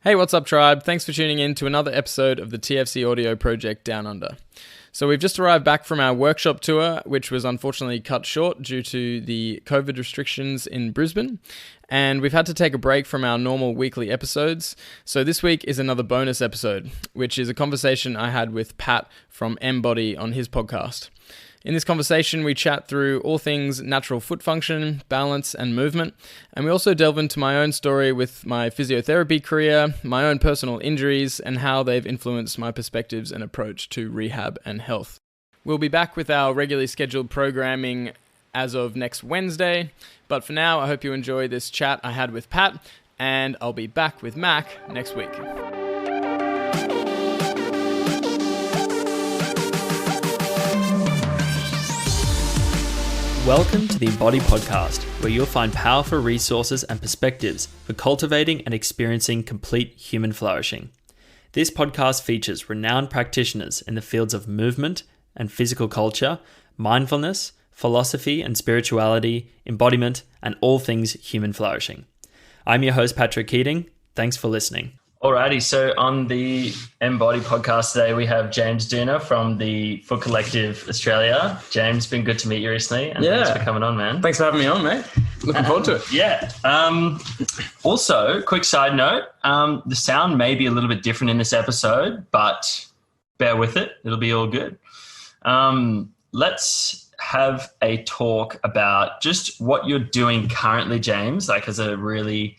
Hey, what's up, tribe? Thanks for tuning in to another episode of the TFC Audio Project Down Under. So we've just arrived back from our workshop tour, which was unfortunately cut short due to the COVID restrictions in Brisbane. And we've had to take a break from our normal weekly episodes. So this week is another bonus episode, which is a conversation I had with Pat from MBody on his podcast. In this conversation, we chat through all things natural foot function, balance, and movement. And we also delve into my own story with my physiotherapy career, my own personal injuries, and how they've influenced my perspectives and approach to rehab and health. We'll be back with our regularly scheduled programming as of next Wednesday. But for now, I hope you enjoy this chat I had with Pat, and I'll be back with Mac next week. Welcome to the MBody Podcast, where you'll find powerful resources and perspectives for cultivating and experiencing complete human flourishing. This podcast features renowned practitioners in the fields of movement and physical culture, mindfulness, philosophy and spirituality, embodiment, and all things human flourishing. I'm your host, Patrick Keating. Thanks for listening. Alrighty, so on the MBody Podcast today, we have James Dooner from the Foot Collective Australia. James, been good to meet you recently, and thanks for coming on, man. Thanks for having me on, mate. Looking forward to it. Yeah. Also, quick side note, the sound may be a little bit different in this episode, but bear with it. It'll be all good. Let's have a talk about just what you're doing currently, James, like as a really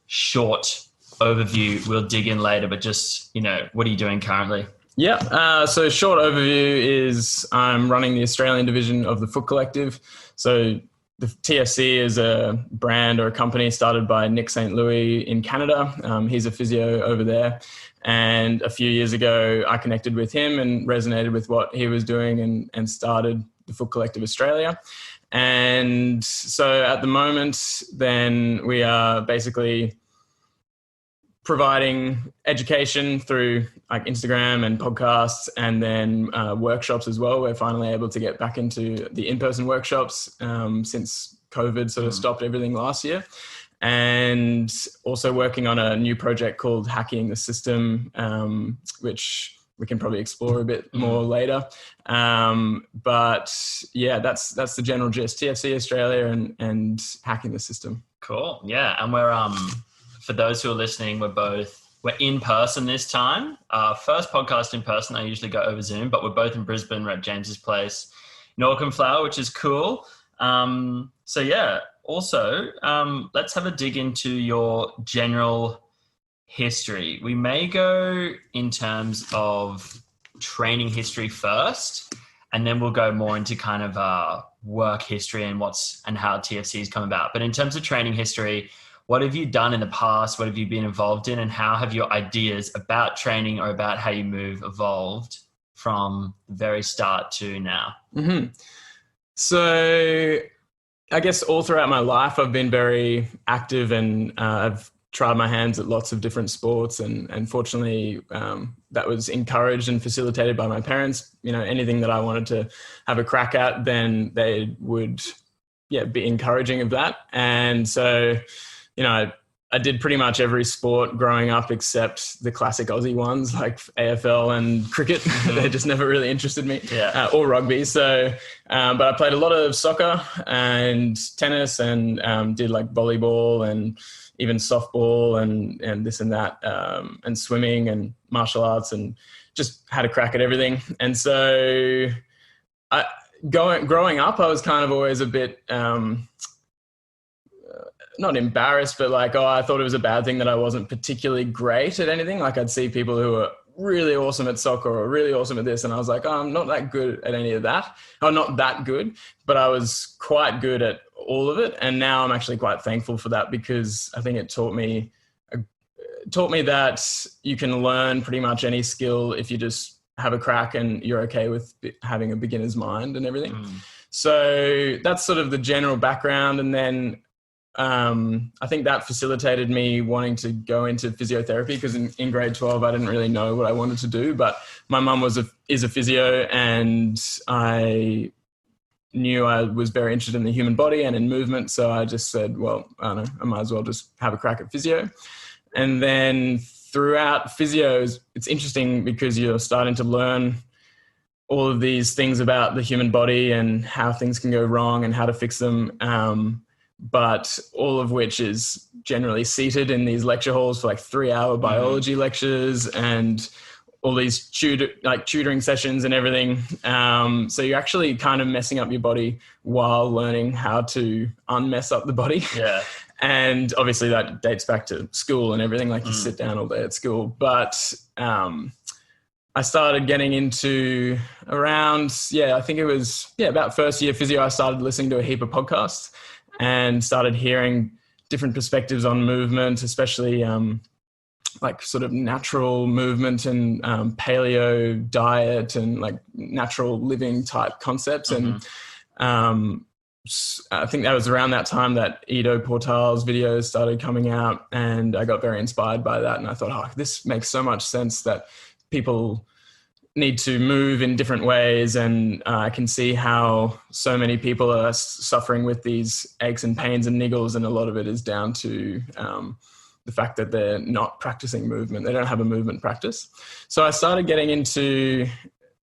short overview. We'll dig in later, but just, what are you doing currently? Yeah, so short overview is I'm running the Australian division of the Foot Collective. So the TFC is a brand or a company started by Nick St. Louis in Canada. He's a physio over there. And a few years ago, I connected with him and resonated with what he was doing and started the Foot Collective Australia. And so at the moment, then we are basically providing education through like Instagram and podcasts, and then workshops as well. We're finally able to get back into the in-person workshops since COVID sort of stopped everything last year. And also working on a new project called Hacking the System, which we can probably explore a bit more later. But yeah, that's the general gist. TFC Australia and Hacking the System. Cool. Yeah. And we're, for those who are listening, we're in person this time. First podcast in person. I usually go over Zoom, but we're both in Brisbane. We're at James's place in Auckland Flower, which is cool. So yeah, also, let's have a dig into your general history. We may go in terms of training history first, and then we'll go more into kind of work history and how TFC has come about. But in terms of training history, what have you done in the past? What have you been involved in? And how have your ideas about training or about how you move evolved from the very start to now? Mm-hmm. So I guess all throughout my life, I've been very active and I've tried my hands at lots of different sports. And fortunately, that was encouraged and facilitated by my parents. Anything that I wanted to have a crack at, then they would be encouraging of that. And so I did pretty much every sport growing up except the classic Aussie ones like AFL and cricket. They just never really interested me, or rugby. So, but I played a lot of soccer and tennis and did like volleyball and even softball and this and that, and swimming and martial arts, and just had a crack at everything. And so growing up, I was kind of always a bit... not embarrassed, but like, I thought it was a bad thing that I wasn't particularly great at anything. Like I'd see people who were really awesome at soccer or really awesome at this. And I was like, I'm not that good at any of that. Or not that good, but I was quite good at all of it. And now I'm actually quite thankful for that, because I think it taught me that you can learn pretty much any skill if you just have a crack and you're okay with having a beginner's mind and everything. So that's sort of the general background. And then I think that facilitated me wanting to go into physiotherapy, because in grade 12, I didn't really know what I wanted to do, but my mum is a physio, and I knew I was very interested in the human body and in movement. So I just said, well, I don't know, I might as well just have a crack at physio. And then throughout physios, it's interesting because you're starting to learn all of these things about the human body and how things can go wrong and how to fix them. But all of which is generally seated in these lecture halls for like 3-hour biology lectures and all these tutoring sessions and everything. So you're actually kind of messing up your body while learning how to unmess up the body. Yeah. And obviously that dates back to school and everything, like you sit down all day at school. But I started getting into around, I think it was, about first year physio, I started listening to a heap of podcasts and started hearing different perspectives on movement, especially like sort of natural movement and paleo diet and like natural living type concepts. And I think that was around that time that Ido Portal's videos started coming out, and I got very inspired by that. And I thought, this makes so much sense that people need to move in different ways. And I can see how so many people are suffering with these aches and pains and niggles. And a lot of it is down to the fact that they're not practicing movement. They don't have a movement practice. So I started getting into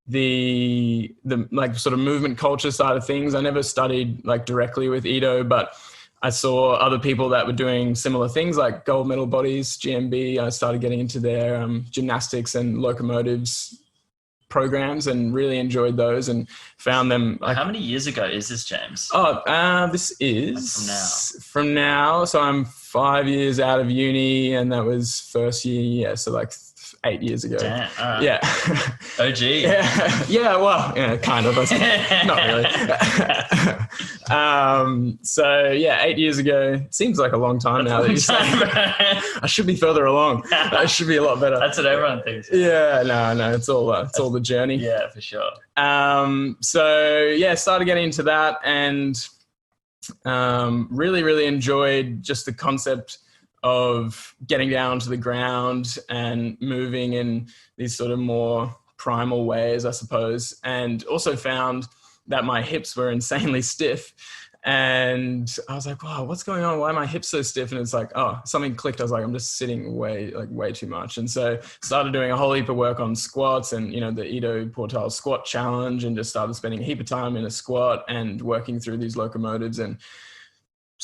the like sort of movement culture side of things. I never studied like directly with Ido, but I saw other people that were doing similar things like gold medal bodies, GMB. I started getting into their gymnastics and locomotives programs and really enjoyed those and found them. How many years ago is this, James? This is from now. So I'm 5 years out of uni, and that was first year. Yeah. So like 8 years ago. Damn. Yeah. OG. Yeah. Well, kind of. Not really. So 8 years ago. It seems like a long time now that you say. I should be further along. I should be a lot better. That's what everyone thinks. Yeah. No. It's all the journey. Yeah, for sure. Started getting into that and really, really enjoyed just the concept of getting down to the ground and moving in these sort of more primal ways, I suppose. And also found that my hips were insanely stiff. And I was like, wow, what's going on? Why are my hips so stiff? And it's like, something clicked. I was like, I'm just sitting way too much. And so started doing a whole heap of work on squats and, the Ido Portal squat challenge, and just started spending a heap of time in a squat and working through these locomotives. And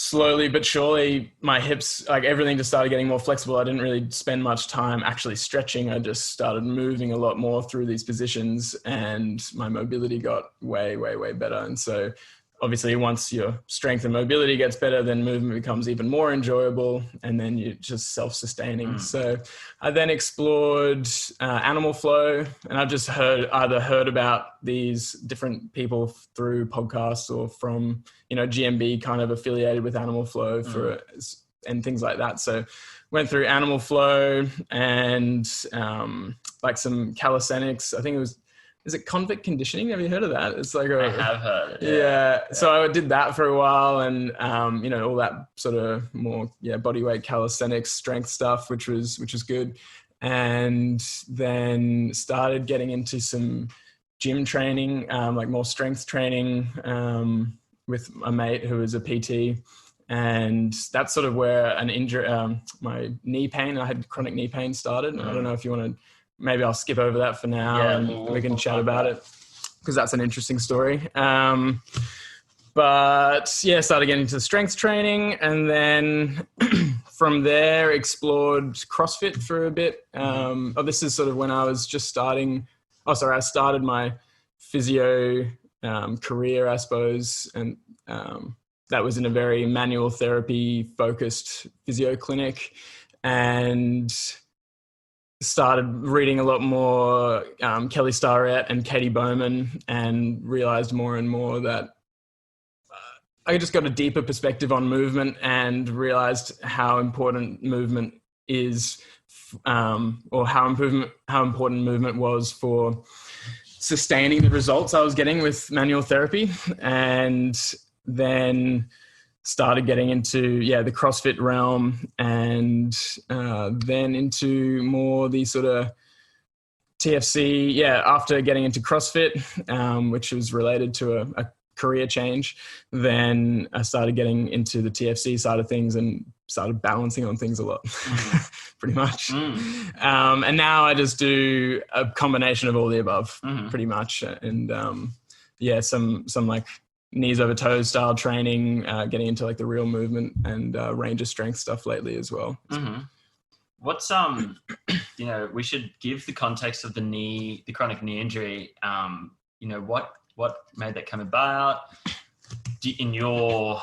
slowly but surely my hips, like everything just started getting more flexible. I didn't really spend much time actually stretching. I just started moving a lot more through these positions, and my mobility got way, way, way better. And so obviously once your strength and mobility gets better, then movement becomes even more enjoyable, and then you're just self-sustaining. So I then explored animal flow, and I've just either heard about these different people through podcasts or from, GMB kind of affiliated with animal flow and things like that. So went through animal flow and like some calisthenics. I think it was, is it convict conditioning? Have you heard of that? It's like I have heard. Yeah. So I did that for a while, and all that sort of more body weight calisthenics strength stuff, which was good. And then started getting into some gym training, like more strength training, with a mate who was a PT. And that's sort of where an injury, my knee pain, I had chronic knee pain started. I don't know if you want to. Maybe I'll skip over that for now, and we can chat about it, because that's an interesting story. Started getting into strength training, and then from there explored CrossFit for a bit. This is sort of when I was just starting. I started my physio career, I suppose, and that was in a very manual therapy focused physio clinic, and started reading a lot more Kelly Starrett and Katie Bowman, and realized more and more that I just got a deeper perspective on movement, and realized how important movement is, or how important movement was for sustaining the results I was getting with manual therapy. And then started getting into the CrossFit realm, and then into more the sort of TFC. After getting into CrossFit, which was related to a career change, then I started getting into the TFC side of things and started balancing on things a lot, pretty much. And now I just do a combination of all the above, pretty much. And some like knees over toes style training, getting into like the real movement and range of strength stuff lately as well. What's we should give the context of the chronic knee injury. What made that come about? In your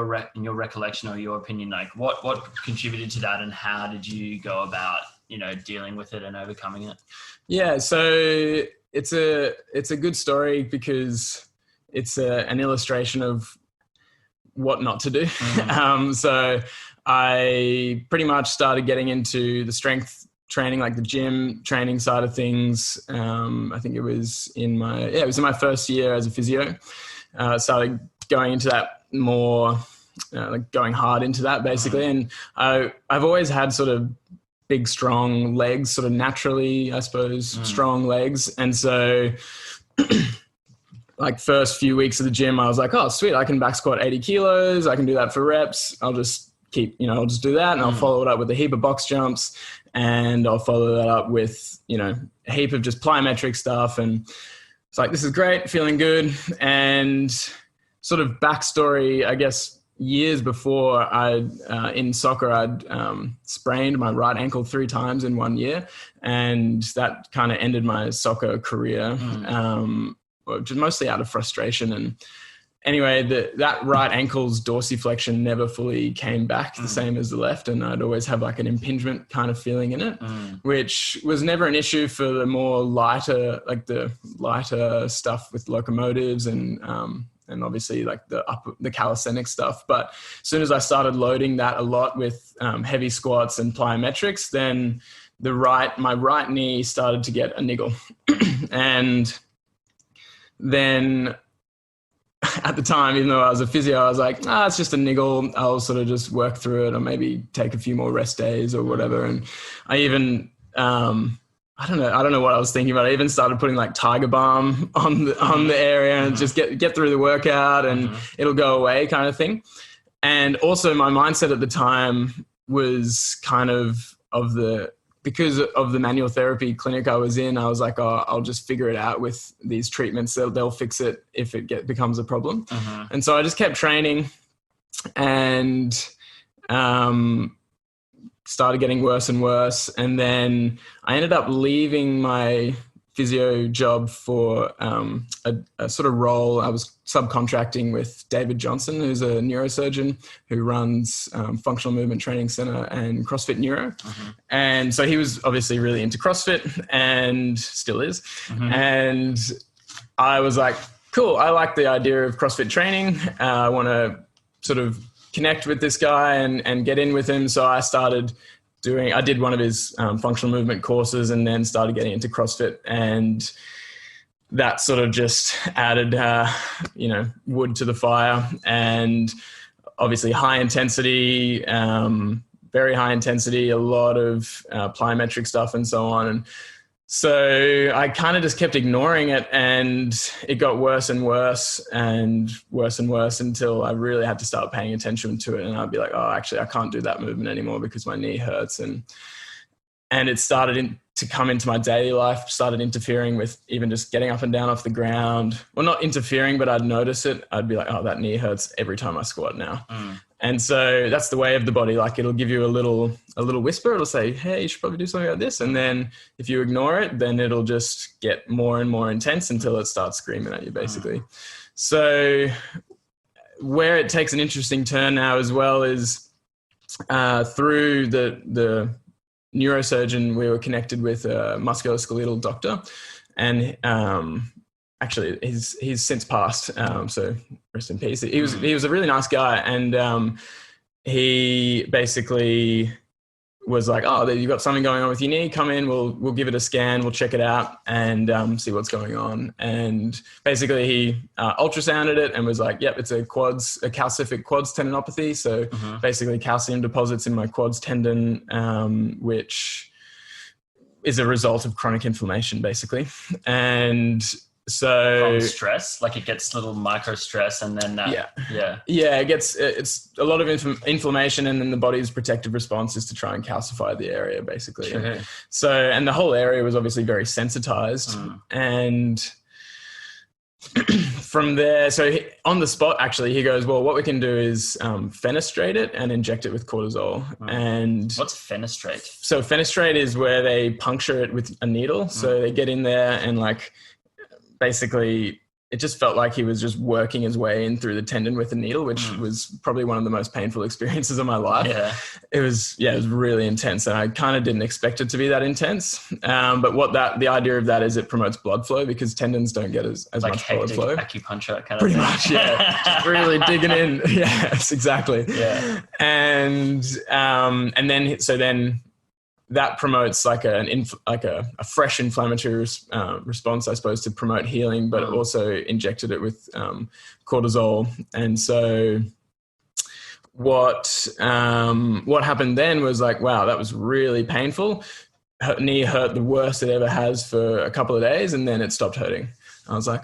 recollection or your opinion, like what contributed to that, and how did you go about dealing with it and overcoming it? Yeah, so it's a good story because it's an illustration of what not to do. So I pretty much started getting into the strength training, like the gym training side of things. I think it was in my first year as a physio. Started going into that more, like going hard into that basically. And I've always had sort of big, strong legs, sort of naturally, I suppose, strong legs. And so like first few weeks of the gym, I was like, oh, sweet, I can back squat 80 kilos. I can do that for reps. I'll just I'll just do that. And I'll follow it up with a heap of box jumps, and I'll follow that up with, a heap of just plyometric stuff. And it's like, this is great, feeling good. And sort of backstory, I guess, years before in soccer, I'd sprained my right ankle 3 times in 1 year. And that kind of ended my soccer career, just mostly out of frustration. And anyway, that right ankle's dorsiflexion never fully came back the same as the left. And I'd always have like an impingement kind of feeling in it, which was never an issue for the more lighter stuff with locomotives and obviously like the calisthenic stuff. But as soon as I started loading that a lot with heavy squats and plyometrics, then my right knee started to get a niggle. And then at the time, even though I was a physio, I was like, it's just a niggle. I'll sort of just work through it, or maybe take a few more rest days or whatever. And I even, I don't know what I was thinking about. I even started putting like Tiger Balm on the area and just get through the workout and it'll go away kind of thing. And also my mindset at the time was kind of because of the manual therapy clinic I was in, I was like, I'll just figure it out with these treatments. They'll fix it if it becomes a problem. And so I just kept training and started getting worse and worse. And then I ended up leaving my physio job for a sort of role. I was subcontracting with David Johnson, who's a neurosurgeon who runs Functional Movement Training Center and CrossFit Neuro. And so he was obviously really into CrossFit and still is. And I was like, cool, I like the idea of CrossFit training. I want to sort of connect with this guy and get in with him. So I did one of his functional movement courses and then started getting into CrossFit, and that sort of just added, wood to the fire. And obviously high intensity, very high intensity, a lot of plyometric stuff and so on. And so I kind of just kept ignoring it, and it got worse and worse and worse and worse until I really had to start paying attention to it. And I'd be like, oh, actually, I can't do that movement anymore because my knee hurts. And it started to come into my daily life, started interfering with even just getting up and down off the ground. Well, not interfering, but I'd notice it. I'd be like, oh, that knee hurts every time I squat now. And so that's the way of the body. Like, it'll give you a little whisper. It'll say, hey, you should probably do something like this. And then if you ignore it, then it'll just get more and more intense until it starts screaming at you, basically. So where it takes an interesting turn now as well is through the neurosurgeon, we were connected with a musculoskeletal doctor, and actually he's since passed, so rest in peace. He was a really nice guy, and he basically was like, oh, you got something going on with your knee, come in, we'll give it a scan, we'll check it out and see what's going on. And basically he ultrasounded it and was like, yep, it's a calcific quads tendinopathy. So basically calcium deposits in my quads tendon, which is a result of chronic inflammation basically. And From stress, like it gets little micro stress, and then it's a lot of inflammation, and then the body's protective response is to try and calcify the area, basically. Sure. And the whole area was obviously very sensitized, and from there, on the spot, actually, he goes, well, what we can do is fenestrate it and inject it with cortisol. And what's fenestrate? So fenestrate is where they puncture it with a needle. So they get in there and like, basically it just felt like he was just working his way in through the tendon with a needle, which was probably one of the most painful experiences of my life. It was really intense, and I kind of didn't expect it to be that intense. But the idea of that is it promotes blood flow, because tendons don't get as like much blood flow. Acupuncture kind of pretty thing. much, yeah. Just really digging in. Yes, exactly. Yeah. And then that promotes like a fresh inflammatory response, I suppose, to promote healing, but also injected it with cortisol. And so what happened then was like, wow, that was really painful. Knee hurt the worst it ever has for a couple of days, and then it stopped hurting. I was like,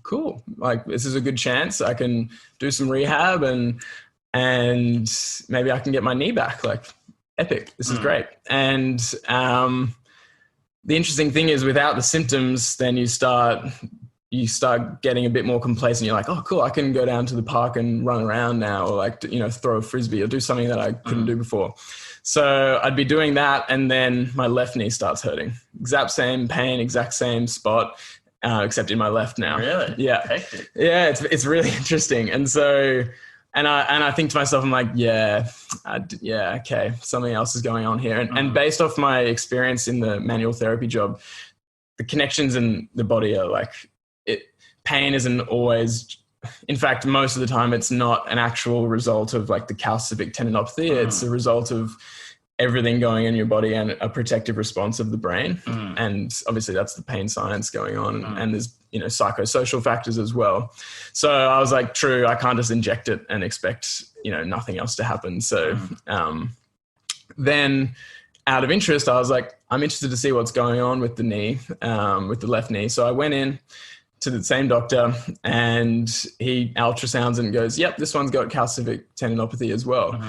cool. Like, this is a good chance I can do some rehab and maybe I can get my knee back. Like, epic. This is great. And the interesting thing is, without the symptoms, then you start getting a bit more complacent. You're like, oh, cool, I can go down to the park and run around now, or like, throw a frisbee or do something that I couldn't do before. So I'd be doing that, and then my left knee starts hurting. Exact same pain, exact same spot, except in my left now. Really? Yeah. Hectic. Yeah, it's really interesting. And so... And I think to myself, I'm like, okay, something else is going on here. And based off my experience in the manual therapy job, the connections in the body are like, pain isn't always, in fact, most of the time it's not an actual result of like the calcific tendinopathy. It's a result of everything going in your body and a protective response of the brain. And obviously that's the pain science going on. And there's, psychosocial factors as well. So I was like, true, I can't just inject it and expect, nothing else to happen. So then out of interest, I was like, I'm interested to see what's going on with the knee, with the left knee. So I went in to the same doctor, and he ultrasounds and goes, yep, this one's got calcific tendinopathy as well.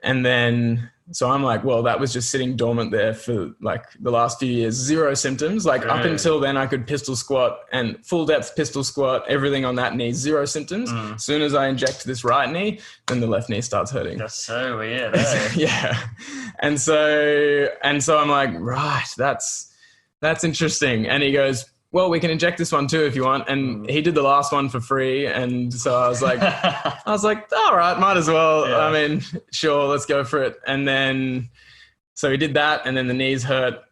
And then, so I'm like, well, that was just sitting dormant there for like the last few years, 0 symptoms. Like up until then I could pistol squat and full depth pistol squat, everything on that knee, 0 symptoms. As soon as I inject this right knee, then the left knee starts hurting. That's so weird. Eh? Yeah. And so I'm like, right, that's interesting. And he goes, well, we can inject this one too if you want. And he did the last one for free. And so I was like, all right, might as well. Yeah. I mean, sure, let's go for it. And then, so he did that, and then the knees hurt.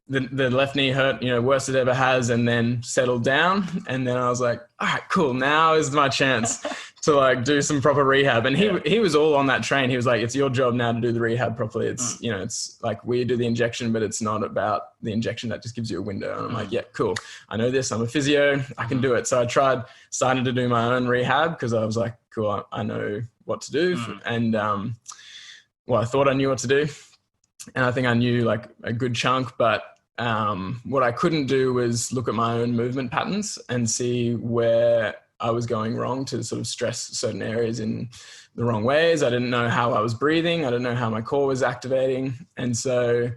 The left knee hurt, worst it ever has, and then settled down. And then I was like, all right, cool. Now is my chance to like do some proper rehab. And he was all on that train. He was like, it's your job now to do the rehab properly. It's, it's like we do the injection, but it's not about the injection that just gives you a window. And I'm like, yeah, cool. I know this. I'm a physio. I can do it. So I started to do my own rehab, because I was like, cool, I know what to do. And, I thought I knew what to do. And I think I knew like a good chunk, but what I couldn't do was look at my own movement patterns and see where I was going wrong, to sort of stress certain areas in the wrong ways. I didn't know how I was breathing. I didn't know how my core was activating. And so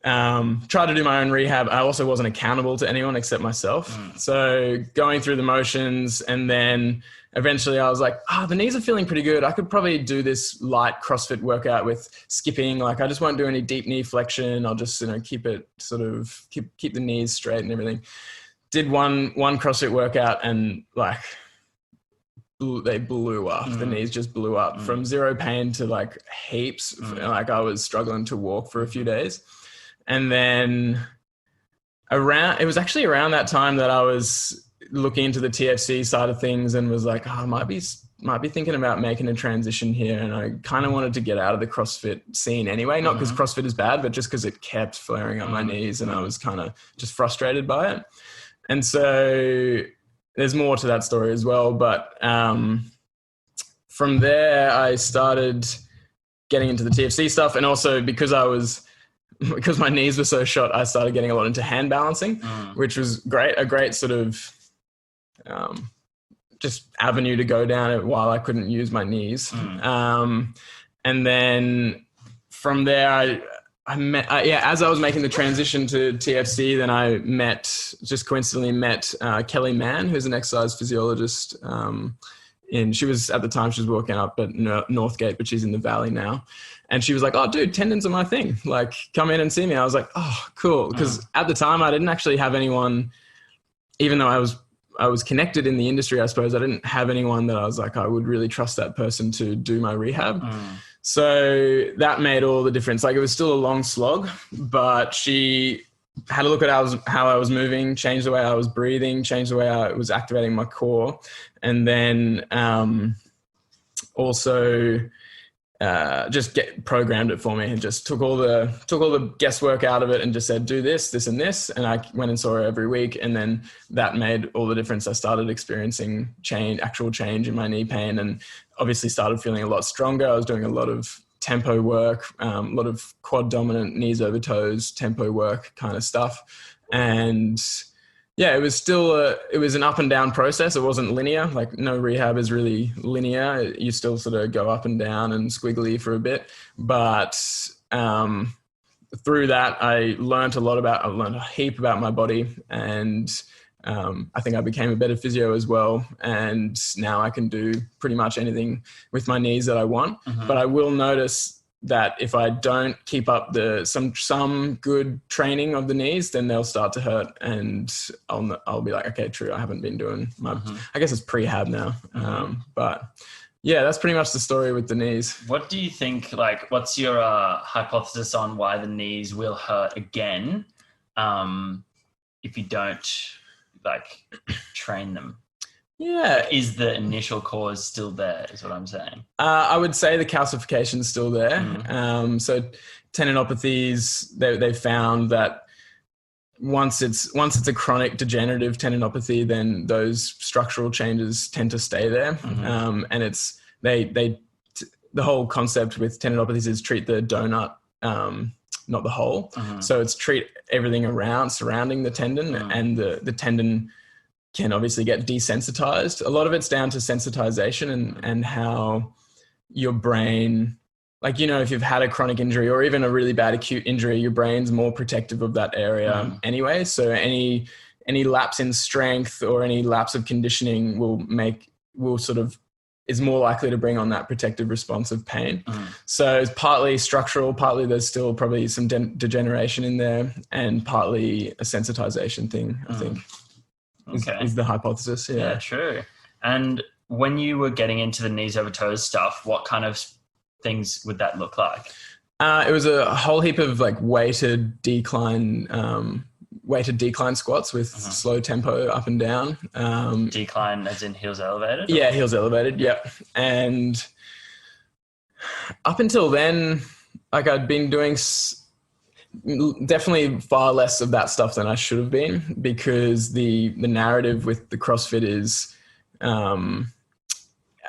tried to do my own rehab. I also wasn't accountable to anyone except myself. So going through the motions, and then eventually I was like, the knees are feeling pretty good. I could probably do this light CrossFit workout with skipping. Like, I just won't do any deep knee flexion. I'll just, keep it sort of keep the knees straight and everything. Did one CrossFit workout, and like they blew up. The knees just blew up from 0 pain to like heaps. Like, I was struggling to walk for a few days. And then it was actually around that time that I was looking into the TFC side of things, and was like, I might be thinking about making a transition here. And I kind of wanted to get out of the CrossFit scene anyway, not because CrossFit is bad, but just because it kept flaring up my knees, and I was kind of just frustrated by it. And so there's more to that story as well. But from there, I started getting into the TFC stuff. And also because I was because my knees were so shot, I started getting a lot into hand balancing, which was great. A great sort of just avenue to go down it while I couldn't use my knees. And then from there, I met, as I was making the transition to TFC, then I coincidentally met Kelly Mann, who's an exercise physiologist. She was, at the time, she was working up at Northgate, but she's in the Valley now. And she was like, oh, dude, tendons are my thing. Like, come in and see me. I was like, oh, cool. Because at the time, I didn't actually have anyone, even though I was connected in the industry, I suppose, I didn't have anyone that I was like, I would really trust that person to do my rehab. So that made all the difference. Like, it was still a long slog, but she had a look at how I was moving, changed the way I was breathing, changed the way I was activating my core. And then also just programmed it for me and just took all the guesswork out of it and just said, do this, this, and this. And I went and saw her every week. And then that made all the difference. I started experiencing actual change in my knee pain, and obviously started feeling a lot stronger. I was doing a lot of tempo work, a lot of quad dominant, knees over toes, tempo work kind of stuff. And yeah, it was an up and down process. It wasn't linear. Like, no rehab is really linear. You still sort of go up and down and squiggly for a bit. But through that, I learned a heap about my body, and I think I became a better physio as well. And now I can do pretty much anything with my knees that I want. But I will notice that if I don't keep up some good training of the knees, then they'll start to hurt, and I'll be like, okay, true, I haven't been doing my, I guess it's prehab now. But yeah, that's pretty much the story with the knees. What do you think, like, what's your hypothesis on why the knees will hurt again if you don't, like, train them? Yeah. Is the initial cause still there, is what I'm saying? I would say the calcification is still there. So tendinopathies, they found that once it's a chronic degenerative tendinopathy, then those structural changes tend to stay there. And it's the whole concept with tendinopathies is treat the donut, not the hole. So it's treat everything surrounding the tendon, and the tendon can obviously get desensitized. A lot of it's down to sensitization and how your brain, like, if you've had a chronic injury or even a really bad acute injury, your brain's more protective of that area anyway. So any lapse in strength or any lapse of conditioning is more likely to bring on that protective response of pain. So it's partly structural, partly there's still probably some degeneration in there, and partly a sensitization thing, I think. Is the hypothesis. Yeah, true. And when you were getting into the knees over toes stuff, what kind of things would that look like? It was a whole heap of like weighted decline squats with slow tempo up and down. Decline as in heels elevated? Yeah, heels elevated. Yep. And up until then, like, I'd been doing definitely far less of that stuff than I should have been, because the narrative with the CrossFit is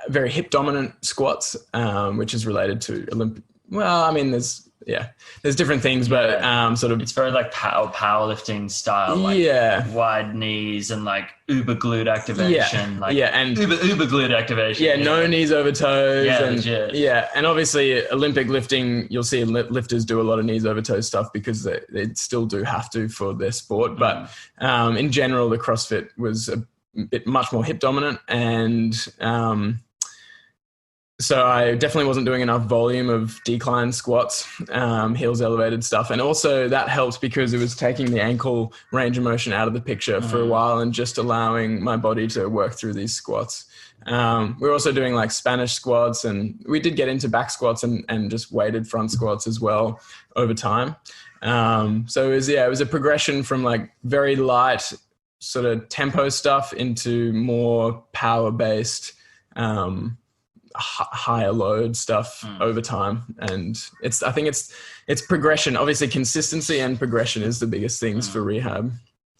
very hip dominant squats, which is related to Olympic. Well, I mean, there's different things, but sort of, it's very like powerlifting style, like wide knees and like uber glute activation, and uber glute activation. No knees over toes. Yeah, and obviously Olympic lifting, you'll see lifters do a lot of knees over toes stuff because they still do have to for their sport. But in general, the CrossFit was a bit much more hip dominant, and so I definitely wasn't doing enough volume of decline squats, heels elevated stuff. And also that helped because it was taking the ankle range of motion out of the picture for a while and just allowing my body to work through these squats. We were also doing like Spanish squats, and we did get into back squats and just weighted front squats as well over time. So it was a progression from like very light sort of tempo stuff into more power-based, higher load stuff over time. And I think it's progression. Obviously consistency and progression is the biggest things for rehab.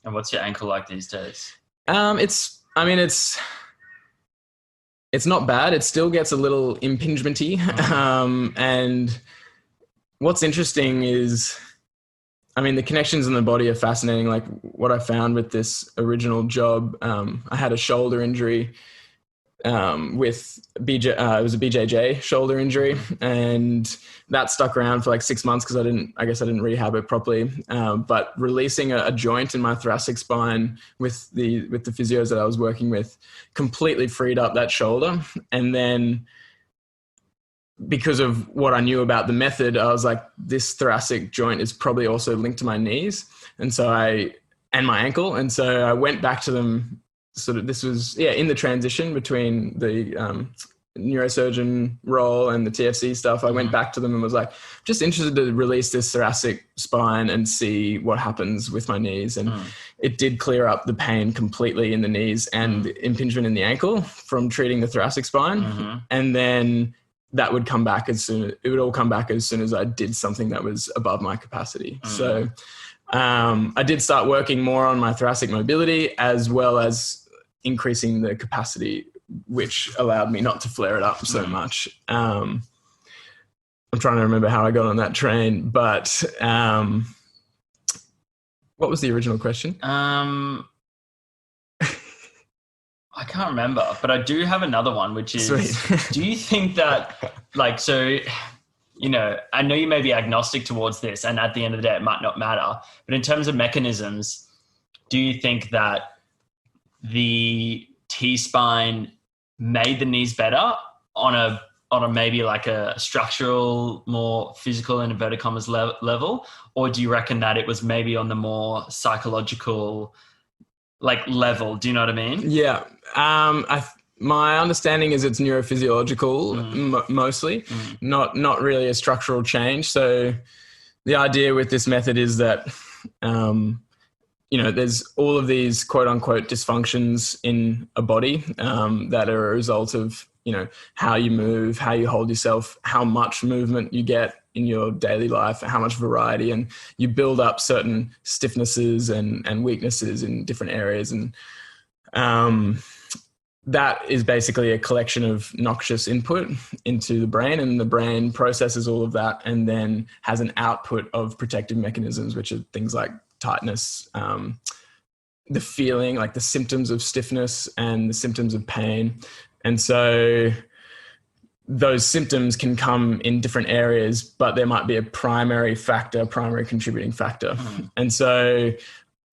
And what's your ankle like these days? It's not bad. It still gets a little impingementy. And what's interesting is I mean, the connections in the body are fascinating. Like what I found with this original job, I had a shoulder injury with it was a BJJ shoulder injury, and that stuck around for like 6 months because I guess I didn't rehab it properly. But releasing a joint in my thoracic spine with the physios that I was working with completely freed up that shoulder. And then because of what I knew about the method, I was like, this thoracic joint is probably also linked to my knees. And my ankle. And so I went back to them. Sort of, this was in the transition between the neurosurgeon role and the TFC stuff. I went back to them and was like, just interested to release this thoracic spine and see what happens with my knees. And it did clear up the pain completely in the knees and the impingement in the ankle from treating the thoracic spine. And then that would come back it would all come back as soon as I did something that was above my capacity. So I did start working more on my thoracic mobility as well as increasing the capacity, which allowed me not to flare it up so much. I'm trying to remember how I got on that train, but what was the original question? I can't remember, but I do have another one, which is, do you think that, like, so, you know, I know you may be agnostic towards this, and at the end of the day, it might not matter, but in terms of mechanisms, do you think that the T-spine made the knees better on a maybe like a structural, more physical, in inverted commas, level? Or do you reckon that it was maybe on the more psychological, like, level? Do you know what I mean? Yeah. My understanding is it's neurophysiological mostly, not really a structural change. So the idea with this method is that, you know, there's all of these quote unquote dysfunctions in a body that are a result of, you know, how you move, how you hold yourself, how much movement you get in your daily life, how much variety, and you build up certain stiffnesses and weaknesses in different areas. And that is basically a collection of noxious input into the brain, and the brain processes all of that and then has an output of protective mechanisms, which are things like tightness, the feeling, like the symptoms of stiffness and the symptoms of pain. And so those symptoms can come in different areas, but there might be a primary contributing factor. And so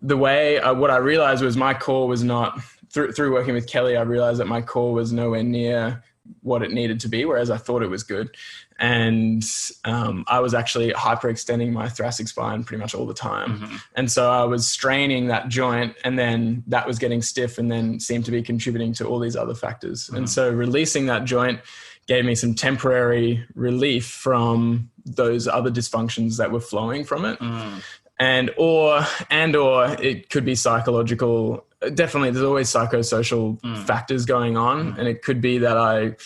the way, what I realized was my core was not, through working with Kelly, I realized that my core was nowhere near what it needed to be, whereas I thought it was good. And I was actually hyperextending my thoracic spine pretty much all the time. And so I was straining that joint, and then that was getting stiff and then seemed to be contributing to all these other factors. And so releasing that joint gave me some temporary relief from those other dysfunctions that were flowing from it. And or it could be psychological. Definitely, there's always psychosocial factors going on. And it could be that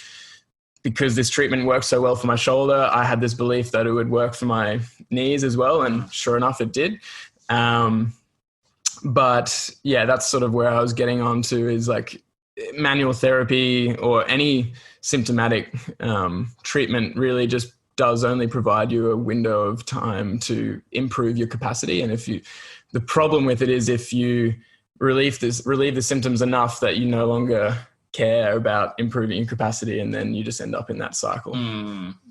because this treatment worked so well for my shoulder, I had this belief that it would work for my knees as well. And sure enough, it did. But yeah, that's sort of where I was getting on to, is like manual therapy or any symptomatic treatment really just does only provide you a window of time to improve your capacity. And the problem with it is if you relieve the symptoms enough that you no longer care about improving your capacity, and then you just end up in that cycle.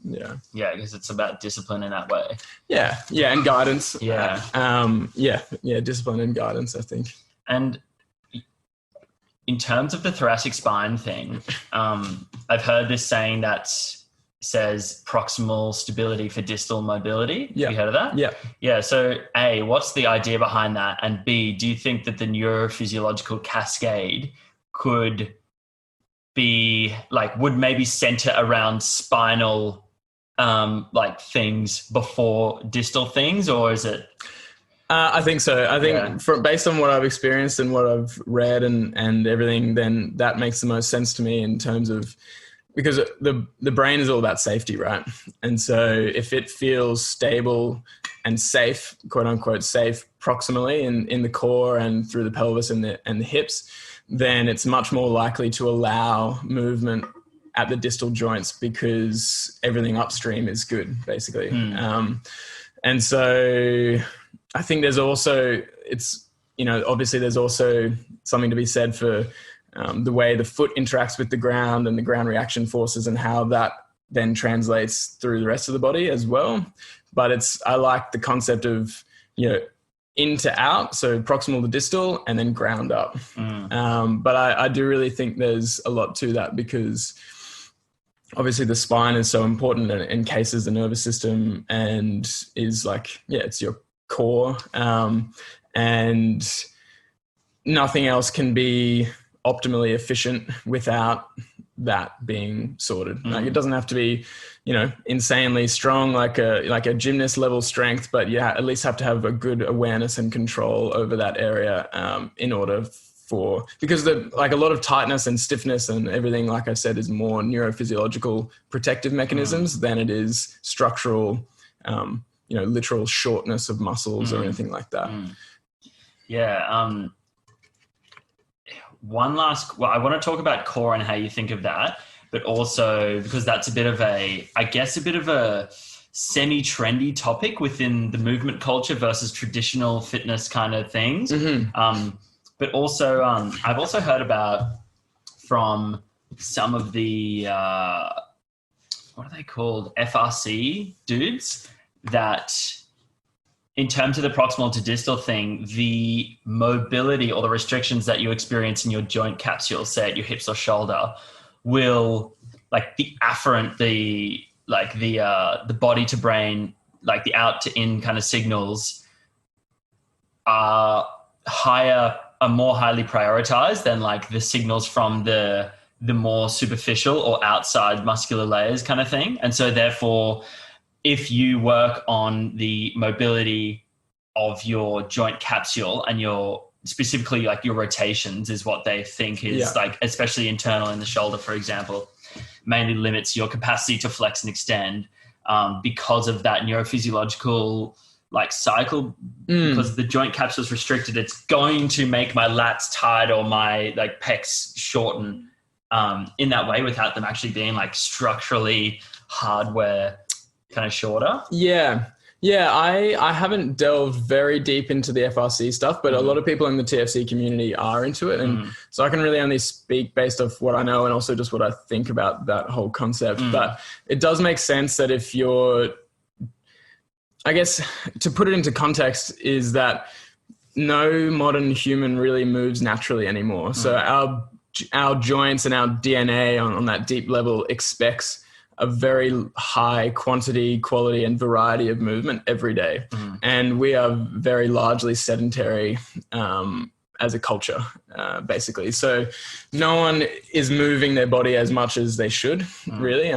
Yeah, because it's about discipline in that way. Yeah, and guidance. Discipline and guidance, I think. And in terms of the thoracic spine thing, I've heard this saying that says proximal stability for distal mobility. Yeah. Have you heard of that? Yeah. Yeah. So A, what's the idea behind that? And B, do you think that the neurophysiological cascade could be like, would maybe center around spinal like things before distal things, or is it? I think so. I think based on what I've experienced and what I've read and everything, then that makes the most sense to me in terms of, because the brain is all about safety, right? And so if it feels stable and safe, quote unquote safe, proximally in the core and through the pelvis and the hips, then it's much more likely to allow movement at the distal joints because everything upstream is good, basically. And so I think there's also, obviously there's also something to be said for the way the foot interacts with the ground and the ground reaction forces and how that then translates through the rest of the body as well. But I like the concept of, in to out, so proximal to distal, and then ground up. But I do really think there's a lot to that, because obviously the spine is so important and it encases the nervous system and is it's your core. And nothing else can be optimally efficient without that being sorted. Like, it doesn't have to be, insanely strong, like a gymnast level strength, but you at least have to have a good awareness and control over that area, in order because a lot of tightness and stiffness and everything, like I said, is more neurophysiological protective mechanisms than it is structural, literal shortness of muscles or anything like that. Yeah. I want to talk about core and how you think of that, but also because that's a bit of a semi-trendy topic within the movement culture versus traditional fitness kind of things. But also, I've also heard about from some of the, what are they called? FRC dudes, that in terms of the proximal to distal thing, the mobility or the restrictions that you experience in your joint capsule, say at your hips or shoulder, will, like the afferent, the body to brain, like the out to in kind of signals are more highly prioritized than like the signals from the more superficial or outside muscular layers kind of thing. And so therefore, if you work on the mobility of your joint capsule and specifically like your rotations is what they think is like, especially internal in the shoulder, for example, mainly limits your capacity to flex and extend, because of that neurophysiological like cycle, because the joint capsule is restricted, it's going to make my lats tight or my like pecs shorten in that way without them actually being like structurally hardware kind of shorter. I haven't delved very deep into the FRC stuff, but a lot of people in the TFC community are into it, and so I can really only speak based off what I know and also just what I think about that whole concept. But it does make sense that if you're, I guess to put it into context, is that no modern human really moves naturally anymore. So our joints and our DNA on that deep level expects a very high quantity, quality, and variety of movement every day. And we are very largely sedentary as a culture, basically. So no one is moving their body as much as they should, really,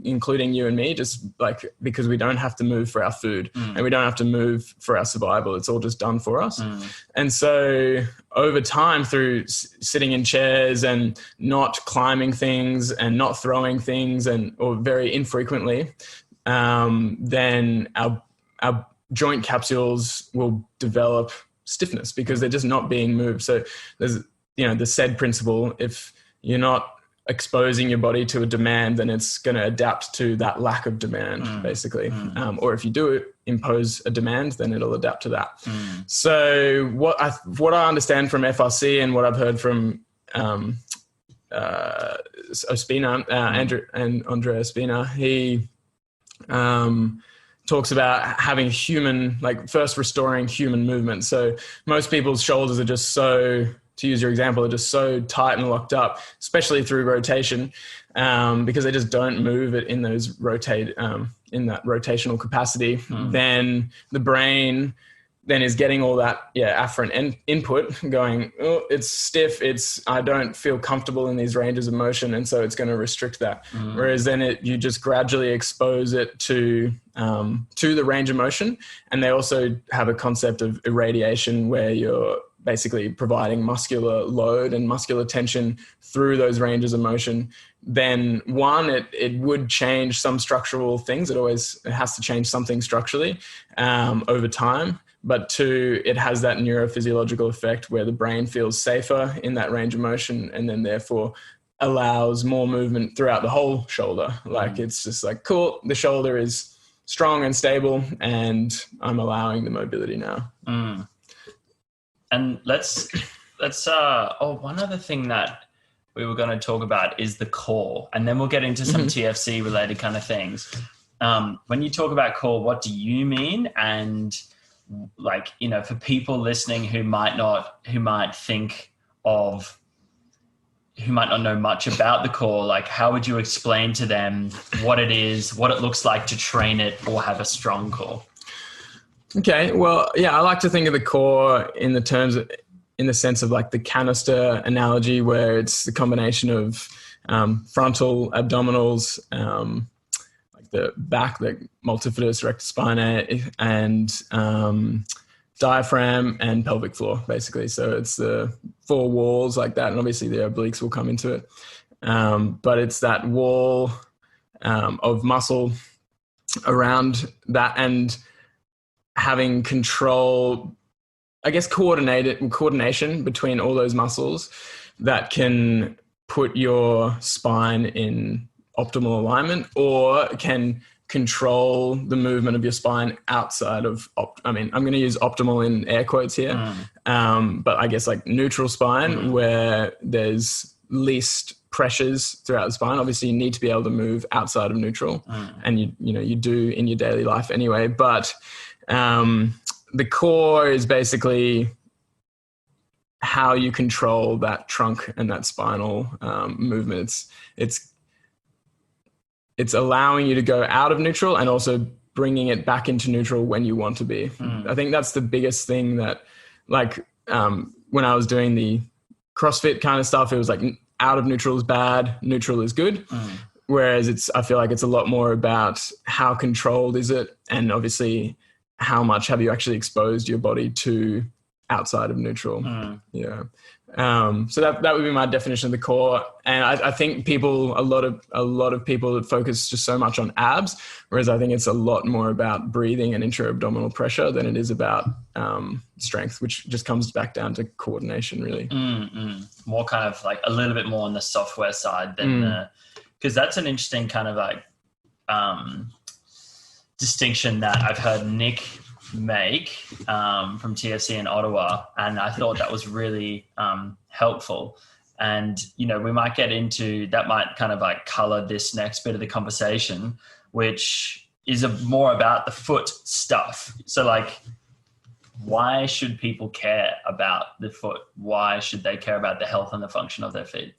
including you and me, just like because we don't have to move for our food and we don't have to move for our survival. It's all just done for us. And so over time, through sitting in chairs and not climbing things and not throwing things or very infrequently, then our joint capsules will develop stiffness because they're just not being moved. So there's, the SAID principle, if you're not exposing your body to a demand, then it's going to adapt to that lack of demand, basically. Or if you do impose a demand, then it'll adapt to that. So what I understand from FRC and what I've heard from Ospina, Andrea Ospina, he talks about having first restoring human movement. So most people's shoulders are just so, to use your example, are just so tight and locked up, especially through rotation, because they just don't move it in those in that rotational capacity. Then the brain then is getting all that afferent input going, oh, it's stiff, I don't feel comfortable in these ranges of motion, and so it's going to restrict that. Whereas then you just gradually expose it to the range of motion. And they also have a concept of irradiation where you're basically providing muscular load and muscular tension through those ranges of motion. Then it would change some structural things. It has to change something structurally over time. But two, it has that neurophysiological effect where the brain feels safer in that range of motion and then therefore allows more movement throughout the whole shoulder. Like it's just like, cool, the shoulder is strong and stable, and I'm allowing the mobility now. And let's one other thing that we were going to talk about is the core, and then we'll get into some TFC related kind of things. When you talk about core, what do you mean? And like, you know, for people listening who might not know much about the core, like how would you explain to them what it is, what it looks like to train it or have a strong core? Okay. Well, yeah, I like to think of the core in the sense of like the canister analogy, where it's the combination of frontal abdominals, like the back, the multifidus rectus spinae, and diaphragm and pelvic floor, basically. So it's the 4 walls like that, and obviously the obliques will come into it. But it's that wall of muscle around that, and having control, I guess, coordination between all those muscles that can put your spine in optimal alignment, or can control the movement of your spine outside of, I'm going to use optimal in air quotes here, but I guess like neutral spine, where there's least pressures throughout the spine. Obviously you need to be able to move outside of neutral, and you do in your daily life anyway, but the core is basically how you control that trunk and that spinal movement. It's allowing you to go out of neutral and also bringing it back into neutral when you want to be. I think that's the biggest thing that, like, when I was doing the CrossFit kind of stuff, it was like out of neutral is bad, neutral is good. Whereas I feel like it's a lot more about how controlled is it, and obviously how much have you actually exposed your body to outside of neutral. Yeah. So that would be my definition of the core. And I think a lot of people focus just so much on abs, whereas I think it's a lot more about breathing and intra-abdominal pressure than it is about strength, which just comes back down to coordination, really. More kind of like a little bit more on the software side than because that's an interesting kind of like distinction that I've heard Nick make from TFC in Ottawa, and I thought that was really helpful. And we might get into that, might kind of like color this next bit of the conversation, which is more about the foot stuff. So like, why should people care about the foot? Why should they care about the health and the function of their feet?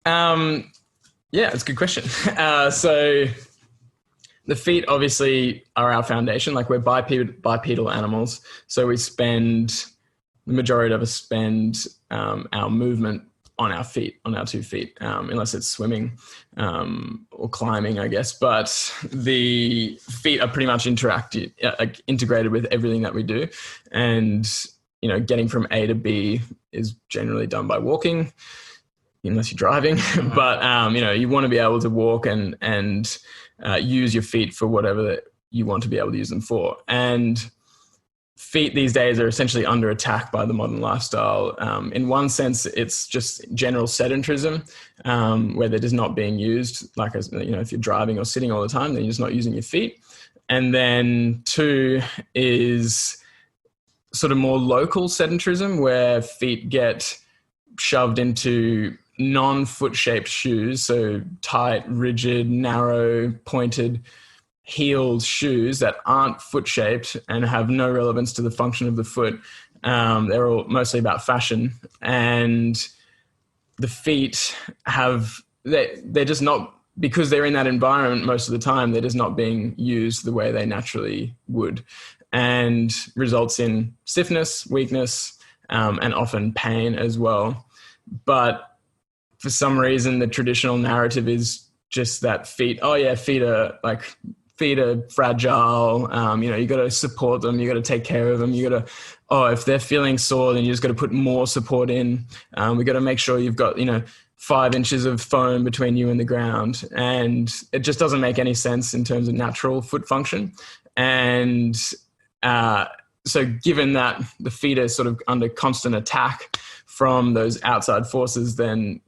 Yeah, it's a good question. So the feet obviously are our foundation. Like, we're bipedal animals. So the majority of us spend our movement on our feet, on our 2 feet, unless it's swimming or climbing, I guess. But the feet are pretty much integrated with everything that we do. And, getting from A to B is generally done by walking, unless you're driving. But, you want to be able to walk and use your feet for whatever that you want to be able to use them for. And feet these days are essentially under attack by the modern lifestyle. In one sense, it's just general sedentarism, where they're just not being used. Like, if you're driving or sitting all the time, then you're just not using your feet. And then 2 is sort of more local sedentarism, where feet get shoved into non-foot shaped shoes, so tight, rigid, narrow, pointed, heeled shoes that aren't foot shaped and have no relevance to the function of the foot. They're all mostly about fashion, and the feet they're just not, because they're in that environment most of the time, they're just not being used the way they naturally would, and results in stiffness, weakness, and often pain as well. But for some reason, the traditional narrative is just that feet are fragile. You got to support them. You got to take care of them. You got to, if they're feeling sore, then you just got to put more support in. We got to make sure you've got, 5 inches of foam between you and the ground. And it just doesn't make any sense in terms of natural foot function. And so given that the feet are sort of under constant attack from those outside forces, then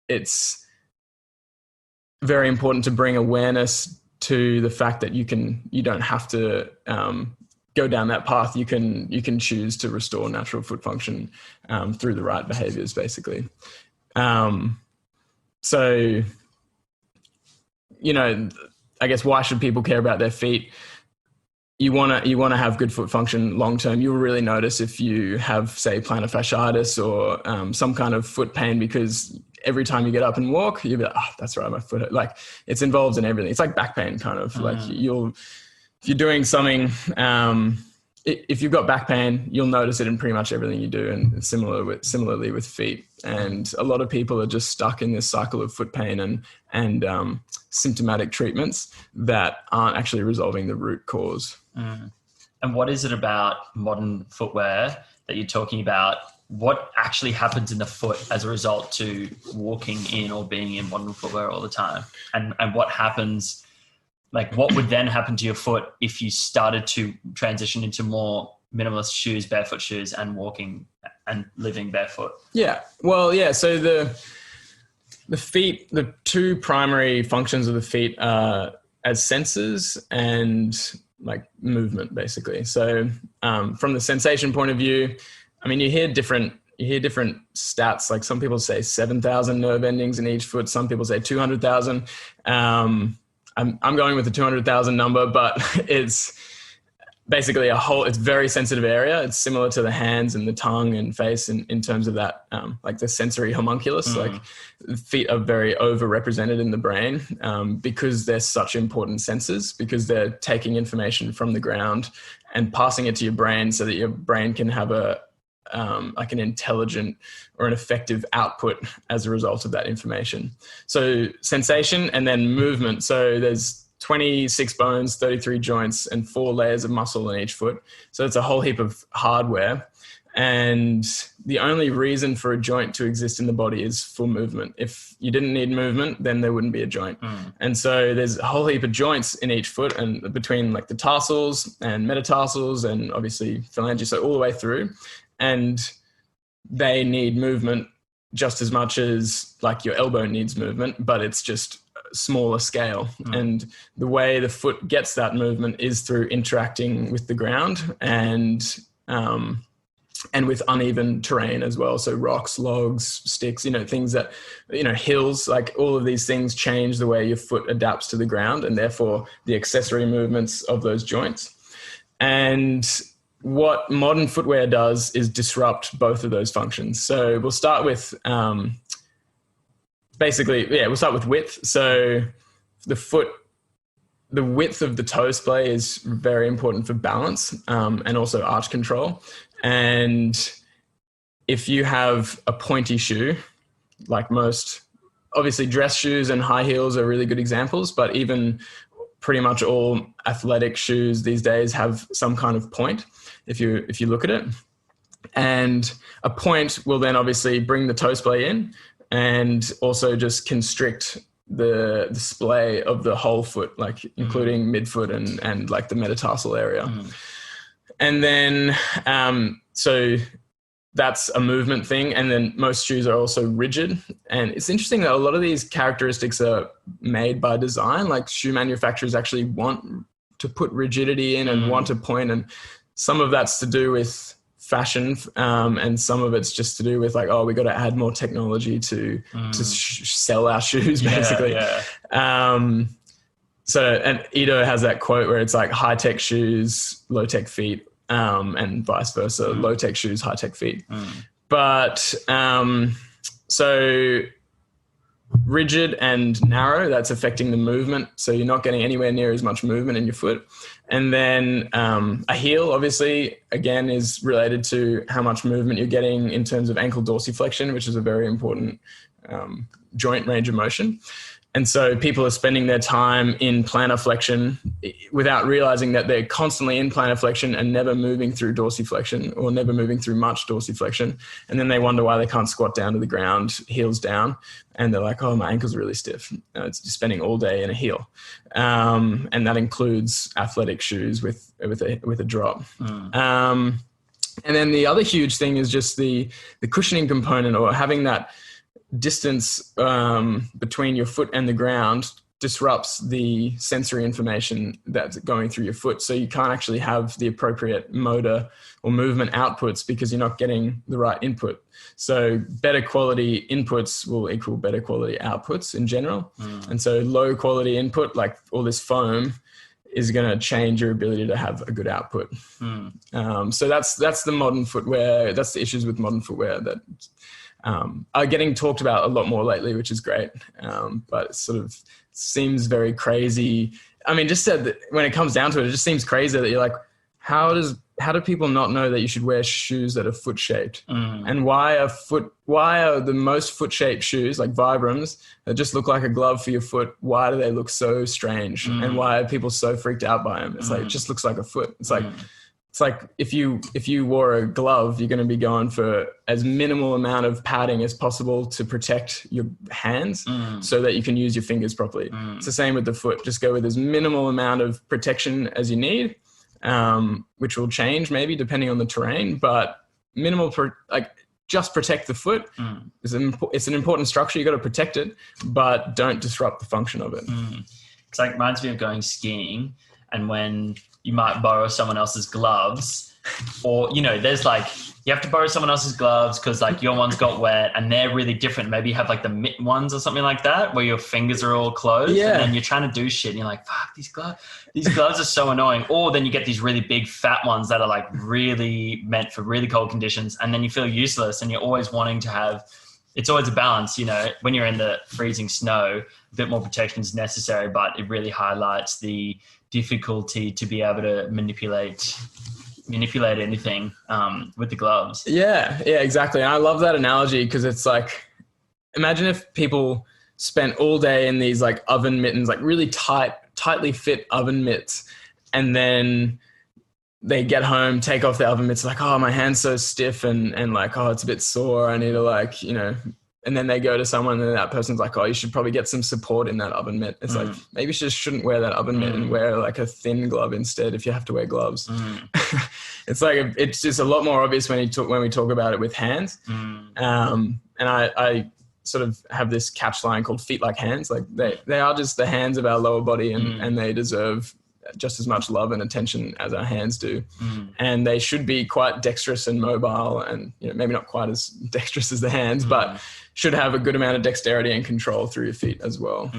it's very important to bring awareness to the fact that you don't have to go down that path. You can choose to restore natural foot function through the right behaviors, basically. So, I guess why should people care about their feet? You want to have good foot function long term. You'll really notice if you have, say, plantar fasciitis or some kind of foot pain, because every time you get up and walk, you'll be like, oh, that's right, my foot. Like, it's involved in everything. It's like back pain, kind of. Like if you're doing something, if you've got back pain, you'll notice it in pretty much everything you do, and similarly with feet. And a lot of people are just stuck in this cycle of foot pain and symptomatic treatments that aren't actually resolving the root cause. And what is it about modern footwear that you're talking about? What actually happens in the foot as a result to walking in or being in modern footwear all the time? And what happens, like what would then happen to your foot if you started to transition into more minimalist shoes, barefoot shoes, and walking and living barefoot? Yeah. Well, yeah. So the feet, the two primary functions of the feet are as sensors and like movement, basically. So from the sensation point of view, I mean, you hear different stats. Like some people say 7,000 nerve endings in each foot. Some people say 200,000. I'm going with the 200,000 number, but it's basically it's very sensitive area. It's similar to the hands and the tongue and face in terms of that, like the sensory homunculus. Like feet are very overrepresented in the brain because they're such important sensors, because they're taking information from the ground and passing it to your brain so that your brain can have like an intelligent or an effective output as a result of that information. So sensation and then movement. So there's 26 bones, 33 joints, and 4 layers of muscle in each foot. So it's a whole heap of hardware. And the only reason for a joint to exist in the body is for movement. If you didn't need movement, then there wouldn't be a joint. And so there's a whole heap of joints in each foot, and between like the tarsals and metatarsals and obviously phalanges, so all the way through. And they need movement just as much as like your elbow needs movement, but it's just smaller scale. And the way the foot gets that movement is through interacting with the ground and with uneven terrain as well. So rocks, logs, sticks, things that, hills, like all of these things change the way your foot adapts to the ground, and therefore the accessory movements of those joints. And what modern footwear does is disrupt both of those functions. So we'll start with we'll start with width. So the width of the toe splay is very important for balance and also arch control. And if you have a pointy shoe, like most, obviously dress shoes and high heels are really good examples, but even pretty much all athletic shoes these days have some kind of point if you look at it. And a point will then obviously bring the toe splay in and also just constrict the splay of the whole foot, like including midfoot and like the metatarsal area. And then, so that's a movement thing. And then most shoes are also rigid. And it's interesting that a lot of these characteristics are made by design. Like shoe manufacturers actually want to put rigidity in and want to point. And some of that's to do with fashion, and some of it's just to do with like, we got to add more technology to sell our shoes, basically. So, and Ito has that quote where it's like high-tech shoes, low-tech feet, and vice versa, low-tech shoes, high-tech feet. But so rigid and narrow, that's affecting the movement. So you're not getting anywhere near as much movement in your foot. And then a heel, obviously, again, is related to how much movement you're getting in terms of ankle dorsiflexion, which is a very important joint range of motion. And so people are spending their time in plantar flexion without realizing that they're constantly in plantar flexion and never moving through dorsiflexion or never moving through much dorsiflexion. And then they wonder why they can't squat down to the ground, heels down. And they're like, my ankle's really stiff. It's just spending all day in a heel. And that includes athletic shoes with a drop. And then the other huge thing is just the cushioning component, or having that distance between your foot and the ground disrupts the sensory information that's going through your foot. So you can't actually have the appropriate motor or movement outputs because you're not getting the right input. So better quality inputs will equal better quality outputs in general. And so low quality input, like all this foam, is going to change your ability to have a good output. So that's the modern footwear. That's the issues with modern footwear that are getting talked about a lot more lately, which is great. But it sort of seems very crazy. I mean, just said that when it comes down to it, it just seems crazy that you're like, how do people not know that you should wear shoes that are foot shaped? And why are the most foot shaped shoes like Vibrams that just look like a glove for your foot? Why do they look so strange? And why are people so freaked out by them? It's like, it just looks like a foot. It's like if you wore a glove, you're going to be going for as minimal amount of padding as possible to protect your hands so that you can use your fingers properly. It's the same with the foot. Just go with as minimal amount of protection as you need, which will change maybe depending on the terrain, but just protect the foot. It's an important structure. You got to protect it, but don't disrupt the function of it. It's like reminds me of going skiing, and when you might borrow someone else's gloves, or, there's like, you have to borrow someone else's gloves because like your ones got wet and they're really different. Maybe you have like the mitt ones or something like that where your fingers are all closed and then you're trying to do shit and you're like, fuck, these gloves are so annoying. Or then you get these really big fat ones that are like really meant for really cold conditions, and then you feel useless, and you're always wanting to have, it's always a balance, when you're in the freezing snow, a bit more protection is necessary, but it really highlights the difficulty to be able to manipulate anything with the gloves. Yeah, exactly. And I love that analogy because it's like, imagine if people spent all day in these like oven mittens, like really tightly fit oven mitts, and then they get home, take off the oven mitts, like, oh, my hand's so stiff and like, oh, it's a bit sore. I need to like, and then they go to someone and that person's like, oh, you should probably get some support in that oven mitt. It's like, maybe you just shouldn't wear that oven mitt and wear like a thin glove instead if you have to wear gloves. It's like, it's just a lot more obvious when we talk about it with hands. And I sort of have this catch line called feet like hands. Like they are just the hands of our lower body and they deserve just as much love and attention as our hands do. And they should be quite dexterous and mobile and, maybe not quite as dexterous as the hands, but should have a good amount of dexterity and control through your feet as well.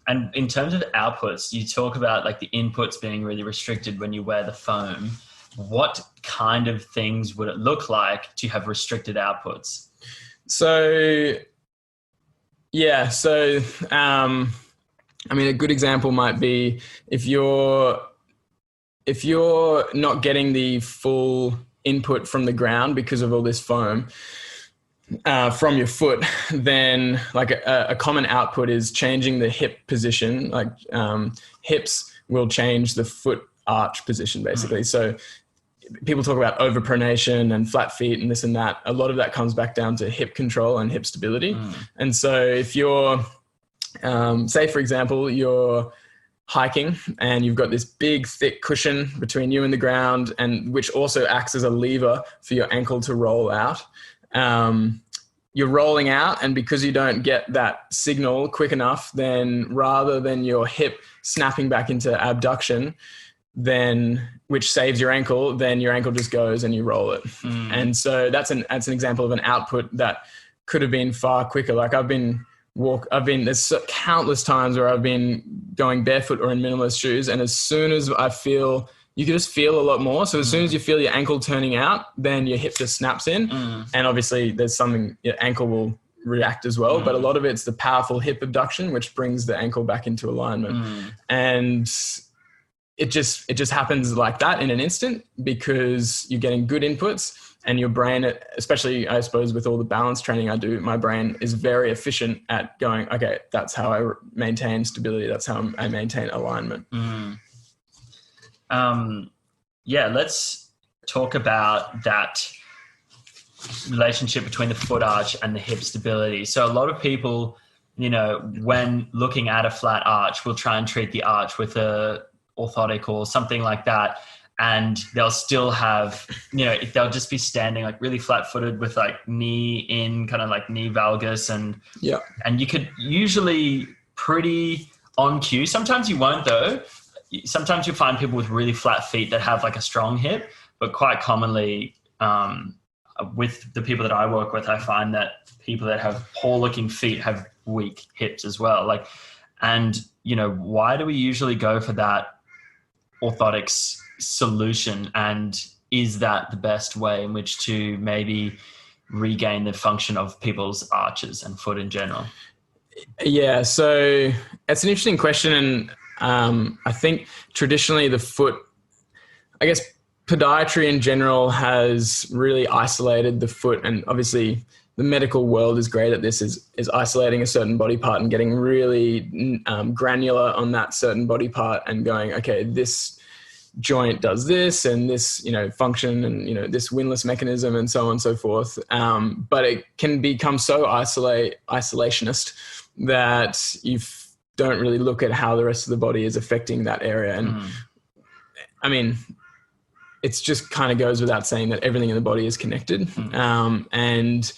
And in terms of outputs, you talk about like the inputs being really restricted when you wear the foam. What kind of things would it look like to have restricted outputs? A good example might be if you're not getting the full input from the ground because of all this foam from your foot, then like a common output is changing the hip position. Like hips will change the foot arch position basically. So people talk about overpronation and flat feet and this and that. A lot of that comes back down to hip control and hip stability. And so if you're say, for example, you're hiking and you've got this big, thick cushion between you and the ground, and which also acts as a lever for your ankle to roll out. You're rolling out, and because you don't get that signal quick enough, then rather than your hip snapping back into abduction, which saves your ankle, then your ankle just goes and you roll it. And so that's an example of an output that could have been far quicker. Like there's countless times where I've been going barefoot or in minimalist shoes, and as soon as you can just feel a lot more. So as soon as you feel your ankle turning out, then your hip just snaps in. And obviously there's something, your ankle will react as well, but a lot of it's the powerful hip abduction, which brings the ankle back into alignment. And it just happens like that in an instant because you're getting good inputs. And your brain, especially, I suppose, with all the balance training I do, my brain is very efficient at going, okay, that's how I maintain stability. That's how I maintain alignment. Let's talk about that relationship between the foot arch and the hip stability. So a lot of people, when looking at a flat arch, will try and treat the arch with a orthotic or something like that. And they'll still have, they'll just be standing like really flat footed with like knee in, kind of like knee valgus. And you could usually pretty on cue. Sometimes you won't though. Sometimes you'll find people with really flat feet that have like a strong hip, but quite commonly with the people that I work with, I find that people that have poor looking feet have weak hips as well. Like, and you know, why do we usually go for that orthotics solution? And is that the best way in which to maybe regain the function of people's arches and foot in general? Yeah, so it's an interesting question. And I think traditionally the foot, I guess podiatry in general has really isolated the foot, and obviously the medical world is great at this, is isolating a certain body part and getting really granular on that certain body part and going, okay, this joint does this and this, you know, function and, you know, this windlass mechanism and so on and so forth. But it can become so isolationist that you don't really look at how the rest of the body is affecting that area. And I mean, it's just kind of goes without saying that everything in the body is connected. And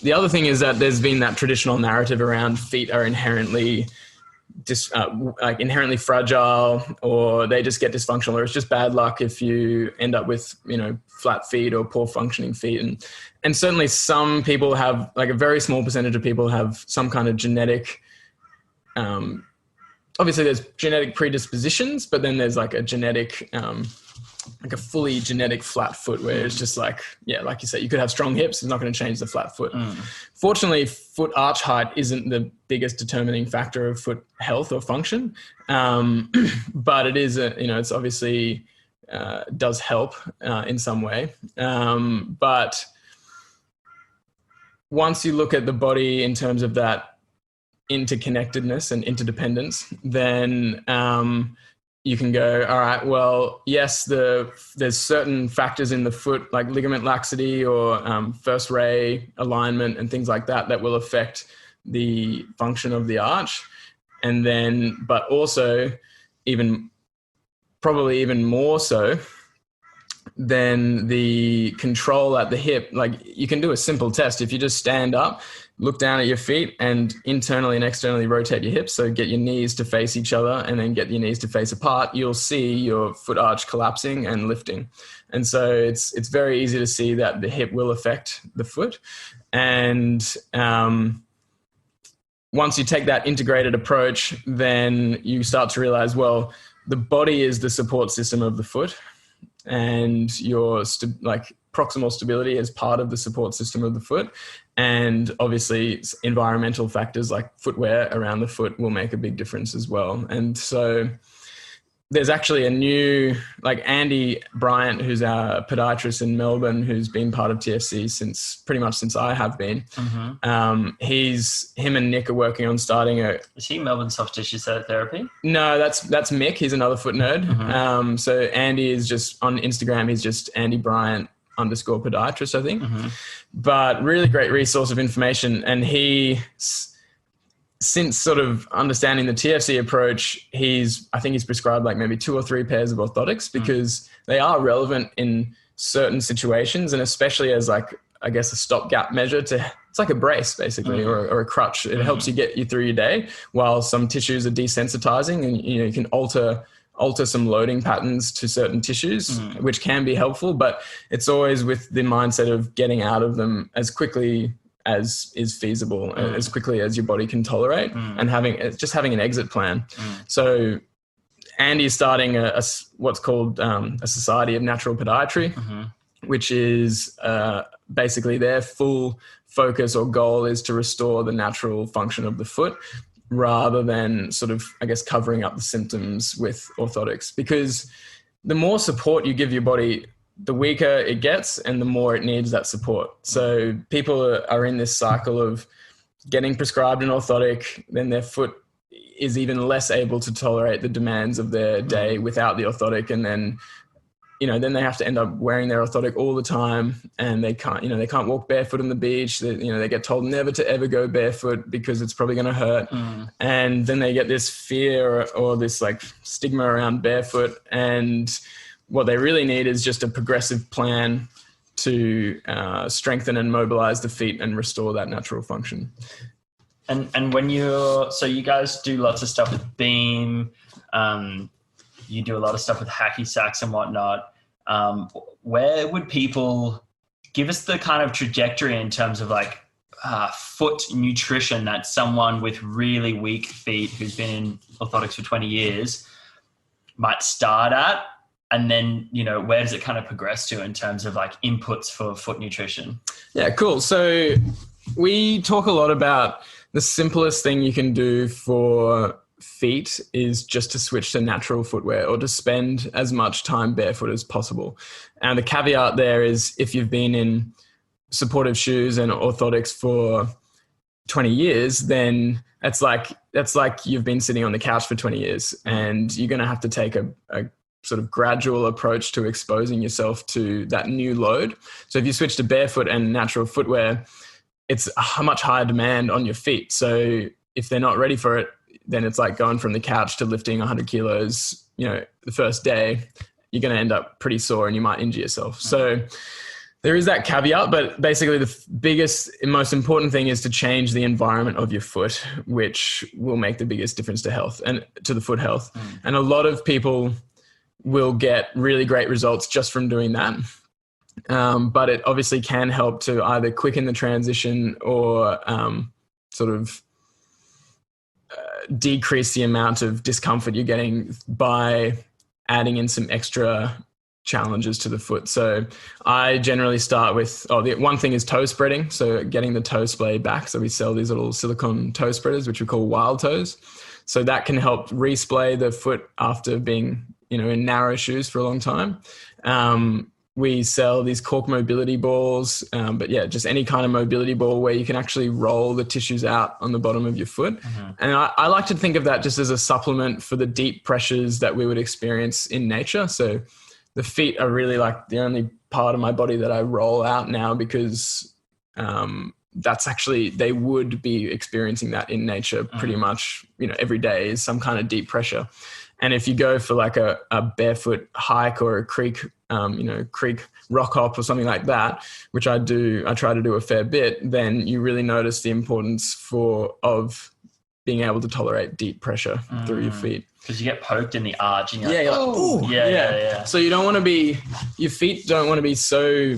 the other thing is that there's been that traditional narrative around feet are inherently inherently fragile, or they just get dysfunctional, or it's just bad luck if you end up with, you know, flat feet or poor functioning feet. And certainly some people have, like a very small percentage of people have some kind of genetic, obviously there's genetic predispositions, but then there's like a genetic, like a fully genetic flat foot where it's just like, yeah, like you said, you could have strong hips. It's not going to change the flat foot. Fortunately, foot arch height isn't the biggest determining factor of foot health or function. But it is, it's obviously does help in some way. But once you look at the body in terms of that interconnectedness and interdependence, then you can go, all right, well, yes, there's certain factors in the foot, like ligament laxity or first ray alignment and things like that, that will affect the function of the arch. And then, but also probably even more so than the control at the hip. Like you can do a simple test. If you just stand up, look down at your feet and internally and externally rotate your hips. So get your knees to face each other and then get your knees to face apart. You'll see your foot arch collapsing and lifting. And so it's very easy to see that the hip will affect the foot. And once you take that integrated approach, then you start to realize, well, the body is the support system of the foot, and your proximal stability is part of the support system of the foot. And obviously environmental factors like footwear around the foot will make a big difference as well. And so there's actually a new, like Andy Bryant, who's our podiatrist in Melbourne, who's been part of TFC pretty much since I have been. Him and Nick are working on starting Is he Melbourne Soft Tissue Therapy? No, that's Mick. He's another foot nerd. So Andy is just on Instagram. He's just Andy Bryant _podiatrist, I think. But really great resource of information. And since sort of understanding the TFC approach, I think he's prescribed like maybe 2 or 3 pairs of orthotics because they are relevant in certain situations, and especially as like, I guess, a stopgap measure it's like a brace basically, or a crutch. It helps you get you through your day while some tissues are desensitizing, and you can alter some loading patterns to certain tissues, which can be helpful, but it's always with the mindset of getting out of them as quickly as is feasible, as quickly as your body can tolerate, and having an exit plan. So Andy's starting what's called a Society of Natural Podiatry, which is basically their full focus or goal is to restore the natural function of the foot rather than sort of, I guess, covering up the symptoms with orthotics. Because the more support you give your body, the weaker it gets and the more it needs that support. So people are in this cycle of getting prescribed an orthotic, then their foot is even less able to tolerate the demands of their day without the orthotic. And then, then they have to end up wearing their orthotic all the time, and they can't walk barefoot on the beach. They get told never to ever go barefoot because it's probably going to hurt. And then they get this fear or this like stigma around barefoot, and what they really need is just a progressive plan to strengthen and mobilize the feet and restore that natural function. And when you guys do lots of stuff with beam, you do a lot of stuff with hacky sacks and whatnot. Where would people give us the kind of trajectory in terms of like foot nutrition that someone with really weak feet who's been in orthotics for 20 years might start at? And then, where does it kind of progress to in terms of like inputs for foot nutrition? Yeah, cool. So we talk a lot about the simplest thing you can do for feet is just to switch to natural footwear or to spend as much time barefoot as possible. And the caveat there is if you've been in supportive shoes and orthotics for 20 years, then that's like you've been sitting on the couch for 20 years and you're going to have to take a sort of gradual approach to exposing yourself to that new load. So if you switch to barefoot and natural footwear, it's a much higher demand on your feet. So if they're not ready for it, then it's like going from the couch to lifting 100 kilos, the first day, you're going to end up pretty sore and you might injure yourself. So there is that caveat, but basically the biggest and most important thing is to change the environment of your foot, which will make the biggest difference to health and to the foot health. And a lot of people will get really great results just from doing that. But it obviously can help to either quicken the transition or sort of decrease the amount of discomfort you're getting by adding in some extra challenges to the foot. So I generally start with, the one thing is toe spreading. So getting the toe splay back. So we sell these little silicone toe spreaders, which we call wild toes. So that can help re-splay the foot after being, in narrow shoes for a long time. We sell these Cork mobility balls, but yeah, just any kind of mobility ball where you can actually roll the tissues out on the bottom of your foot. And I like to think of that just as a supplement for the deep pressures that we would experience in nature. So the feet are really like the only part of my body that I roll out now because that's actually, they would be experiencing that in nature pretty much, every day is some kind of deep pressure. And if you go for like a barefoot hike or a creek rock hop or something like that, which I try to do a fair bit, then you really notice the importance of being able to tolerate deep pressure through your feet. Because you get poked in the arch and you're like, oh, yeah. So you don't want to be, your feet don't want to be so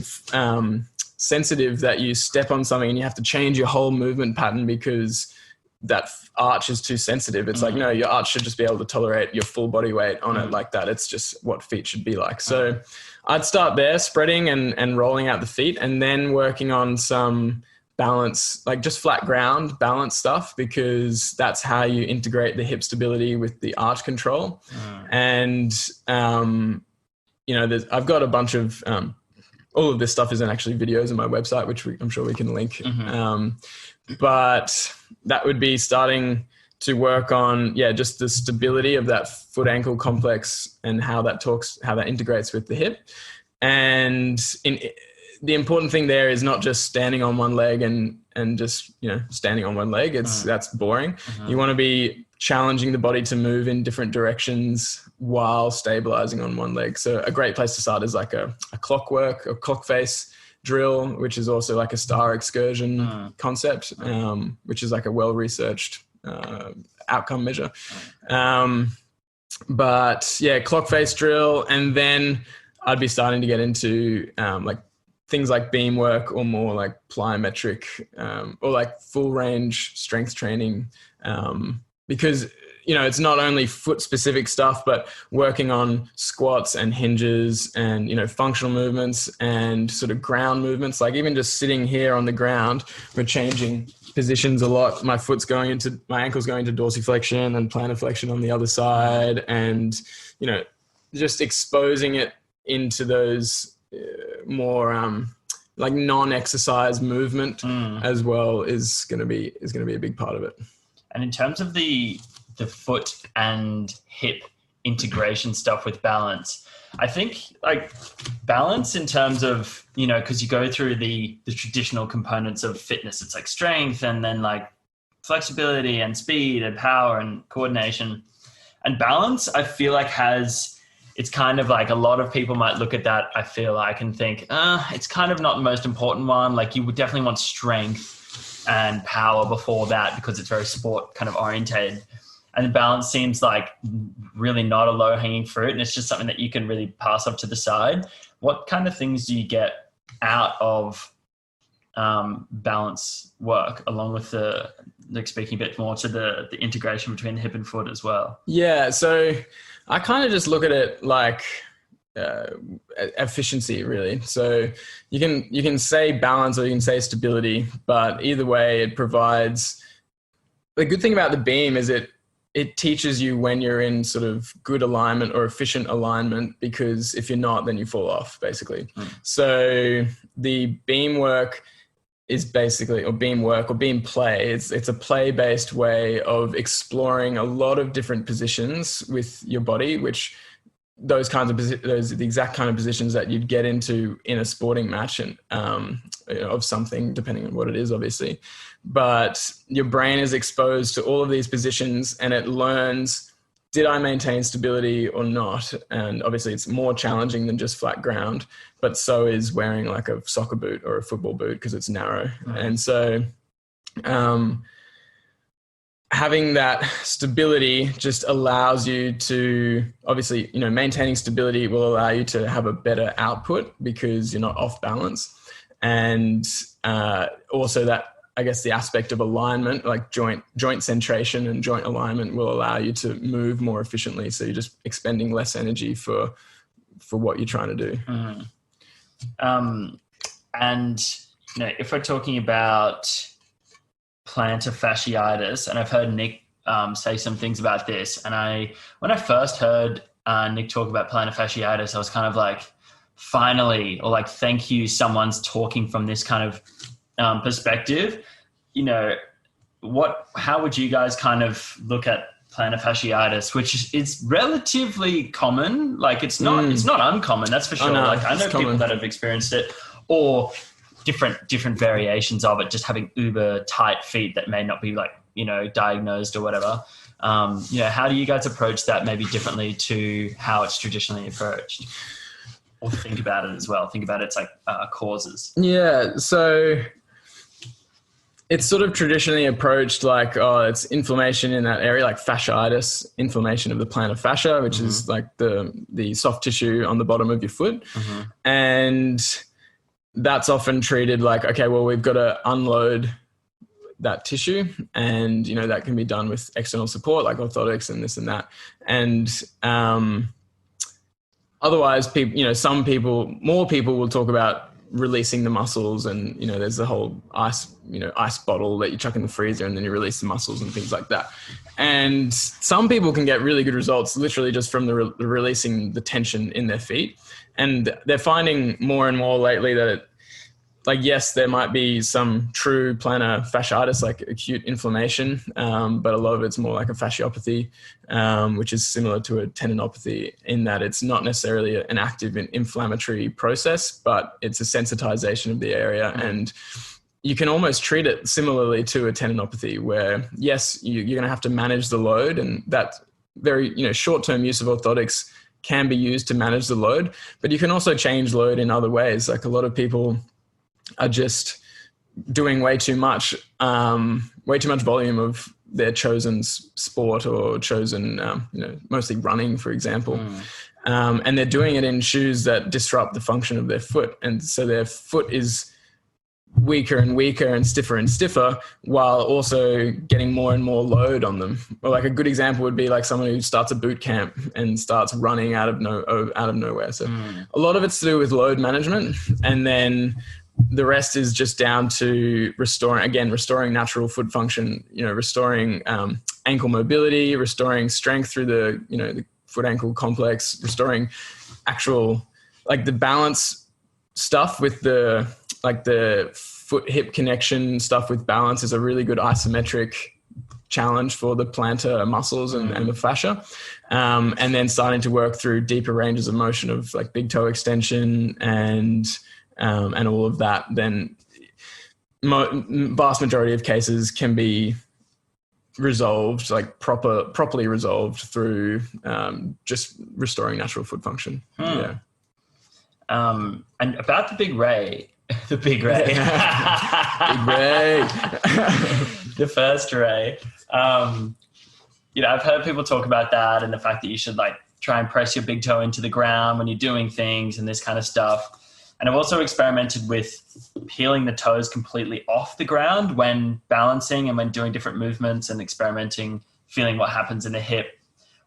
sensitive that you step on something and you have to change your whole movement pattern because that arch is too sensitive. It's like, no, your arch should just be able to tolerate your full body weight on it like that. It's just what feet should be like. So I'd start there, spreading and rolling out the feet, and then working on some balance, like just flat ground balance stuff, because that's how you integrate the hip stability with the arch control. And, I've got a bunch of, all of this stuff is in actually videos on my website, which I'm sure we can link. But that would be starting to work on, just the stability of that foot ankle complex and how that integrates with the hip. And the important thing there is not just standing on one leg and just, standing on one leg. That's boring. You want to be challenging the body to move in different directions while stabilizing on one leg. So a great place to start is like a clock face drill, which is also like a star excursion concept, which is like a well-researched outcome measure. But yeah, clock face drill. And then I'd be starting to get into like things like beam work or more like plyometric or like full range strength training, because it's not only foot specific stuff, but working on squats and hinges and, functional movements and sort of ground movements. Like even just sitting here on the ground, we're changing positions a lot. My ankle's going to dorsiflexion and plantar flexion on the other side. And, just exposing it into those more like non-exercise movement as well is going to be a big part of it. And in terms of the foot and hip integration stuff with balance, I think like balance in terms of, because you go through the traditional components of fitness, it's like strength and then like flexibility and speed and power and coordination. And balance, I feel like it's kind of like a lot of people might look at that, I feel like, and think, it's kind of not the most important one. Like you would definitely want strength and power before that because it's very sport kind of orientated. And the balance seems like really not a low-hanging fruit, and it's just something that you can really pass off to the side. What kind of things do you get out of balance work, along with speaking a bit more to the integration between the hip and foot as well? Yeah, so I kind of just look at it like efficiency, really. So you can say balance or you can say stability, but either way, it provides. The good thing about the beam is it teaches you when you're in sort of good alignment or efficient alignment, because if you're not, then you fall off, basically. So the beam work is basically, or beam work or beam play, it's a play-based way of exploring a lot of different positions with your body, which those are the exact kind of positions that you'd get into in a sporting match and of something, depending on what it is, obviously. But your brain is exposed to all of these positions and it learns, did I maintain stability or not? And obviously it's more challenging than just flat ground, but so is wearing like a soccer boot or a football boot because it's narrow. And so having that stability just allows you to, obviously, maintaining stability will allow you to have a better output because you're not off balance. And also that, I guess, the aspect of alignment, like joint centration and joint alignment, will allow you to move more efficiently. So you're just expending less energy for what you're trying to do. And if we're talking about plantar fasciitis, and I've heard Nick say some things about this, and when I first heard Nick talk about plantar fasciitis, I was kind of like, finally, or like, thank you, someone's talking from this kind of perspective. How would you guys kind of look at plantar fasciitis, which is relatively common? Like it's not uncommon, that's for sure. Like I know people common. That have experienced it, or different variations of it, just having uber tight feet that may not be like, diagnosed or whatever. How do you guys approach that maybe differently to how it's traditionally approached? Or think about it as well. Think about its like causes. Yeah. So it's sort of traditionally approached like, it's inflammation in that area, like fasciitis, inflammation of the plantar fascia, which is like the soft tissue on the bottom of your foot. And that's often treated like, okay, well, we've got to unload that tissue, and that can be done with external support like orthotics and this and that. And otherwise, people, more people will talk about releasing the muscles, and there's the whole ice bottle that you chuck in the freezer and then you release the muscles and things like that. And some people can get really good results literally just from the releasing the tension in their feet. And they're finding more and more lately that yes, there might be some true plantar fasciitis, like acute inflammation, but a lot of it's more like a fasciopathy, which is similar to a tendinopathy in that it's not necessarily an active inflammatory process, but it's a sensitization of the area. And you can almost treat it similarly to a tendinopathy where, yes, you're going to have to manage the load, and that very, short-term use of orthotics can be used to manage the load, but you can also change load in other ways. Like a lot of people are just doing way too much volume of their chosen sport or chosen, mostly running, for example. And they're doing it in shoes that disrupt the function of their foot. And so their foot is weaker and weaker and stiffer while also getting more and more load on them. Or like a good example would be like someone who starts a boot camp and starts running out of nowhere. So a lot of it's to do with load management, and then the rest is just down to restoring natural foot function, restoring ankle mobility, restoring strength through the foot ankle complex, restoring actual like the balance stuff with the foot hip connection stuff with balance is a really good isometric challenge for the plantar muscles and the fascia. And then starting to work through deeper ranges of motion of like big toe extension and all of that, then vast majority of cases can be resolved, like properly resolved through just restoring natural foot function. Yeah. And about the Big Ray, the Big Ray, Big Ray, the first Ray. I've heard people talk about that and the fact that you should like try and press your big toe into the ground when you're doing things and this kind of stuff. And I've also experimented with peeling the toes completely off the ground when balancing and when doing different movements and experimenting, feeling what happens in the hip.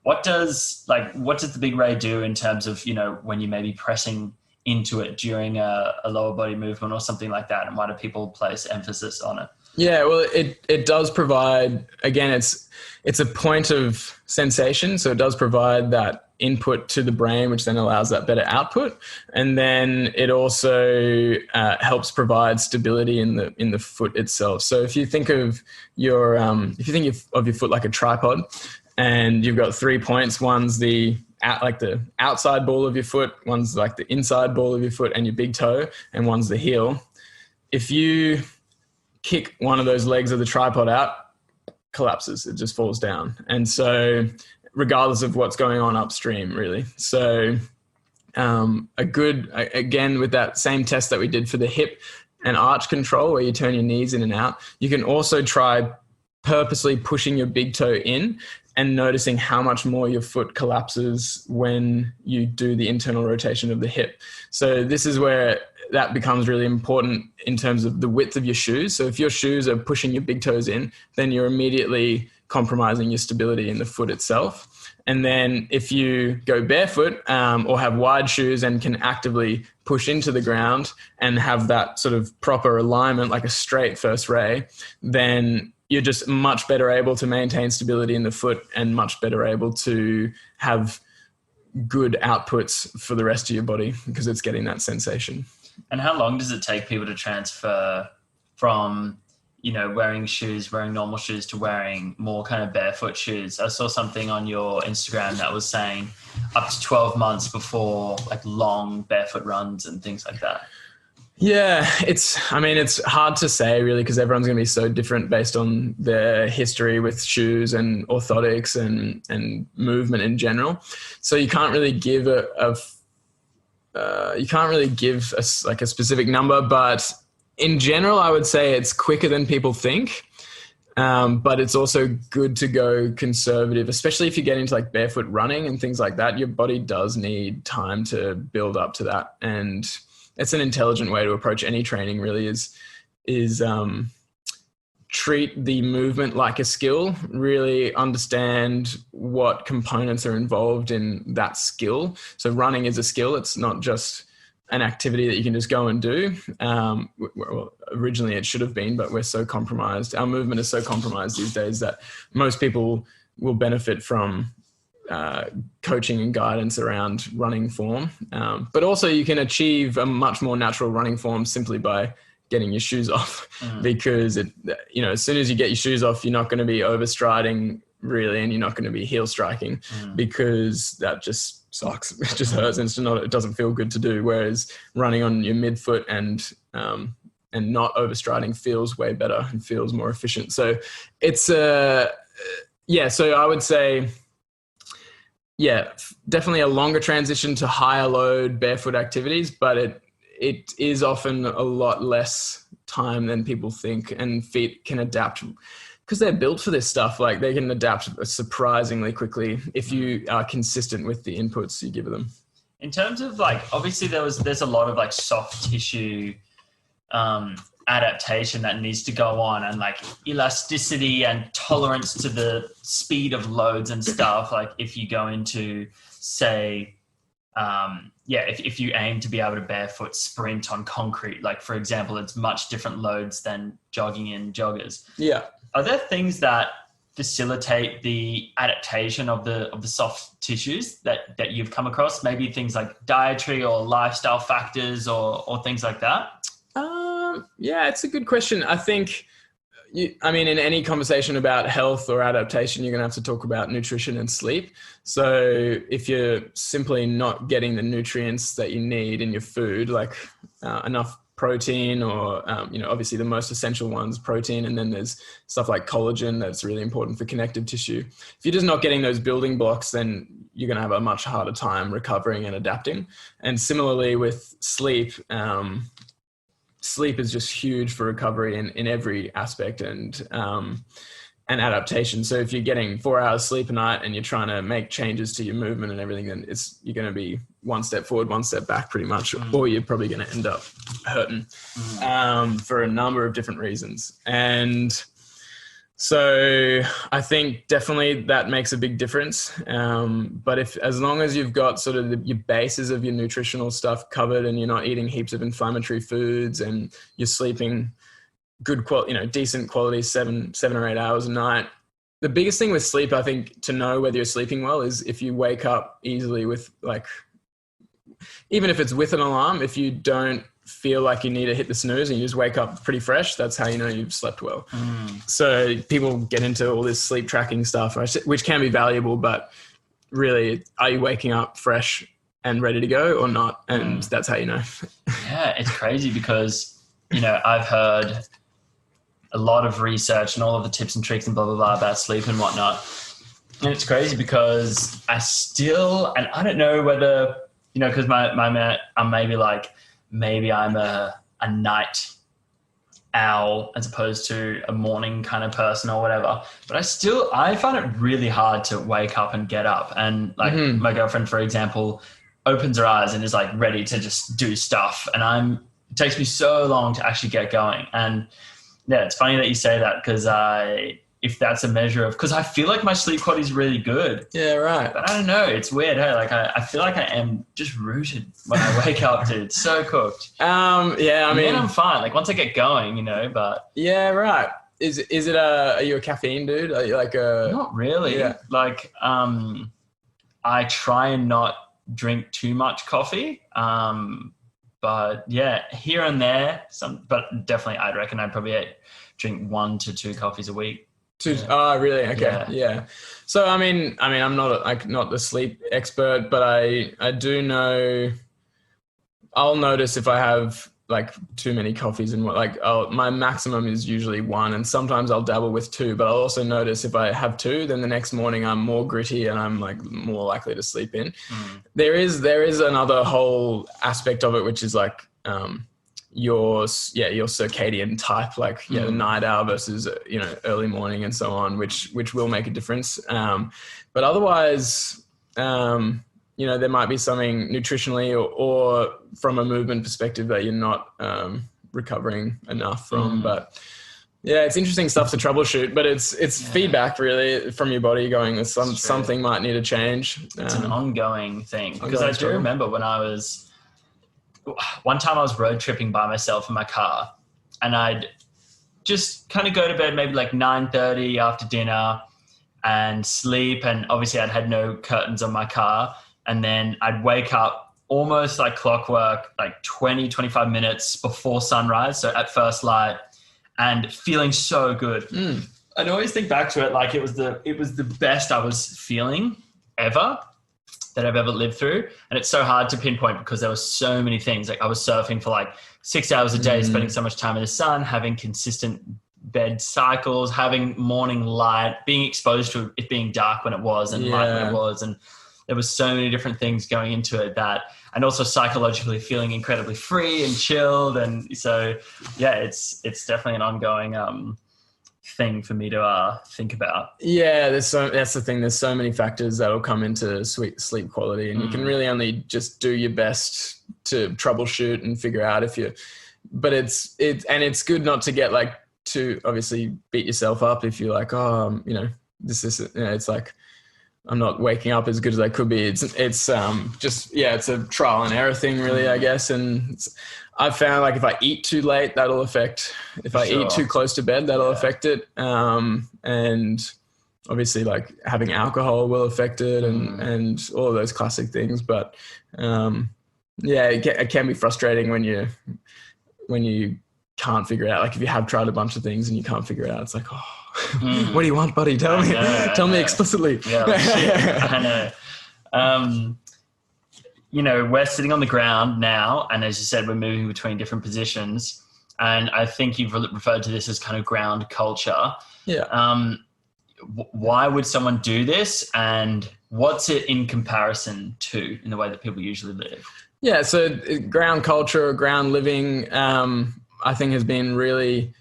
What does the Big Ray do in terms of, when you may be pressing into it during a lower body movement or something like that? And why do people place emphasis on it? Yeah, well, it does provide, again, it's a point of sensation. So it does provide that input to the brain, which then allows that better output. And then it also helps provide stability in the foot itself. So if you think of your foot like a tripod, and you've got 3 points, one's the outside ball of your foot, one's like the inside ball of your foot and your big toe, and one's the heel. If you kick one of those legs of the tripod out, collapses, it just falls down. And so regardless of what's going on upstream, really. So again, with that same test that we did for the hip and arch control, where you turn your knees in and out, you can also try purposely pushing your big toe in and noticing how much more your foot collapses when you do the internal rotation of the hip. So this is where that becomes really important in terms of the width of your shoes. So if your shoes are pushing your big toes in, then you're immediately compromising your stability in the foot itself. And then if you go barefoot or have wide shoes and can actively push into the ground and have that sort of proper alignment, like a straight first ray, then you're just much better able to maintain stability in the foot and much better able to have good outputs for the rest of your body because it's getting that sensation. And how long does it take people to transfer from, wearing normal shoes to wearing more kind of barefoot shoes? I saw something on your Instagram that was saying up to 12 months before like long barefoot runs and things like that. Yeah, it's hard to say really because everyone's going to be so different based on their history with shoes and orthotics and movement in general. So you can't really give a specific number, but in general, I would say it's quicker than people think. But it's also good to go conservative, especially if you get into like barefoot running and things like that. Your body does need time to build up to that, and it's an intelligent way to approach any training. Really, is treat the movement like a skill. Really understand what components are involved in that skill. So running is a skill. It's not just an activity that you can just go and do. Well, originally it should have been, but we're so compromised. Our movement is so compromised these days that most people will benefit from coaching and guidance around running form. But also you can achieve a much more natural running form simply by getting your shoes off, because as soon as you get your shoes off, you're not going to be overstriding really, and you're not going to be heel striking because that just sucks. It just hurts, and it doesn't feel good to do. Whereas running on your midfoot and not overstriding feels way better and feels more efficient. So it's so I would say, definitely a longer transition to higher load barefoot activities, but it is often a lot less time than people think, and feet can adapt because they're built for this stuff. Like they can adapt surprisingly quickly if you are consistent with the inputs you give them. In terms of like, obviously there's a lot of like soft tissue adaptation that needs to go on, and like elasticity and tolerance to the speed of loads and stuff. Like if you go into, say, if you aim to be able to barefoot sprint on concrete, like for example, it's much different loads than jogging in joggers. Yeah. Are there things that facilitate the adaptation of the soft tissues that you've come across? Maybe things like dietary or lifestyle factors or things like that? Yeah, it's a good question. I think, I mean, in any conversation about health or adaptation, you're going to have to talk about nutrition and sleep. So if you're simply not getting the nutrients that you need in your food, like enough protein or, obviously the most essential ones, protein, and then there's stuff like collagen that's really important for connective tissue. If you're just not getting those building blocks, then you're going to have a much harder time recovering and adapting. And similarly with sleep, sleep is just huge for recovery in every aspect and adaptation. So if you're getting 4 hours sleep a night and you're trying to make changes to your movement and everything, then you're going to be one step forward, one step back pretty much, or you're probably going to end up hurting for a number of different reasons. And so I think definitely that makes a big difference. But as long as you've got sort of your bases of your nutritional stuff covered and you're not eating heaps of inflammatory foods and you're sleeping good quality, decent quality, 7 or 8 hours a night. The biggest thing with sleep, I think, to know whether you're sleeping well is if you wake up easily with even if it's with an alarm, if you don't feel like you need to hit the snooze and you just wake up pretty fresh, that's how you know you've slept well. So people get into all this sleep tracking stuff, which can be valuable, but really, are you waking up fresh and ready to go or not? And that's how you know. Yeah, it's crazy because, I've heard a lot of research and all of the tips and tricks and blah, blah, blah about sleep and whatnot. And it's crazy because and I don't know whether, because I'm maybe I'm a night owl as opposed to a morning kind of person or whatever. But I find it really hard to wake up and get up. And my girlfriend, for example, opens her eyes and is like ready to just do stuff. And it takes me so long to actually get going. And yeah, it's funny that you say that because if that's a measure of, because I feel like my sleep quality is really good. Yeah, right. But I don't know. It's weird. Hey, I feel like I am just rooted when I wake up, dude. It's so cooked. Yeah, I mean, I'm fine. Like once I get going, but yeah, right. Is it are you a caffeine dude? Are you like not really. Yeah. I try and not drink too much coffee. But yeah, here and there, but definitely I'd reckon I'd probably drink 1 to 2 coffees a week. Oh, really? Okay. Yeah. So, I mean, I'm not the sleep expert, but I do know I'll notice if I have like too many coffees and my maximum is usually 1 and sometimes I'll dabble with 2, but I'll also notice if I have 2, then the next morning I'm more gritty and I'm like more likely to sleep in. There is another whole aspect of it, which is like, your circadian type, the night owl versus early morning and so on, which will make a difference. But otherwise, there might be something nutritionally or from a movement perspective that you're not recovering enough from. But yeah, it's interesting stuff to troubleshoot. But it's feedback really from your body going, something might need to change. It's an ongoing thing because I do remember when one time I was road tripping by myself in my car and I'd just kind of go to bed maybe like 9:30 after dinner and sleep. And obviously I'd had no curtains on my car. And then I'd wake up almost like clockwork, like 20, 25 minutes before sunrise. So at first light and feeling so good. I'd always think back to it like it was the best I was feeling ever that I've ever lived through. And it's so hard to pinpoint because there were so many things. Like I was surfing for like 6 hours a day, spending so much time in the sun, having consistent bed cycles, having morning light, being exposed to it being dark when it was and light when it was. And there was so many different things going into it and also psychologically feeling incredibly free and chilled. And so, yeah, it's definitely an ongoing, thing for me to think about. Yeah, that's the thing. There's so many factors that'll come into sleep quality, and you can really only just do your best to troubleshoot and figure out but it's good not to get like to obviously beat yourself up if you're like, this is it's like I'm not waking up as good as I could be. It's it's a trial and error thing really, I guess. And I've found like if I eat too late, that'll affect. If I eat too close to bed, that'll affect it. And obviously like having alcohol will affect it and all of those classic things. But it can be frustrating when you can't figure it out. Like if you have tried a bunch of things and you can't figure it out, it's like, what do you want, buddy? Tell me explicitly. Yeah, like, shit. I know. We're sitting on the ground now, and as you said, we're moving between different positions. And I think you've referred to this as kind of ground culture. Yeah. Why would someone do this, and what's it in comparison to in the way that people usually live? Yeah, so ground culture, ground living, I think has been really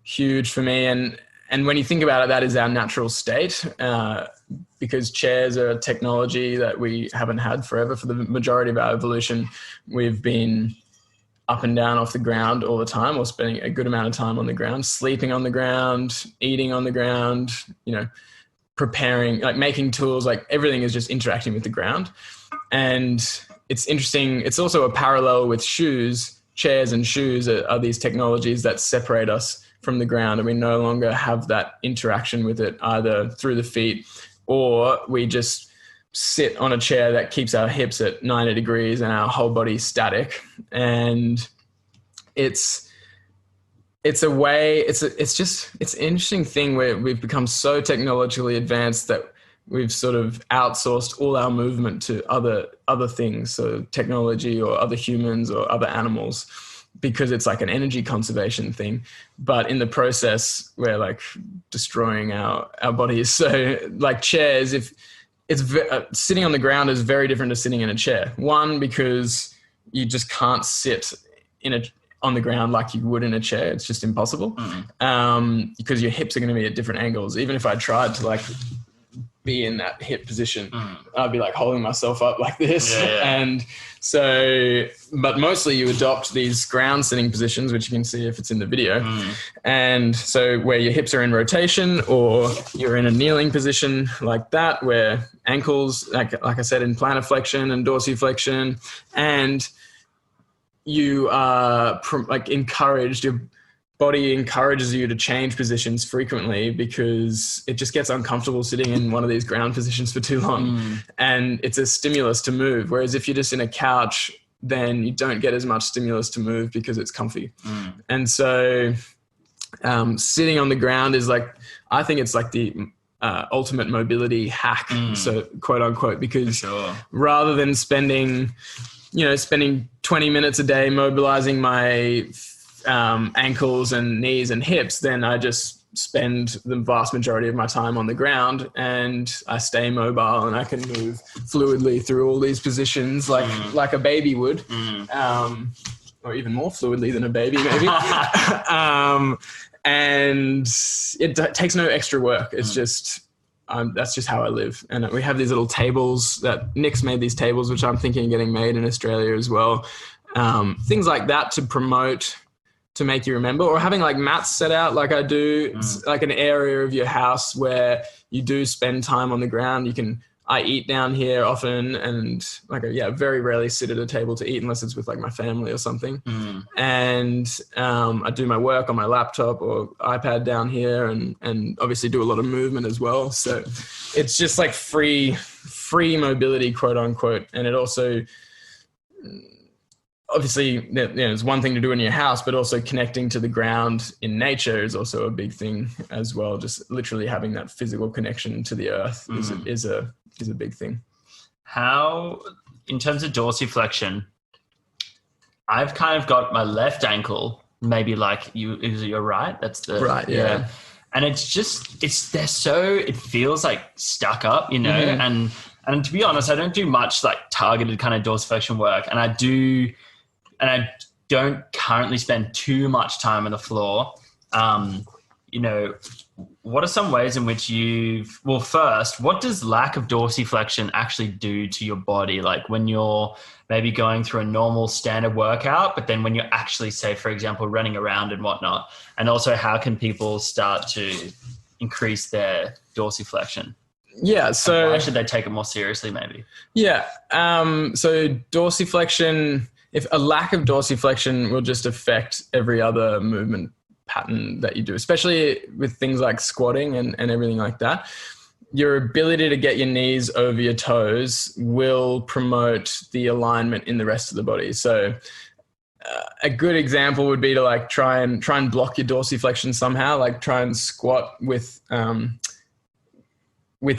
huge for me. And when you think about it, that is our natural state, because chairs are a technology that we haven't had forever. For the majority of our evolution, we've been up and down off the ground all the time, or spending a good amount of time on the ground, sleeping on the ground, eating on the ground, preparing, like making tools, like everything is just interacting with the ground. And it's interesting. It's also a parallel with shoes. Chairs and shoes are these technologies that separate us from the ground, and we no longer have that interaction with it either through the feet, or we just sit on a chair that keeps our hips at 90 degrees and our whole body static. And it's an interesting thing where we've become so technologically advanced that we've sort of outsourced all our movement to other things, so technology or other humans or other animals, because it's like an energy conservation thing. But in the process, we're like destroying our bodies. So like chairs, if it's sitting on the ground is very different to sitting in a chair. One, because you just can't sit on the ground like you would in a chair. It's just impossible. Because your hips are going to be at different angles. Even if I tried to like be in that hip position, I'd be like holding myself up like this. And so, but mostly you adopt these ground sitting positions, which you can see if it's in the video. And so where your hips are in rotation, or you're in a kneeling position like that, where ankles, like I said, in plantar flexion and dorsiflexion, and you are like encouraged, your body encourages you to change positions frequently because it just gets uncomfortable sitting in one of these ground positions for too long. And it's a stimulus to move. Whereas if you're just in a couch, then you don't get as much stimulus to move because it's comfy. And so sitting on the ground is like, I think it's like the ultimate mobility hack. So quote unquote, because rather than spending 20 minutes a day mobilizing my ankles and knees and hips, then I just spend the vast majority of my time on the ground, and I stay mobile and I can move fluidly through all these positions like a baby would, or even more fluidly than a baby maybe. And it takes no extra work. It's just that's just how I live. And we have these little tables that Nick's made, these tables, which I'm thinking of getting made in Australia as well. Things like that to make you remember, or having like mats set out like I do. It's like an area of your house where you do spend time on the ground. I eat down here often, and very rarely sit at a table to eat unless it's with like my family or something. And I do my work on my laptop or iPad down here, and obviously do a lot of movement as well. So it's just like free mobility, quote unquote. And it also, obviously, it's one thing to do in your house, but also connecting to the ground in nature is also a big thing as well. Just literally having that physical connection to the earth is a big thing. How, in terms of dorsiflexion, I've kind of got my left ankle, maybe like you're right. That's the right. Yeah. And it feels like stuck up, and to be honest, I don't do much like targeted kind of dorsiflexion work. And I don't currently spend too much time on the floor. What are some ways in which first, what does lack of dorsiflexion actually do to your body? Like when you're maybe going through a normal standard workout, but then when you're actually, say, for example, running around and whatnot, and also how can people start to increase their dorsiflexion? Yeah. So and why should they take it more seriously maybe? Yeah. So dorsiflexion, if a lack of dorsiflexion will just affect every other movement pattern that you do, especially with things like squatting and everything like that. Your ability to get your knees over your toes will promote the alignment in the rest of the body. So a good example would be to like try and block your dorsiflexion somehow, like try and squat with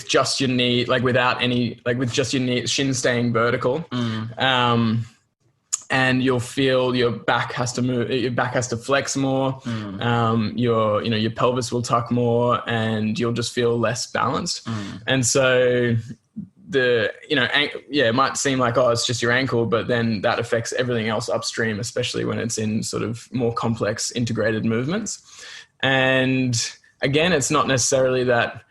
just your knee, like without any, like with just your knee, shin staying vertical. And you'll feel your back has to move, your back has to flex more. Your pelvis will tuck more, and you'll just feel less balanced. And so it might seem like, oh, it's just your ankle, but then that affects everything else upstream, especially when it's in sort of more complex integrated movements. And again, it's not necessarily that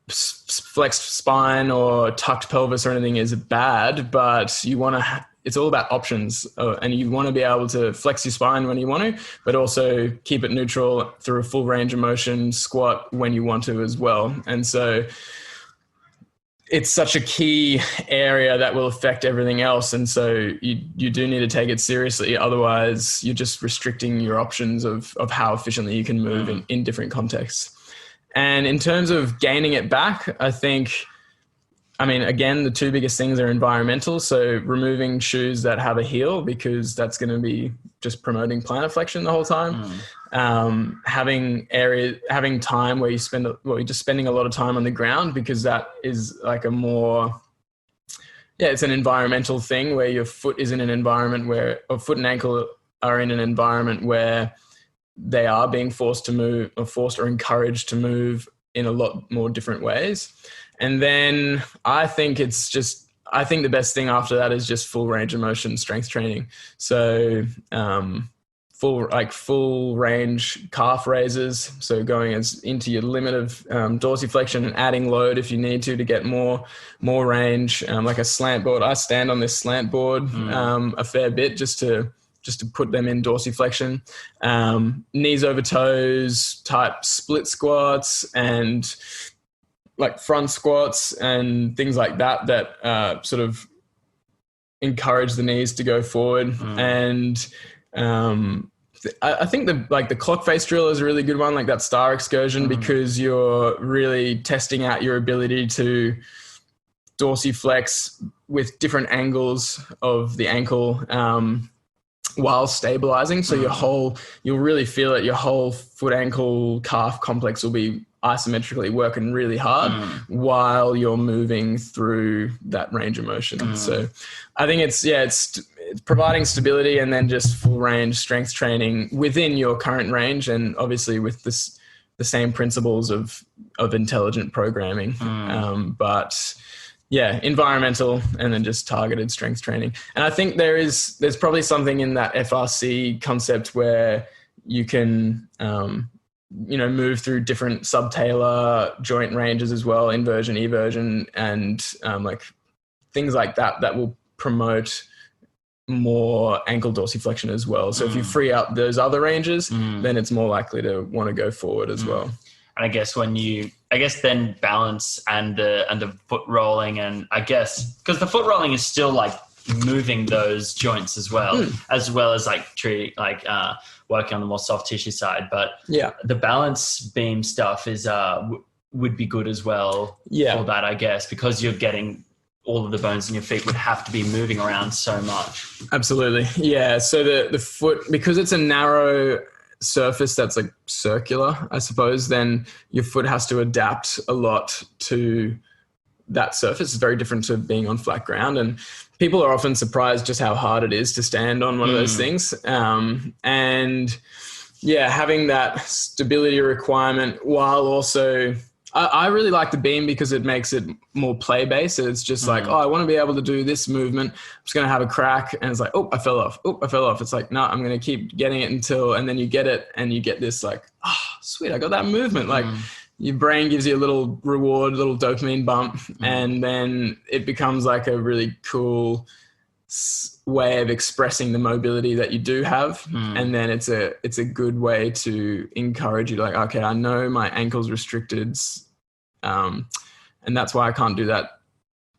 flexed spine or tucked pelvis or anything is bad, but you want to it's all about options, and you want to be able to flex your spine when you want to, but also keep it neutral through a full range of motion, squat when you want to as well. And so it's such a key area that will affect everything else. And so you do need to take it seriously. Otherwise you're just restricting your options of how efficiently you can move in different contexts. And in terms of gaining it back, again, the two biggest things are environmental. So removing shoes that have a heel, because that's going to be just promoting plantar flexion the whole time. Having time where you're just spending a lot of time on the ground, because that is like it's an environmental thing where your foot is in an environment or foot and ankle are in an environment where they are being forced to move, or forced or encouraged to move in a lot more different ways. And then I think the best thing after that is just full range of motion strength training. So full range calf raises. So going into your limit of dorsiflexion and adding load if you need to get more range, like a slant board. I stand on this slant board a fair bit just to put them in dorsiflexion. Knees over toes type split squats and like front squats and things like that sort of encourage the knees to go forward. And I think the clock face drill is a really good one, like that star excursion, because you're really testing out your ability to dorsiflex with different angles of the ankle while stabilizing. So you'll really feel it. Your whole foot, ankle, calf complex will be isometrically working really hard while you're moving through that range of motion. So I think it's providing stability, and then just full range strength training within your current range, and obviously with the same principles of intelligent programming. But yeah, environmental, and then just targeted strength training. And I think there's probably something in that FRC concept where you can move through different subtalar joint ranges as well, inversion, eversion, and like things like that will promote more ankle dorsiflexion as well. So if you free up those other ranges, then it's more likely to want to go forward as well. And I guess then balance and the foot rolling, and I guess because the foot rolling is still like moving those joints as well as like working on the more soft tissue side. But the balance beam stuff is would be good as well for that, I guess, because you're getting all of the bones in your feet would have to be moving around so much. Absolutely. Yeah. So the foot, because it's a narrow surface that's like circular, I suppose, then your foot has to adapt a lot to that surface. It's very different to being on flat ground, and people are often surprised just how hard it is to stand on one of those things. And yeah, having that stability requirement while also, I really like the beam because it makes it more play-based. It's just like, I want to be able to do this movement. I'm just going to have a crack. And it's like, I fell off. It's like, no, I'm going to keep getting it and then you get it and you get this like, sweet, I got that movement. Like your brain gives you a little reward, a little dopamine bump. And then it becomes like a really cool way of expressing the mobility that you do have. And then it's a good way to encourage you to like, okay, I know my ankle's restricted, and that's why I can't do that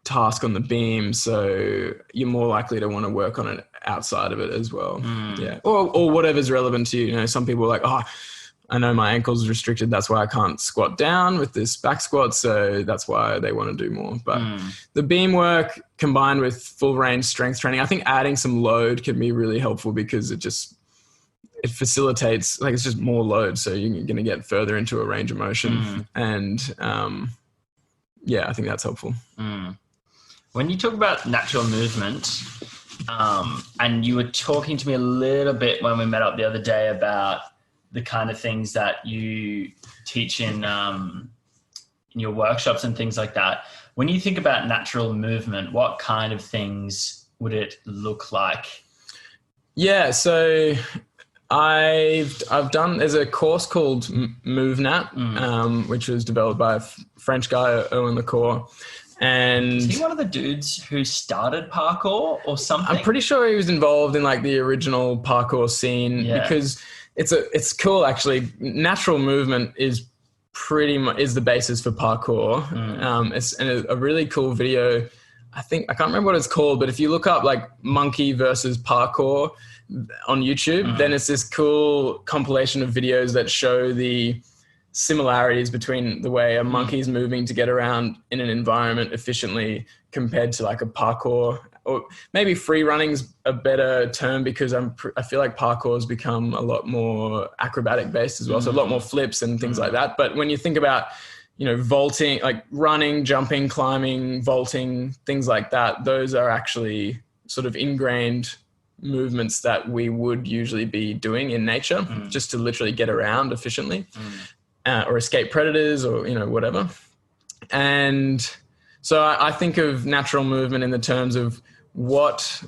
task on the beam. So you're more likely to want to work on it outside of it as well. Yeah. Or whatever's relevant to you. You know, some people are like, I I know my ankle's restricted. That's why I can't squat down with this back squat. So that's why they want to do more. But the beam work combined with full range strength training, I think adding some load can be really helpful because it facilitates, like it's just more load. So you're going to get further into a range of motion. And I think that's helpful. When you talk about natural movement, and you were talking to me a little bit when we met up the other day about the kind of things that you teach in your workshops and things like that. When you think about natural movement, what kind of things would it look like? Yeah, so I've done, there's a course called MoveNat, which was developed by a French guy, Owen Lacour. And is he one of the dudes who started parkour or something? I'm pretty sure he was involved in like the original parkour scene because it's cool actually. Natural movement is pretty much is the basis for parkour. It's a really cool video. I can't remember what it's called, but if you look up like monkey versus parkour on YouTube, then it's this cool compilation of videos that show the similarities between the way a monkey's moving to get around in an environment efficiently compared to like a parkour, or maybe free running's a better term because I feel like parkour has become a lot more acrobatic based as well. So a lot more flips and things like that. But when you think about, vaulting, like running, jumping, climbing, vaulting, things like that, those are actually sort of ingrained movements that we would usually be doing in nature just to literally get around efficiently. Or escape predators or, whatever. And so I think of natural movement in the terms of what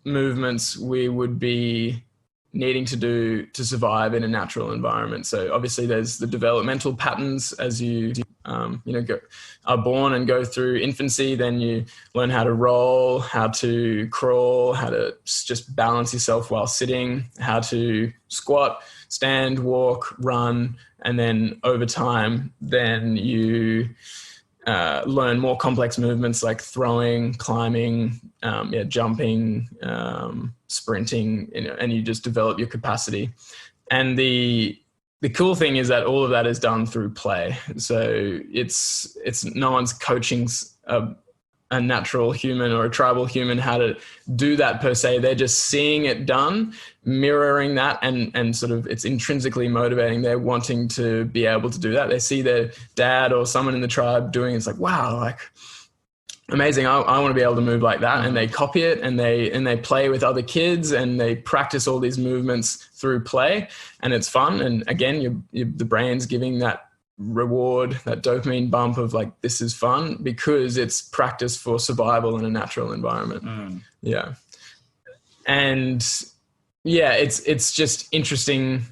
movements we would be needing to do to survive in a natural environment. So obviously there's the developmental patterns as you, are born and go through infancy, then you learn how to roll, how to crawl, how to just balance yourself while sitting, how to squat, stand, walk, run, and then over time, then you learn more complex movements like throwing, climbing, jumping, sprinting, and you just develop your capacity. And the cool thing is that all of that is done through play. So it's no one's coaching a natural human or a tribal human how to do that per se. They're just seeing it done, mirroring that, and sort of it's intrinsically motivating. They're wanting to be able to do that. They see their dad or someone in the tribe doing it. It's like, wow, like amazing. I want to be able to move like that. And they copy it and they play with other kids and they practice all these movements through play, and it's fun. And again, the brain's giving that reward, that dopamine bump of like, this is fun because it's practice for survival in a natural environment. And it's just interesting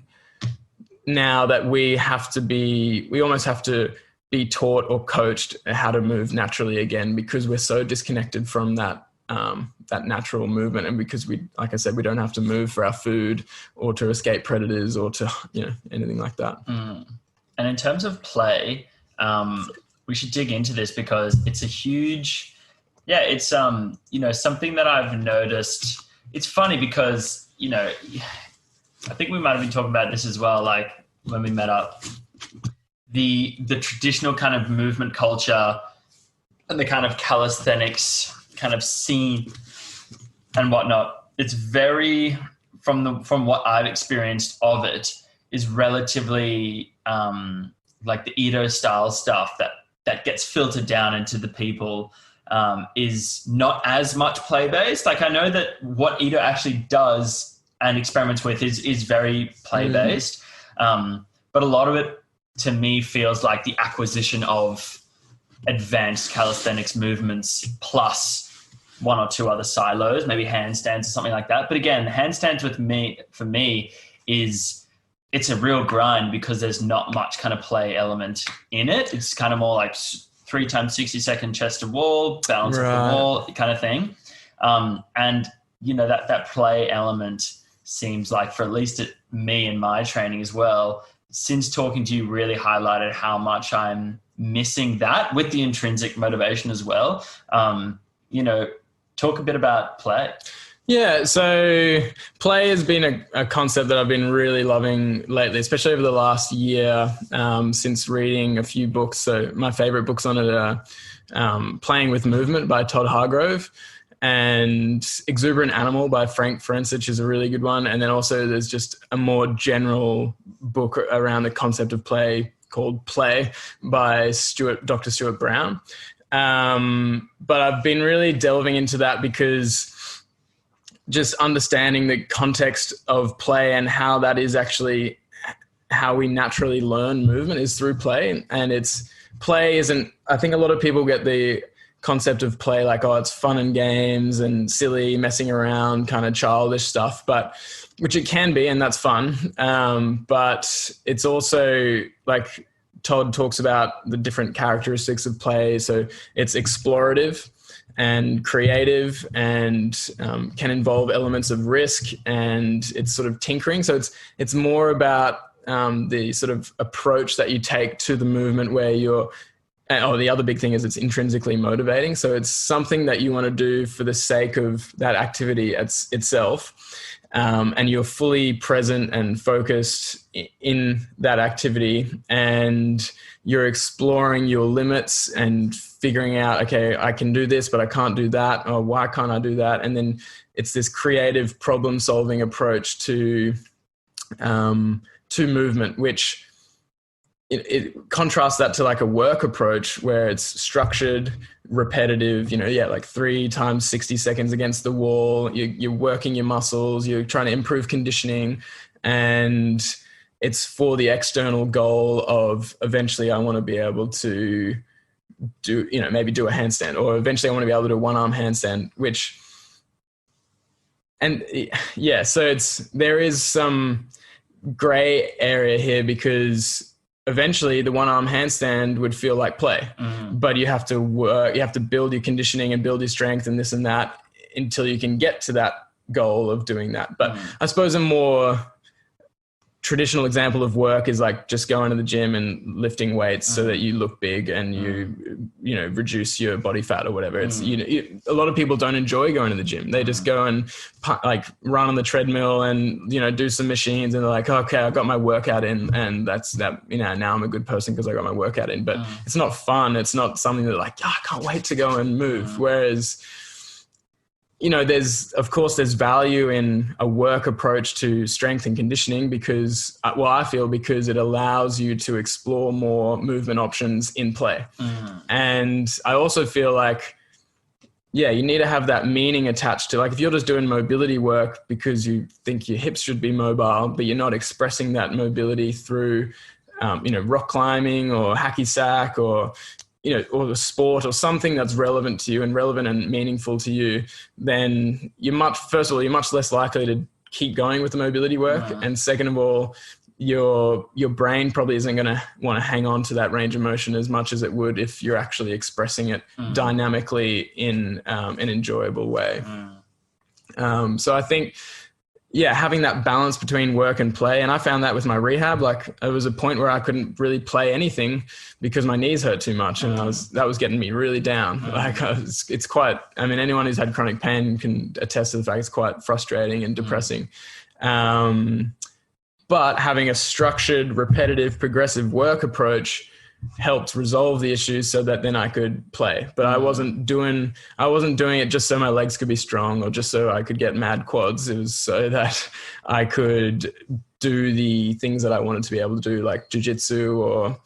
now that we almost have to be taught or coached how to move naturally again, because we're so disconnected from that natural movement. And because like I said, we don't have to move for our food or to escape predators or to, anything like that. And in terms of play, we should dig into this because it's a huge, it's, something that I've noticed. It's funny because, I think we might've been talking about this as well. Like when we met up, the traditional kind of movement culture and the kind of calisthenics kind of scene and whatnot, it's very, from what I've experienced of it, is relatively like the Ito style stuff that gets filtered down into the people is not as much play based. Like I know that what Ito actually does and experiments with is very play based, but a lot of it to me feels like the acquisition of advanced calisthenics movements plus one or two other silos, maybe handstands or something like that. But again, handstands for me it's a real grind because there's not much kind of play element in it. It's kind of more like 3 times 60 second chest to wall, balance off the wall kind of thing. And that play element seems like, for at least me and my training as well, since talking to you, really highlighted how much I'm missing that with the intrinsic motivation as well. Talk a bit about play. Yeah, so play has been a concept that I've been really loving lately, especially over the last year, since reading a few books. So my favorite books on it are Playing with Movement by Todd Hargrove and Exuberant Animal by Frank Ferencich is a really good one. And then also there's just a more general book around the concept of play called Play by Dr. Stuart Brown. But I've been really delving into that because just understanding the context of play and how that is actually how we naturally learn movement is through play. And I think a lot of people get the concept of play like, oh, it's fun and games and silly messing around, kind of childish stuff, which it can be, and that's fun. But it's also like Todd talks about the different characteristics of play. So it's explorative and creative and can involve elements of risk, and it's sort of tinkering. So it's more about the sort of approach that you take to the movement where the other big thing is it's intrinsically motivating. So it's something that you want to do for the sake of that activity itself. And you're fully present and focused in that activity, and you're exploring your limits and figuring out, okay, I can do this, but I can't do that. Or why can't I do that? And then it's this creative problem solving approach to movement, which it contrasts that to like a work approach where it's structured, repetitive, like 3 times 60 seconds against the wall. You're working your muscles, you're trying to improve conditioning, and it's for the external goal of eventually I want to be able to do, maybe do a handstand, or eventually I want to be able to do a 1-arm handstand, so there is some gray area here because eventually the 1-arm handstand would feel like play, but you have to work, you have to build your conditioning and build your strength and this and that until you can get to that goal of doing that. But I suppose a more traditional example of work is like just going to the gym and lifting weights so that you look big and you reduce your body fat or whatever. It's, a lot of people don't enjoy going to the gym. They just go and like run on the treadmill and, do some machines, and they're like, okay, I got my workout in, and that's that, now I'm a good person because I got my workout in, but it's not fun. It's not something that like, I can't wait to go and move. Whereas, there's value in a work approach to strength and conditioning because it allows you to explore more movement options in play. And I also feel like, you need to have that meaning attached to, like, if you're just doing mobility work because you think your hips should be mobile, but you're not expressing that mobility through, rock climbing or hacky sack or a sport or something that's relevant to you and relevant and meaningful to you, then you're much less likely to keep going with the mobility work. And second of all, your brain probably isn't going to want to hang on to that range of motion as much as it would if you're actually expressing it dynamically in an enjoyable way. So I think, having that balance between work and play. And I found that with my rehab, like there was a point where I couldn't really play anything because my knees hurt too much. And that was getting me really down. Like it's quite, anyone who's had chronic pain can attest to the fact it's quite frustrating and depressing. But having a structured, repetitive, progressive work approach helped resolve the issues so that then I could play. But I wasn't doing it just so my legs could be strong or just so I could get mad quads. It was so that I could do the things that I wanted to be able to do, like jiu-jitsu or,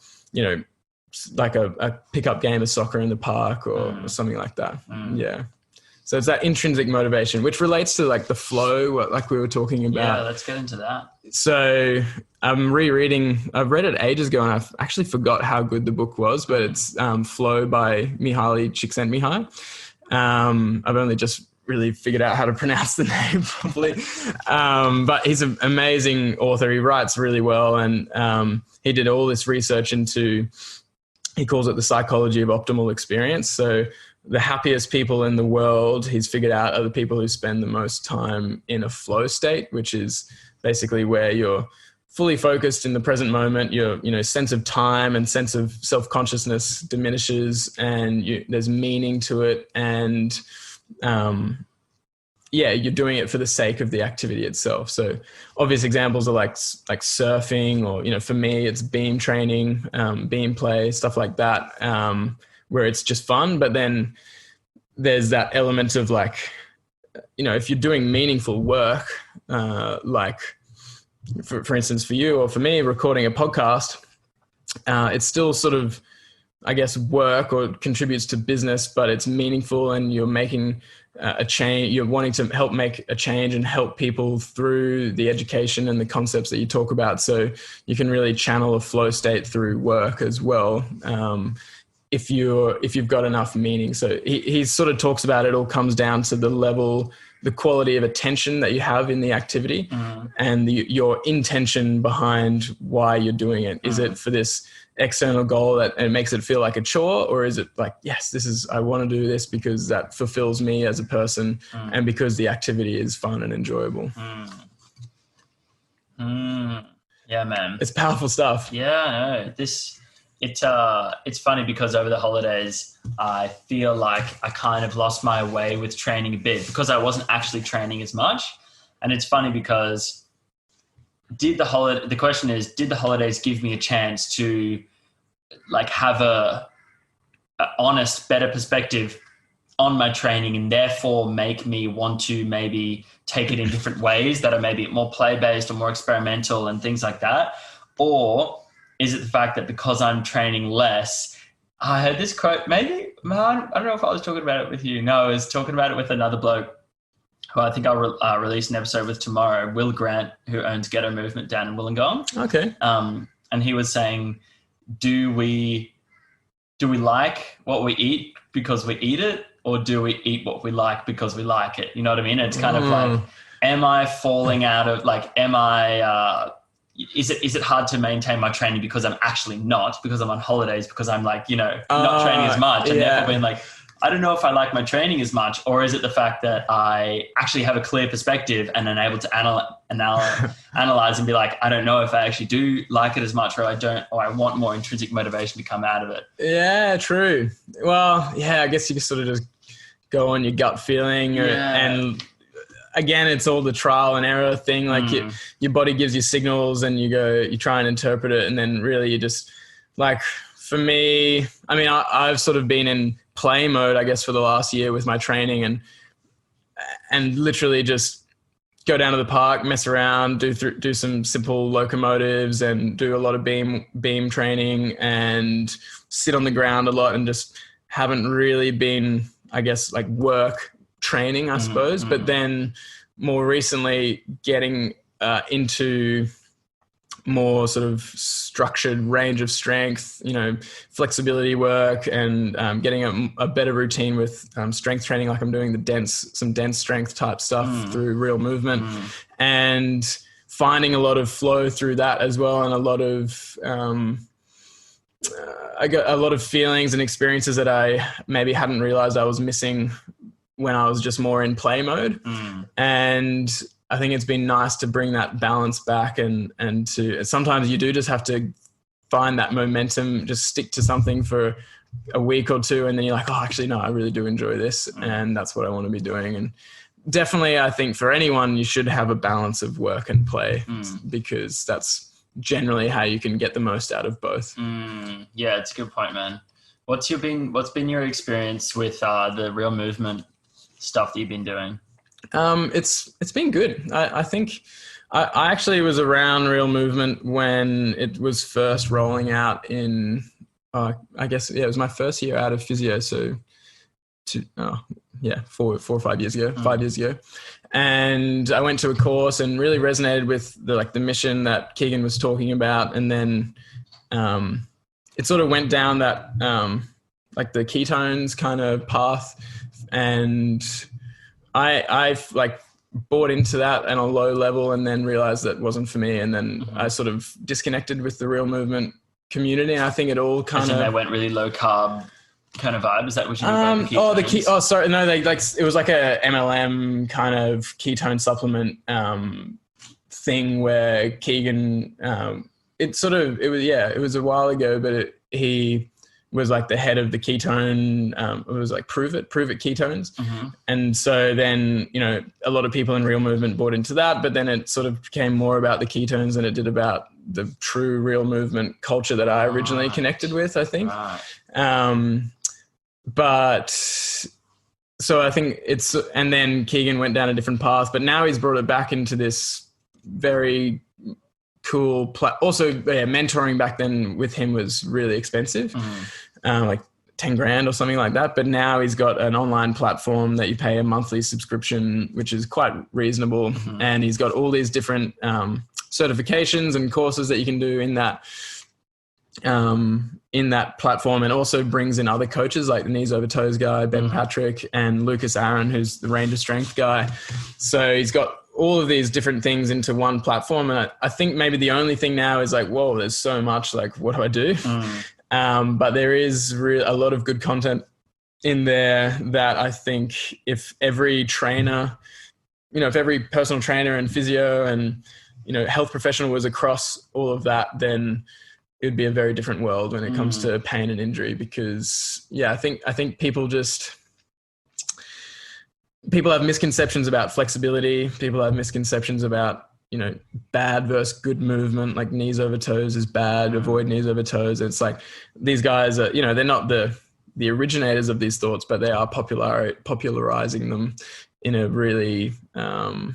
like a pickup game of soccer in the park or something like that. So it's that intrinsic motivation, which relates to like the flow, like we were talking about. Yeah, let's get into that. So I'm rereading, I've read it ages ago and I've actually forgot how good the book was, but it's Flow by Mihaly Csikszentmihalyi. I've only just really figured out how to pronounce the name properly. But he's an amazing author. He writes really well. And he did all this research into, he calls it the psychology of optimal experience. So the happiest people in the world, he's figured out, are the people who spend the most time in a flow state, which is basically where you're fully focused in the present moment. Your sense of time and sense of self-consciousness diminishes, and there's meaning to it. And you're doing it for the sake of the activity itself. So obvious examples are like surfing, or, for me, it's beam training, beam play, stuff like that, where it's just fun. But then there's that element of if you're doing meaningful work, like for instance, for you or for me, recording a podcast, it's still sort of, I guess, work or contributes to business, but it's meaningful, and you're making a change. You're wanting to help make a change and help people through the education and the concepts that you talk about. So you can really channel a flow state through work as well, if you've got enough meaning. So he sort of talks about it all comes down to the quality of attention that you have in the activity, and your intention behind why you're doing it. Is it for this external goal that it makes it feel like a chore, or is it like, yes, I want to do this because that fulfills me as a person, and because the activity is fun and enjoyable. Yeah, man. It's powerful stuff. Yeah, I know. It's funny because over the holidays, I feel like I kind of lost my way with training a bit because I wasn't actually training as much. And it's funny because the question is, did the holidays give me a chance to have a honest, better perspective on my training, and therefore make me want to maybe take it in different ways that are maybe more play-based or more experimental and things like that? Or is it the fact that because I'm training less, I heard this quote, maybe, I don't know if I was talking about it with you. No, I was talking about it with another bloke who I think I'll release an episode with tomorrow, Will Grant, who owns Ghetto Movement down in Wollongong. Okay. And he was saying, do we like what we eat because we eat it, or do we eat what we like because we like it? You know what I mean? It's kind of like, am I falling out of, is it hard to maintain my training because I'm actually not, because I'm on holidays, because I'm not training as much, and therefore being like, I don't know if I like my training as much, or is it the fact that I actually have a clear perspective and am able to analyze and be like, I don't know if I actually do like it as much, or I don't, or I want more intrinsic motivation to come out of it. Yeah, true. Well, yeah, I guess you can sort of just go on your gut feeling, and again, it's all the trial and error thing. Like your body gives you signals, and you try and interpret it, and then really you just for me, I mean, I've sort of been in play mode, I guess, for the last year with my training, and literally just go down to the park, mess around, do some simple locomotives, and do a lot of beam training, and sit on the ground a lot, and just haven't really been, I guess, work training, I suppose. But then more recently getting into more sort of structured range of strength, flexibility work, and getting a better routine with strength training. Like I'm doing some dense strength type stuff through real movement, and finding a lot of flow through that as well. And a lot of, I got a lot of feelings and experiences that I maybe hadn't realized I was missing when I was just more in play mode. And I think it's been nice to bring that balance back, and to sometimes you do just have to find that momentum, just stick to something for a week or two, and then you're like, oh, actually, no, I really do enjoy this, and that's what I want to be doing. And definitely, I think for anyone, you should have a balance of work and play, because that's generally how you can get the most out of both. Yeah, it's a good point, man. What's been your experience with the real movement stuff that you've been doing? It's been good. I think I actually was around real movement when it was first rolling out in, I guess, it was my first year out of physio. So 4 or 5 years ago, 5 years ago. And I went to a course and really resonated with the mission that Keegan was talking about. And then, it sort of went down that, the ketones kind of path. And I bought into that on a low level, and then realized that wasn't for me. And then I sort of disconnected with the real movement community. And I think it all kind of, they went really low carb kind of vibe. Is that what you mean by the ketones? It was like a MLM kind of ketone supplement thing where Keegan, it was a while ago, but he was like the head of the ketone. It was like Prove It Ketones. Mm-hmm. And so then, you know, a lot of people in Real Movement bought into that, but then it sort of became more about the ketones than it did about the true Real Movement culture that I originally connected with, I think. Right. But so I think and then Keegan went down a different path, but now he's brought it back into this very cool also mentoring back then with him was really expensive, like 10 grand or something like that. But now he's got an online platform that you pay a monthly subscription, which is quite reasonable. And he's got all these different certifications and courses that you can do in that platform, and also brings in other coaches like the Knees Over Toes guy, Ben Patrick, and Lucas Aaron, who's the Range of Strength guy. So he's got all of these different things into one platform. And I think maybe the only thing now is like, whoa, there's so much, like, what do I do? But there is a lot of good content in there that I think if every trainer, you know, if every personal trainer and physio and, you know, health professional was across all of that, then it would be a very different world when it comes to pain and injury. Because I think people have misconceptions about flexibility. People have misconceptions about, you know, bad versus good movement, like knees over toes is bad, avoid knees over toes. It's like these guys are, you know, they're not the originators of these thoughts, but they are popularizing them in a really, I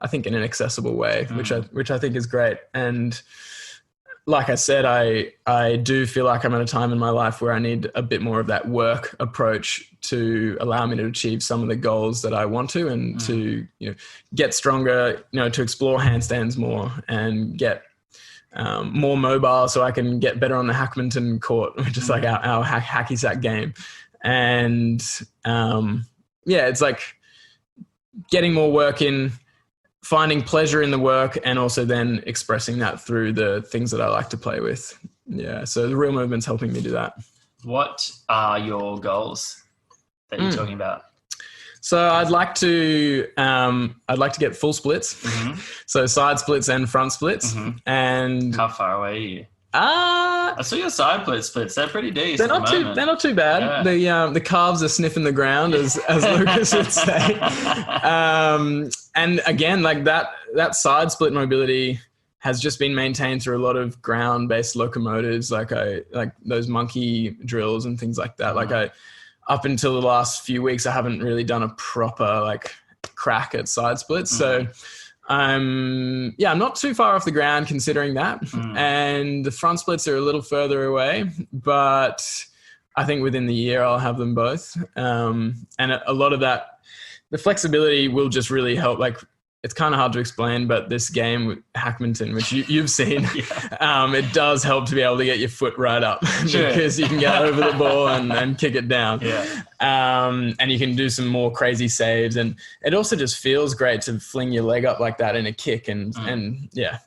think in an accessible way, which I think is great. And like I said, I do feel like I'm at a time in my life where I need a bit more of that work approach to allow me to achieve some of the goals that I want to, and to, you know, get stronger, you know, to explore handstands more and get more mobile so I can get better on the Hackmanton court, which is like our hacky sack game. And it's like getting more work in, finding pleasure in the work, and also then expressing that through the things that I like to play with. Yeah. So the Real Movement's helping me do that. What are your goals that you're talking about? So I'd like to get full splits. So side splits and front splits. And how far away are you? I saw your side splits. They're pretty decent. They're not too bad. Yeah. The calves are sniffing the ground, as Lucas would say. And again, like that side split mobility has just been maintained through a lot of ground-based locomotives, like those monkey drills and things like that. Up until the last few weeks, I haven't really done a proper like crack at side splits. So I'm not too far off the ground considering that. And the front splits are a little further away, but I think within the year I'll have them both. And a lot of that, the flexibility will just really help. Like, it's kind of hard to explain, but this game, Hackmanton, which you've seen, it does help to be able to get your foot right up because you can get over the ball and kick it down. And you can do some more crazy saves. And it also just feels great to fling your leg up like that in a kick. And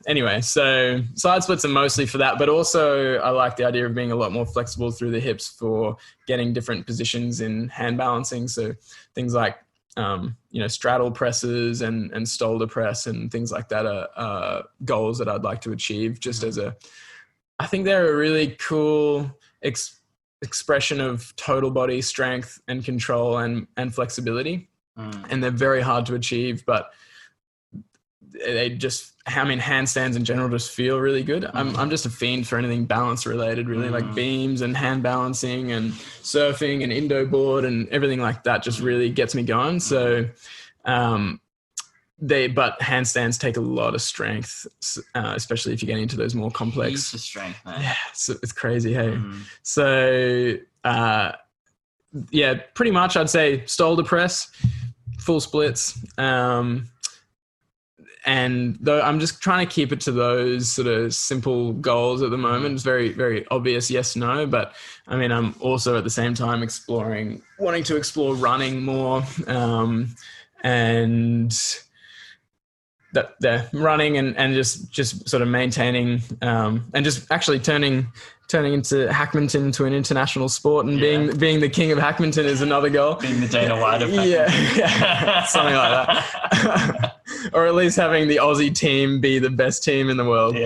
anyway, so side splits are mostly for that, but also I like the idea of being a lot more flexible through the hips for getting different positions in hand balancing. So things like, straddle presses and stolder press and things like that are goals that I'd like to achieve, just I think they're a really cool expression of total body strength and control and flexibility. And they're very hard to achieve, but handstands in general just feel really good. I'm just a fiend for anything balance related, really, like beams and hand balancing and surfing and Indo board and everything like that just really gets me going. So, but handstands take a lot of strength, especially if you're getting into those more complex. Heaps of strength, man. Yeah, it's crazy, hey. So, pretty much I'd say stolder press, full splits, and though I'm just trying to keep it to those sort of simple goals at the moment. It's very, very obvious yes, no. But I mean, I'm also at the same time wanting to explore running more, and that they're running and just sort of maintaining, and just actually turning into Hackmanton to an international sport, and being the king of Hackmanton is another goal. Being the Dana White of Hackmanton. Something like that. Or at least having the Aussie team be the best team in the world.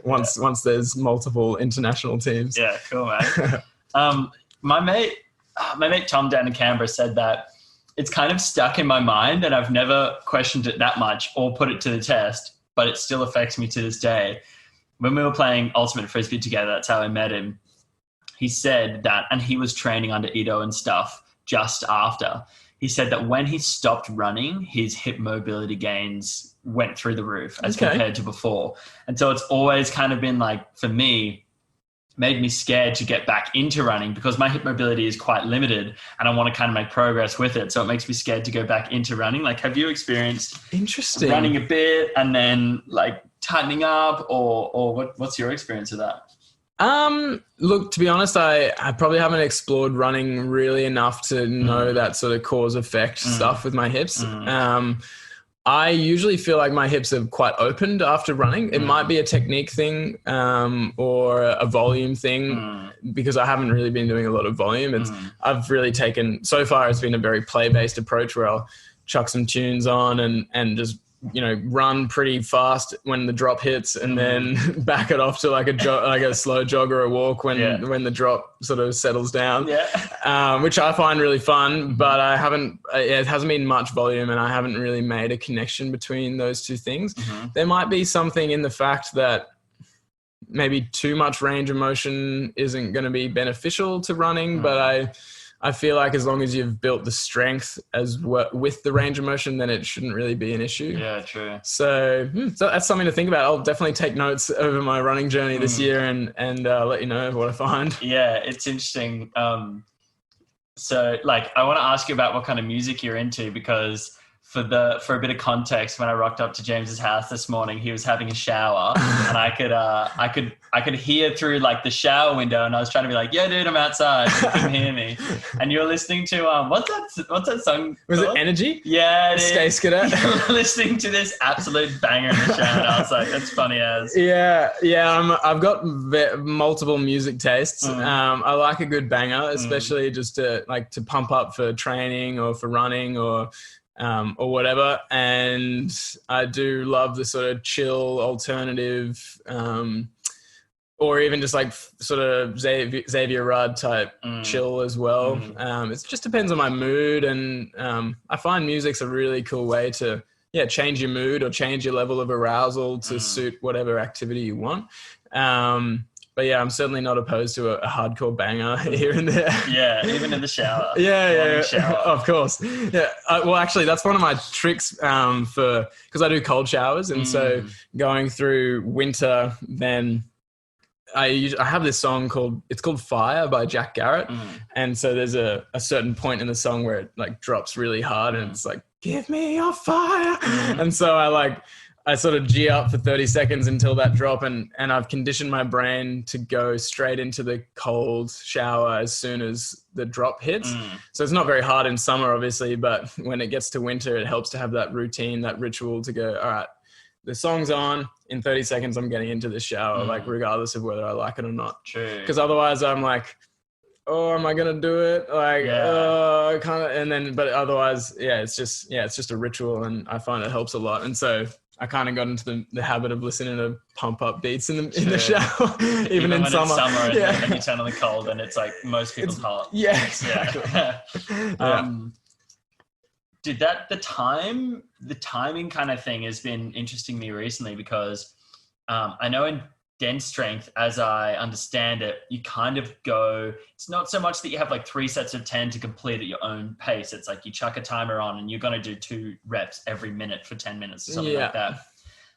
Once there's multiple international teams. Yeah, cool, man. My mate Tom down in Canberra said that it's kind of stuck in my mind and I've never questioned it that much or put it to the test, but it still affects me to this day. When we were playing Ultimate Frisbee together, that's how I met him. He said that, and he was training under Ito and stuff just after. He said that when he stopped running, his hip mobility gains went through the roof as compared to before. And so it's always kind of been like, for me, made me scared to get back into running because my hip mobility is quite limited and I want to kind of make progress with it. So it makes me scared to go back into running. Like, have you experienced running a bit and then like tightening up or what's your experience of that? Look, to be honest, I probably haven't explored running really enough to know that sort of cause effect stuff with my hips. I usually feel like my hips are quite opened after running. It might be a technique thing or a volume thing because I haven't really been doing a lot of volume. I've really taken, so far it's been a very play-based approach where I'll chuck some tunes on and just, you know, run pretty fast when the drop hits and then back it off to like a slow jog or a walk when the drop sort of settles down, which I find really fun, but it hasn't been much volume and I haven't really made a connection between those two things. There might be something in the fact that maybe too much range of motion isn't going to be beneficial to running, but I feel like as long as you've built the strength with the range of motion, then it shouldn't really be an issue. Yeah, true. So that's something to think about. I'll definitely take notes over my running journey this year and let you know what I find. Yeah, it's interesting. So like, I want to ask you about what kind of music you're into because for a bit of context, when I rocked up to James's house this morning, he was having a shower and I could hear through like the shower window and I was trying to be like, yeah, dude, I'm outside. You couldn't hear me. And you were listening to, what's that song? Was it Energy? Yeah, it is. Stay Skidder. You were listening to this absolute banger in the shower and I was like, that's funny as. Yeah. I've got multiple music tastes. I like a good banger, especially just to pump up for training or for running or whatever. And I do love the sort of chill alternative, or even just like sort of Xavier Rudd type chill as well. It just depends on my mood. And I find music's a really cool way to change your mood or change your level of arousal to suit whatever activity you want. But yeah, I'm certainly not opposed to a hardcore banger here and there. Yeah, even in the shower. Shower. Of course. Yeah. Well, actually, that's one of my tricks because I do cold showers, and so going through winter, then I have this song called Fire by Jack Garrett, and so there's a certain point in the song where it like drops really hard, and it's like, give me your fire, and so I sort of G up for 30 seconds until that drop, and I've conditioned my brain to go straight into the cold shower as soon as the drop hits. So it's not very hard in summer, obviously, but when it gets to winter, it helps to have that routine, that ritual to go, all right, the song's on, in 30 seconds I'm getting into the shower, like regardless of whether I like it or not. True. Because otherwise I'm like, oh, am I going to do it? Like, I kind of, and then, but otherwise, it's just a ritual, and I find it helps a lot. And so I kind of got into the habit of listening to pump up beats in the shower, even in summer. It's summer and you turn on the cold and it's like most people's heart. Yeah, exactly. Did the timing kind of thing has been interesting to me recently because I know in dense strength, as I understand it, you kind of go, it's not so much that you have like 3 sets of 10 to complete at your own pace. It's like you chuck a timer on and you're going to do 2 reps every minute for 10 minutes or something like that.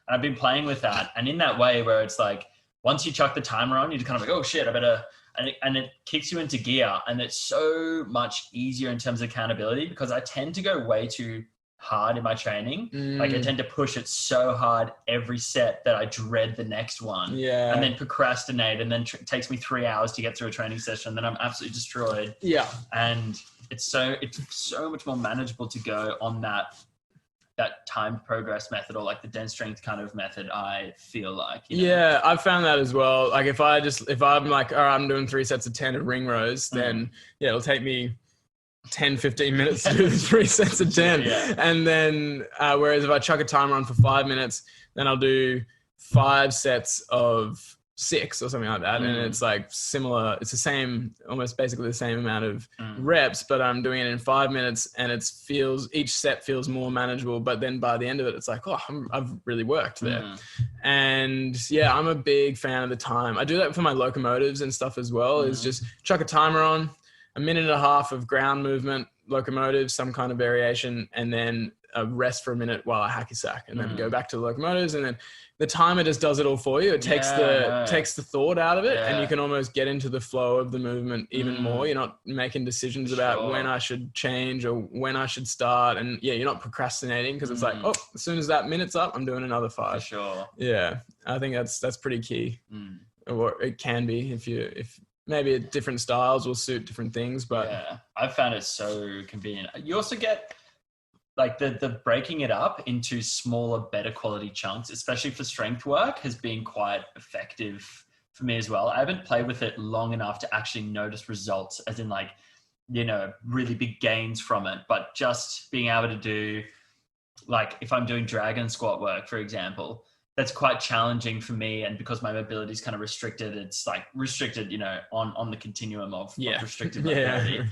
And I've been playing with that. And in that way where it's like, once you chuck the timer on, you're kind of like, oh shit, I better, and it kicks you into gear. And it's so much easier in terms of accountability because I tend to go way too hard in my training. Like I tend to push it so hard every set that I dread the next one and then procrastinate, and then takes me 3 hours to get through a training session. Then I'm absolutely destroyed. And it's so much more manageable to go on that timed progress method, or like the dense strength kind of method, I feel like, I've found that as well. Like if I'm like, all right, I'm doing 3 sets of 10 of ring rows, then it'll take me 10-15 minutes to do the 3 sets of 10. And then whereas if I chuck a timer on for 5 minutes, then I'll do 5 sets of 6 or something like that. And it's like similar, it's the same, almost basically the same amount of reps, but I'm doing it in 5 minutes, and each set feels more manageable. But then by the end of it, it's like, oh, I've really worked there. And yeah, I'm a big fan of the time. I do that for my locomotives and stuff as well, is just chuck a timer on, 1.5 minutes of ground movement, locomotives, some kind of variation, and then a rest for a minute while I hacky sack, and then go back to the locomotives. And then the timer just does it all for you. It takes the thought out of it, and you can almost get into the flow of the movement even more. You're not making decisions about when I should change or when I should start. And yeah, you're not procrastinating, because it's like, oh, as soon as that minute's up, I'm doing another 5. For sure. Yeah. I think that's pretty key. Or it can be if maybe different styles will suit different things, but yeah, I've found it so convenient. You also get like the breaking it up into smaller, better quality chunks, especially for strength work, has been quite effective for me as well. I haven't played with it long enough to actually notice results, as in like, you know, really big gains from it, but just being able to do, like if I'm doing dragon squat work, for example, that's quite challenging for me. And because my mobility is kind of restricted, it's like restricted, you know, on the continuum of restricted mobility.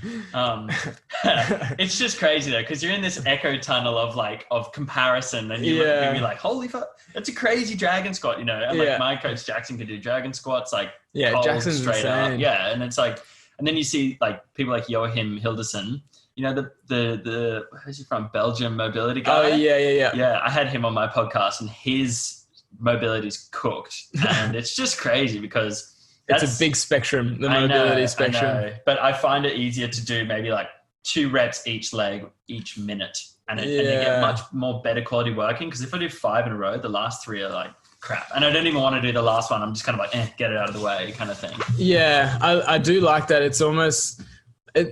It's just crazy though, because you're in this echo tunnel of comparison, and you look at me and be like, holy fuck, that's a crazy dragon squat, you know? And like my coach Jackson could do dragon squats, like Jackson's straight insane. up. Yeah. And it's like, and then you see like people like Joachim Hilderson, you know, the where's he from? Belgium mobility guy. Oh yeah. Yeah. I had him on my podcast, and his mobility's cooked, and it's just crazy because it's a big spectrum, the mobility spectrum. I know, but I find it easier to do maybe like 2 reps each leg each minute, and you get much more better quality working. Because if I do 5 in a row, the last 3 are like crap, and I don't even want to do the last one. I'm just kind of like, get it out of the way kind of thing. Yeah, I do like that. It's almost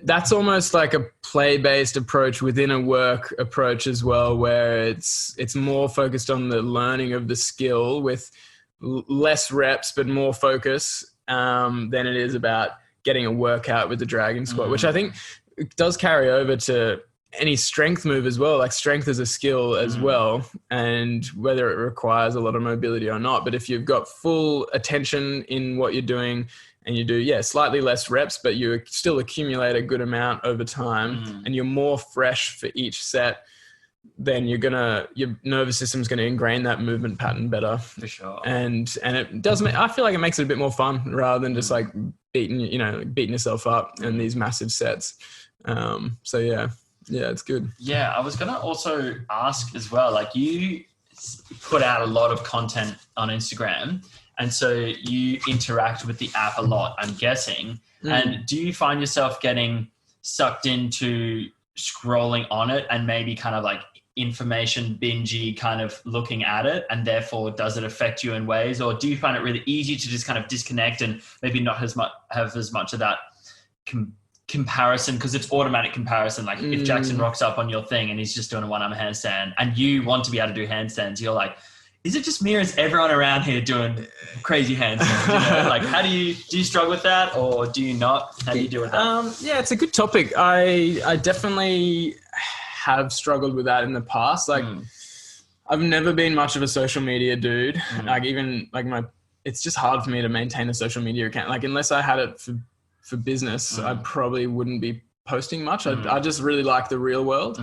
that's almost like a play-based approach within a work approach as well, where it's more focused on the learning of the skill with less reps but more focus than it is about getting a workout with the dragon squat, which I think does carry over to any strength move as well. Like strength is a skill as well, and whether it requires a lot of mobility or not. But if you've got full attention in what you're doing, and you do, slightly less reps, but you still accumulate a good amount over time, and you're more fresh for each set, then your nervous system's going to ingrain that movement pattern better. For sure. And it does I feel like it makes it a bit more fun rather than just like beating yourself up in these massive sets. So yeah, it's good. Yeah. I was going to also ask as well, like you put out a lot of content on Instagram, and so you interact with the app a lot, I'm guessing. And do you find yourself getting sucked into scrolling on it and maybe kind of like information bingey kind of looking at it? And therefore, does it affect you in ways? Or do you find it really easy to just kind of disconnect and maybe not have as much of that comparison, because it's automatic comparison? Like if Jackson rocks up on your thing and he's just doing a 1-arm handstand and you want to be able to do handstands, you're like, is it just me or is everyone around here doing crazy handstands? You know? Like, how do you struggle with that, or do you not? How do you deal with that? Yeah, it's a good topic. I definitely have struggled with that in the past. Like, I've never been much of a social media dude. Like even like it's just hard for me to maintain a social media account. Like unless I had it for business, I probably wouldn't be posting much. I just really like the real world.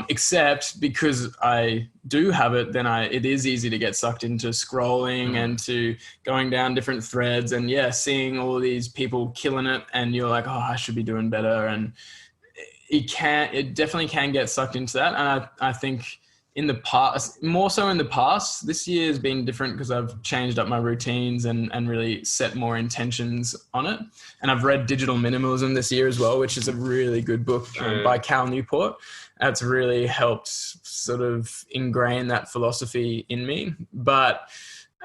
Except because I do have it, then it is easy to get sucked into scrolling and to going down different threads and seeing all these people killing it, and you're like, oh, I should be doing better. And it definitely can get sucked into that. And I think in the past, more so in the past, this year has been different because I've changed up my routines and really set more intentions on it. And I've read Digital Minimalism this year as well, which is a really good book by Cal Newport. That's really helped sort of ingrain that philosophy in me. But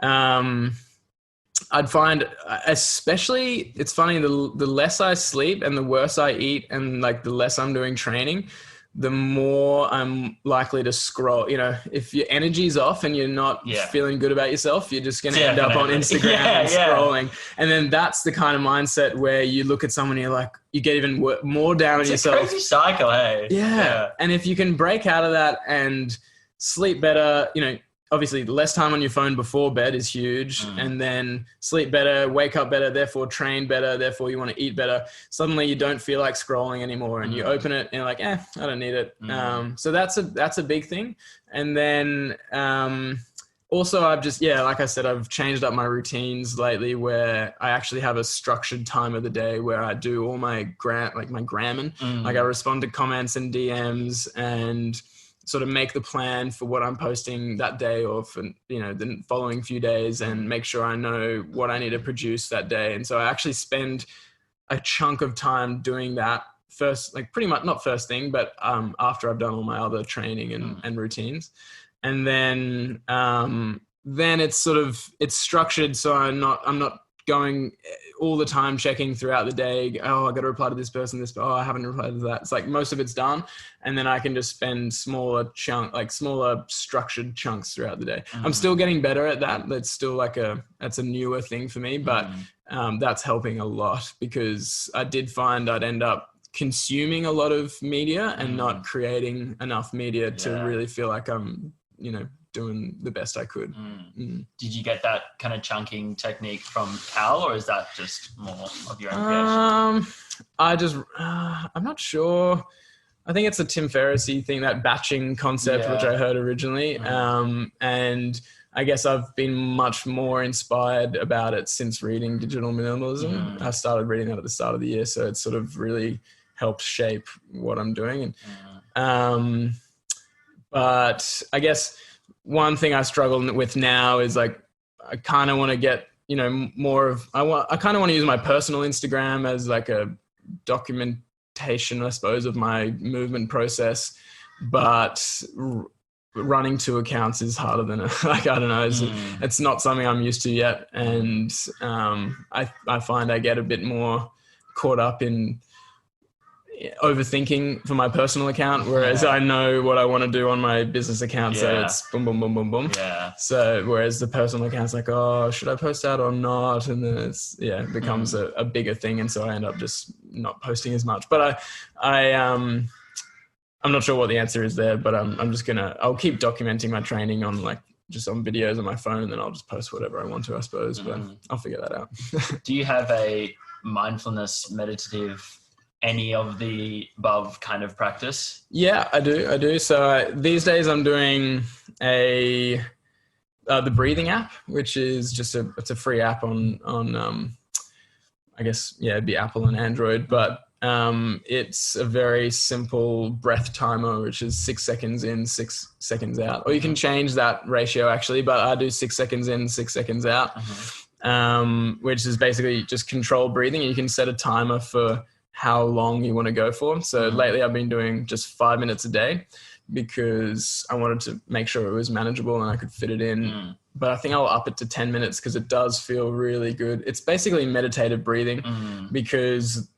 I'd find, especially, it's funny, the less I sleep and the worse I eat and like the less I'm doing training, the more I'm likely to scroll. You know, if your energy's off and you're not feeling good about yourself, you're just going to end up on Instagram and scrolling. And then that's the kind of mindset where you look at someone and you're like, you get even more down on yourself. It's a crazy cycle, hey? Yeah. And if you can break out of that and sleep better, you know, obviously less time on your phone before bed is huge, and then sleep better, wake up better, therefore train better, therefore you want to eat better. Suddenly you don't feel like scrolling anymore, and you open it and you're like, I don't need it. So that's a big thing. And then also I've just, like I said, I've changed up my routines lately where I actually have a structured time of the day where I do all my gramming. Like I respond to comments and DMs and sort of make the plan for what I'm posting that day or for, the following few days, and make sure I know what I need to produce that day. And so I actually spend a chunk of time doing that first, like pretty much not first thing, but after I've done all my other training and routines. And then it's structured. So I'm not going all the time checking throughout the day. Oh, I got to reply to this person, I haven't replied to that. It's like most of it's done. And then I can just spend smaller structured chunks throughout the day. I'm still getting better at that. That's still that's a newer thing for me, but that's helping a lot, because I did find I'd end up consuming a lot of media and not creating enough media to really feel like I'm, doing the best I could. Did you get that kind of chunking technique from Cal, or is that just more of your own creation? I'm not sure. I think it's a Tim Ferriss-y thing, that batching concept, which I heard originally. And I guess I've been much more inspired about it since reading Digital Minimalism. I started reading that at the start of the year, so it's sort of really helped shape what I'm doing. And but I guess one thing I struggle with now is I kind of want to get, I kind of want to use my personal Instagram as like a documentation, I suppose, of my movement process, but running 2 accounts is harder than I don't know. It's not something I'm used to yet. And I find I get a bit more caught up in overthinking for my personal account, whereas I know what I want to do on my business account. So it's boom, boom, boom, boom, boom. So whereas the personal account's like, oh, should I post that or not? And then it becomes a bigger thing. And so I end up just not posting as much, but I'm not sure what the answer is there, but I'm just I'll keep documenting my training on just on videos on my phone, and then I'll just post whatever I want to, I suppose, but I'll figure that out. Do you have a mindfulness, meditative, any of the above kind of practice? Yeah, I do. So these days I'm doing the breathing app, which is just it's a free app on I guess, it'd be Apple and Android, but it's a very simple breath timer, which is 6 seconds in, 6 seconds out. Or you can change that ratio actually, but I do 6 seconds in, 6 seconds out, which is basically just controlled breathing. You can set a timer for how long you want to go for. So lately I've been doing just 5 minutes a day because I wanted to make sure it was manageable and I could fit it in. But I think I'll up it to 10 minutes because it does feel really good. It's basically meditative breathing because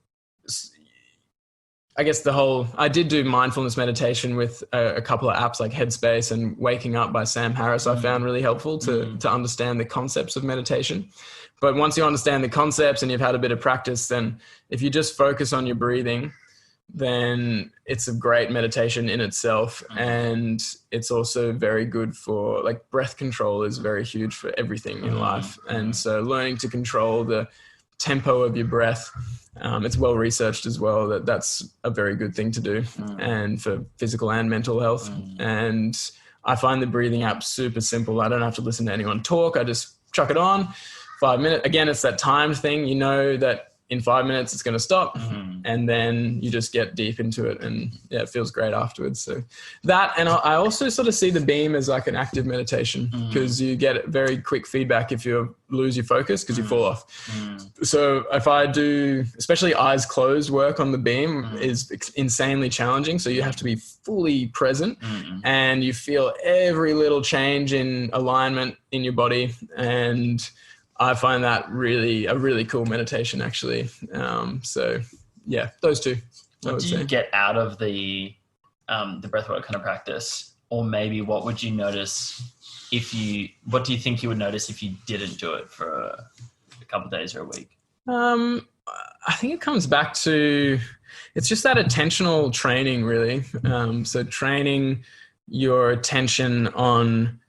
I guess I did do mindfulness meditation with a couple of apps like Headspace and Waking Up by Sam Harris. I found really helpful to understand the concepts of meditation. But once you understand the concepts and you've had a bit of practice, then if you just focus on your breathing, then it's a great meditation in itself. And it's also very good for breath control is very huge for everything in life. And so learning to control the tempo of your breath, it's well researched as well that's a very good thing to do and for physical and mental health. And I find the breathing app super simple. I don't have to listen to anyone talk. I just chuck it on. 5 minutes. Again, it's that timed thing. You know that in 5 minutes it's going to stop, and then you just get deep into it, and it feels great afterwards. So that, and I also sort of see the beam as like an active meditation because you get very quick feedback if you lose your focus because you fall off. So if I do, especially eyes closed work on the beam is insanely challenging. So you have to be fully present and you feel every little change in alignment in your body. And I find that a really cool meditation actually. So yeah, those two. What do you get out of the breathwork kind of practice? Or maybe what would you notice what do you think you would notice if you didn't do it for a couple of days or a week? I think it comes back to, it's just that attentional training really. So training your attention on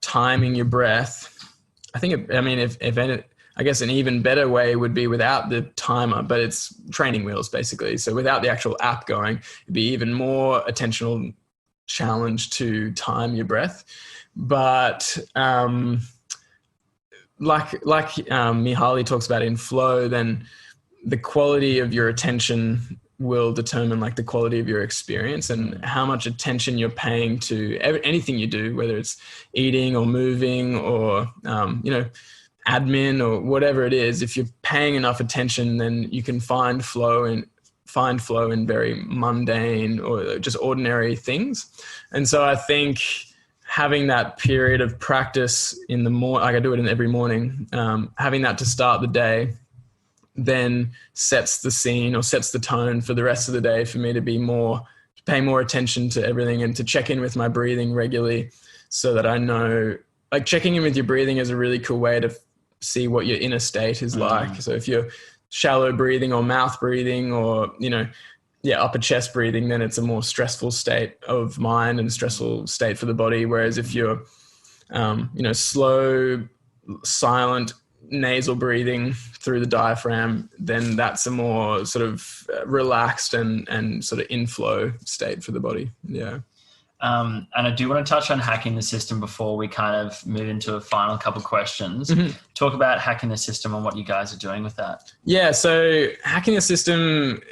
timing your breath, I think, I guess an even better way would be without the timer, but it's training wheels basically. So without the actual app going, it'd be even more attentional challenge to time your breath. But like Mihaly talks about in flow, then the quality of your attention will determine like the quality of your experience and how much attention you're paying to anything you do, whether it's eating or moving or, admin or whatever it is. If you're paying enough attention, then you can find flow in very mundane or just ordinary things. And so I think having that period of practice in the morning, like I do it in every morning, having that to start the day then sets the scene or sets the tone for the rest of the day for me to pay more attention to everything and to check in with my breathing regularly so that I know, like checking in with your breathing is a really cool way to see what your inner state is like. So if you're shallow breathing or mouth breathing or, upper chest breathing, then it's a more stressful state of mind and stressful state for the body. Whereas if you're, slow, silent, nasal breathing through the diaphragm, then that's a more sort of relaxed and sort of inflow state for the body. Yeah. And I do want to touch on hacking the system before we kind of move into a final couple of questions. Talk about hacking the system and what you guys are doing with that. Yeah. So hacking the system,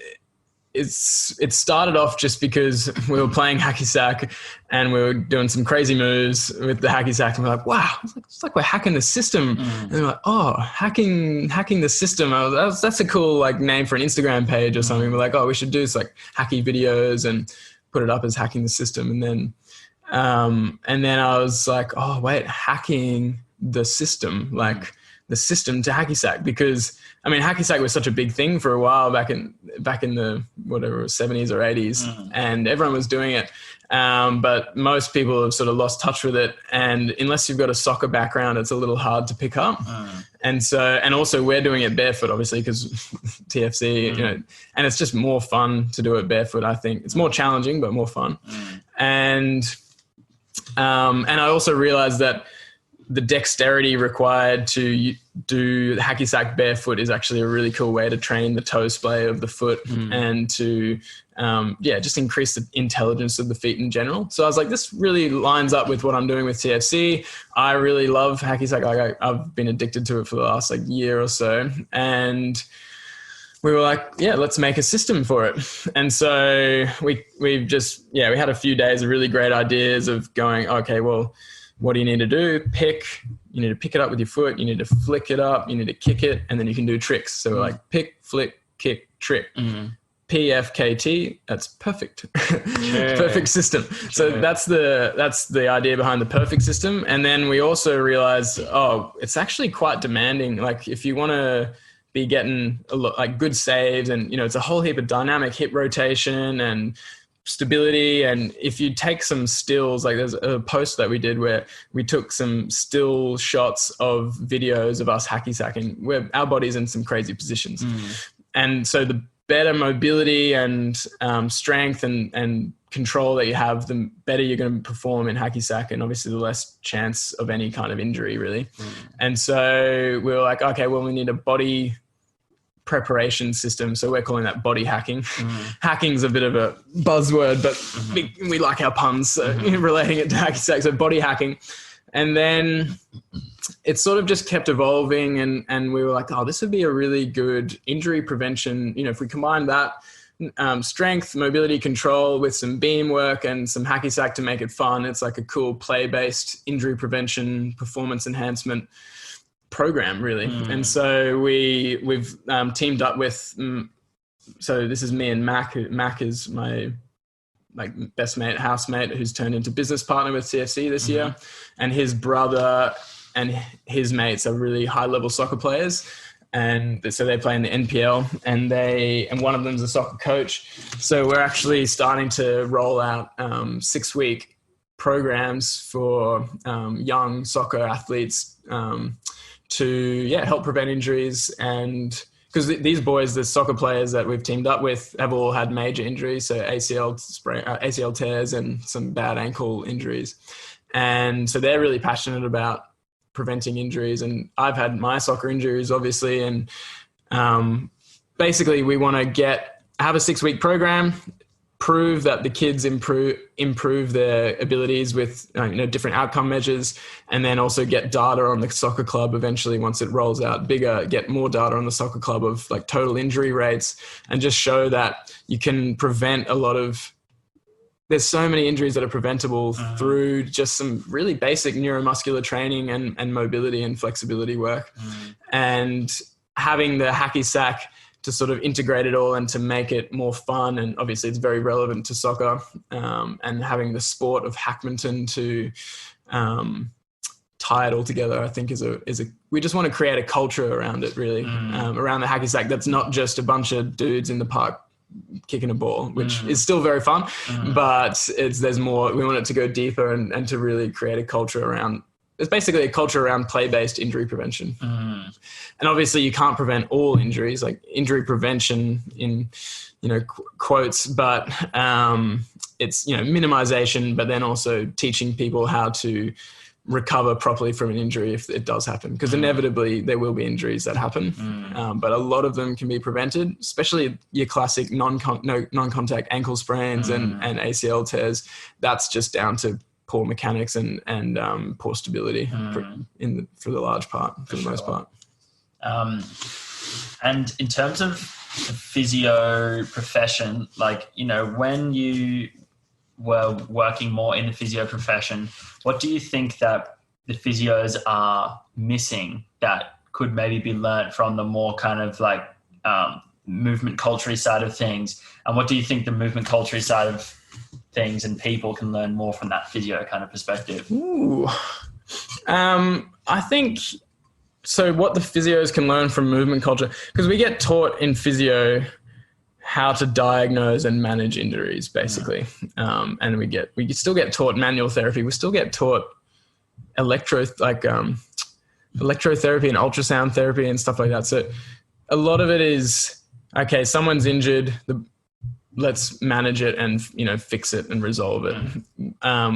it started off just because we were playing hacky sack and we were doing some crazy moves with the hacky sack and we're like, wow, it's like we're hacking the system. And we're like, oh, hacking the system. That's a cool like name for an Instagram page or something. We're like, oh, we should do like hacky videos and put it up as hacking the system. And then I was like, oh wait, hacking the system, like the system to hacky sack, because I mean, hacky sack was such a big thing for a while back in the whatever 70s or 80s, and everyone was doing it. But most people have sort of lost touch with it, and unless you've got a soccer background, it's a little hard to pick up. And also we're doing it barefoot, obviously, because TFC, and it's just more fun to do it barefoot. I think it's more challenging, but more fun. And I also realized that the dexterity required to do the hacky sack barefoot is actually a really cool way to train the toe splay of the foot and to, just increase the intelligence of the feet in general. So I was like, this really lines up with what I'm doing with TFC. I really love hacky sack. Like I've been addicted to it for the last like year or so. And we were like, yeah, let's make a system for it. And so we had a few days of really great ideas of going, okay, well, what do you need to do? You need to pick it up with your foot. You need to flick it up. You need to kick it. And then you can do tricks. So like pick, flick, kick, trick. PFKT. That's perfect. Perfect system. So that's the idea behind the perfect system. And then we also realized, it's actually quite demanding. Like if you want to be getting like good saves and, it's a whole heap of dynamic hip rotation and stability. And if you take some stills, like there's a post that we did where we took some still shots of videos of us hacky sacking where our body's in some crazy positions. And so the better mobility and strength and control that you have, the better you're going to perform in hacky sack, and obviously the less chance of any kind of injury really. And so we were like, okay, well, we need a body preparation system. So we're calling that body hacking. Hacking's a bit of a buzzword, but we like our puns, so relating it to hacky sack. So body hacking. And then it sort of just kept evolving and we were like, this would be a really good injury prevention. If we combine that strength, mobility, control with some beam work and some hacky sack to make it fun, it's like a cool play-based injury prevention, performance enhancement program really. And so we've teamed up with so this is me and Mac. Mac is my best mate, housemate, who's turned into business partner with TFC this year, and his brother and his mates are really high level soccer players, and so they play in the NPL, and one of them's a soccer coach. So we're actually starting to roll out 6-week programs for young soccer athletes to help prevent injuries. And because these boys, the soccer players that we've teamed up with, have all had major injuries, so ACL tears and some bad ankle injuries. And so they're really passionate about preventing injuries. And I've had my soccer injuries, obviously. And basically we want to have a 6-week program, prove that the kids improve their abilities with different outcome measures, and then also get data on the soccer club eventually once it rolls out bigger, get more data on the soccer club of like total injury rates, and just show that you can prevent there's so many injuries that are preventable through just some really basic neuromuscular training and mobility and flexibility work. And having the hacky sack to sort of integrate it all and to make it more fun. And obviously it's very relevant to soccer, and having the sport of Hackmanton to tie it all together, I think we just want to create a culture around it really, around the hacky sack. That's not just a bunch of dudes in the park kicking a ball, which is still very fun, but there's more. We want it to go deeper and to really create a culture around. It's basically a culture around play-based injury prevention. And obviously you can't prevent all injuries, like injury prevention in, quotes, but it's, minimization, but then also teaching people how to recover properly from an injury if it does happen, because inevitably there will be injuries that happen. But a lot of them can be prevented, especially your classic non-contact ankle sprains and ACL tears. That's just down to poor mechanics and poor stability for the most part. And in terms of the physio profession, when you were working more in the physio profession, what do you think that the physios are missing that could maybe be learnt from the more kind of movement culture side of things? And what do you think the movement culture side of things and people can learn more from that physio kind of perspective? I think so. What the physios can learn from movement culture, because we get taught in physio how to diagnose and manage injuries, basically, and we still get taught manual therapy. We still get taught electrotherapy and ultrasound therapy and stuff like that. So a lot of it is, okay, someone's injured, let's manage it and fix it and resolve it.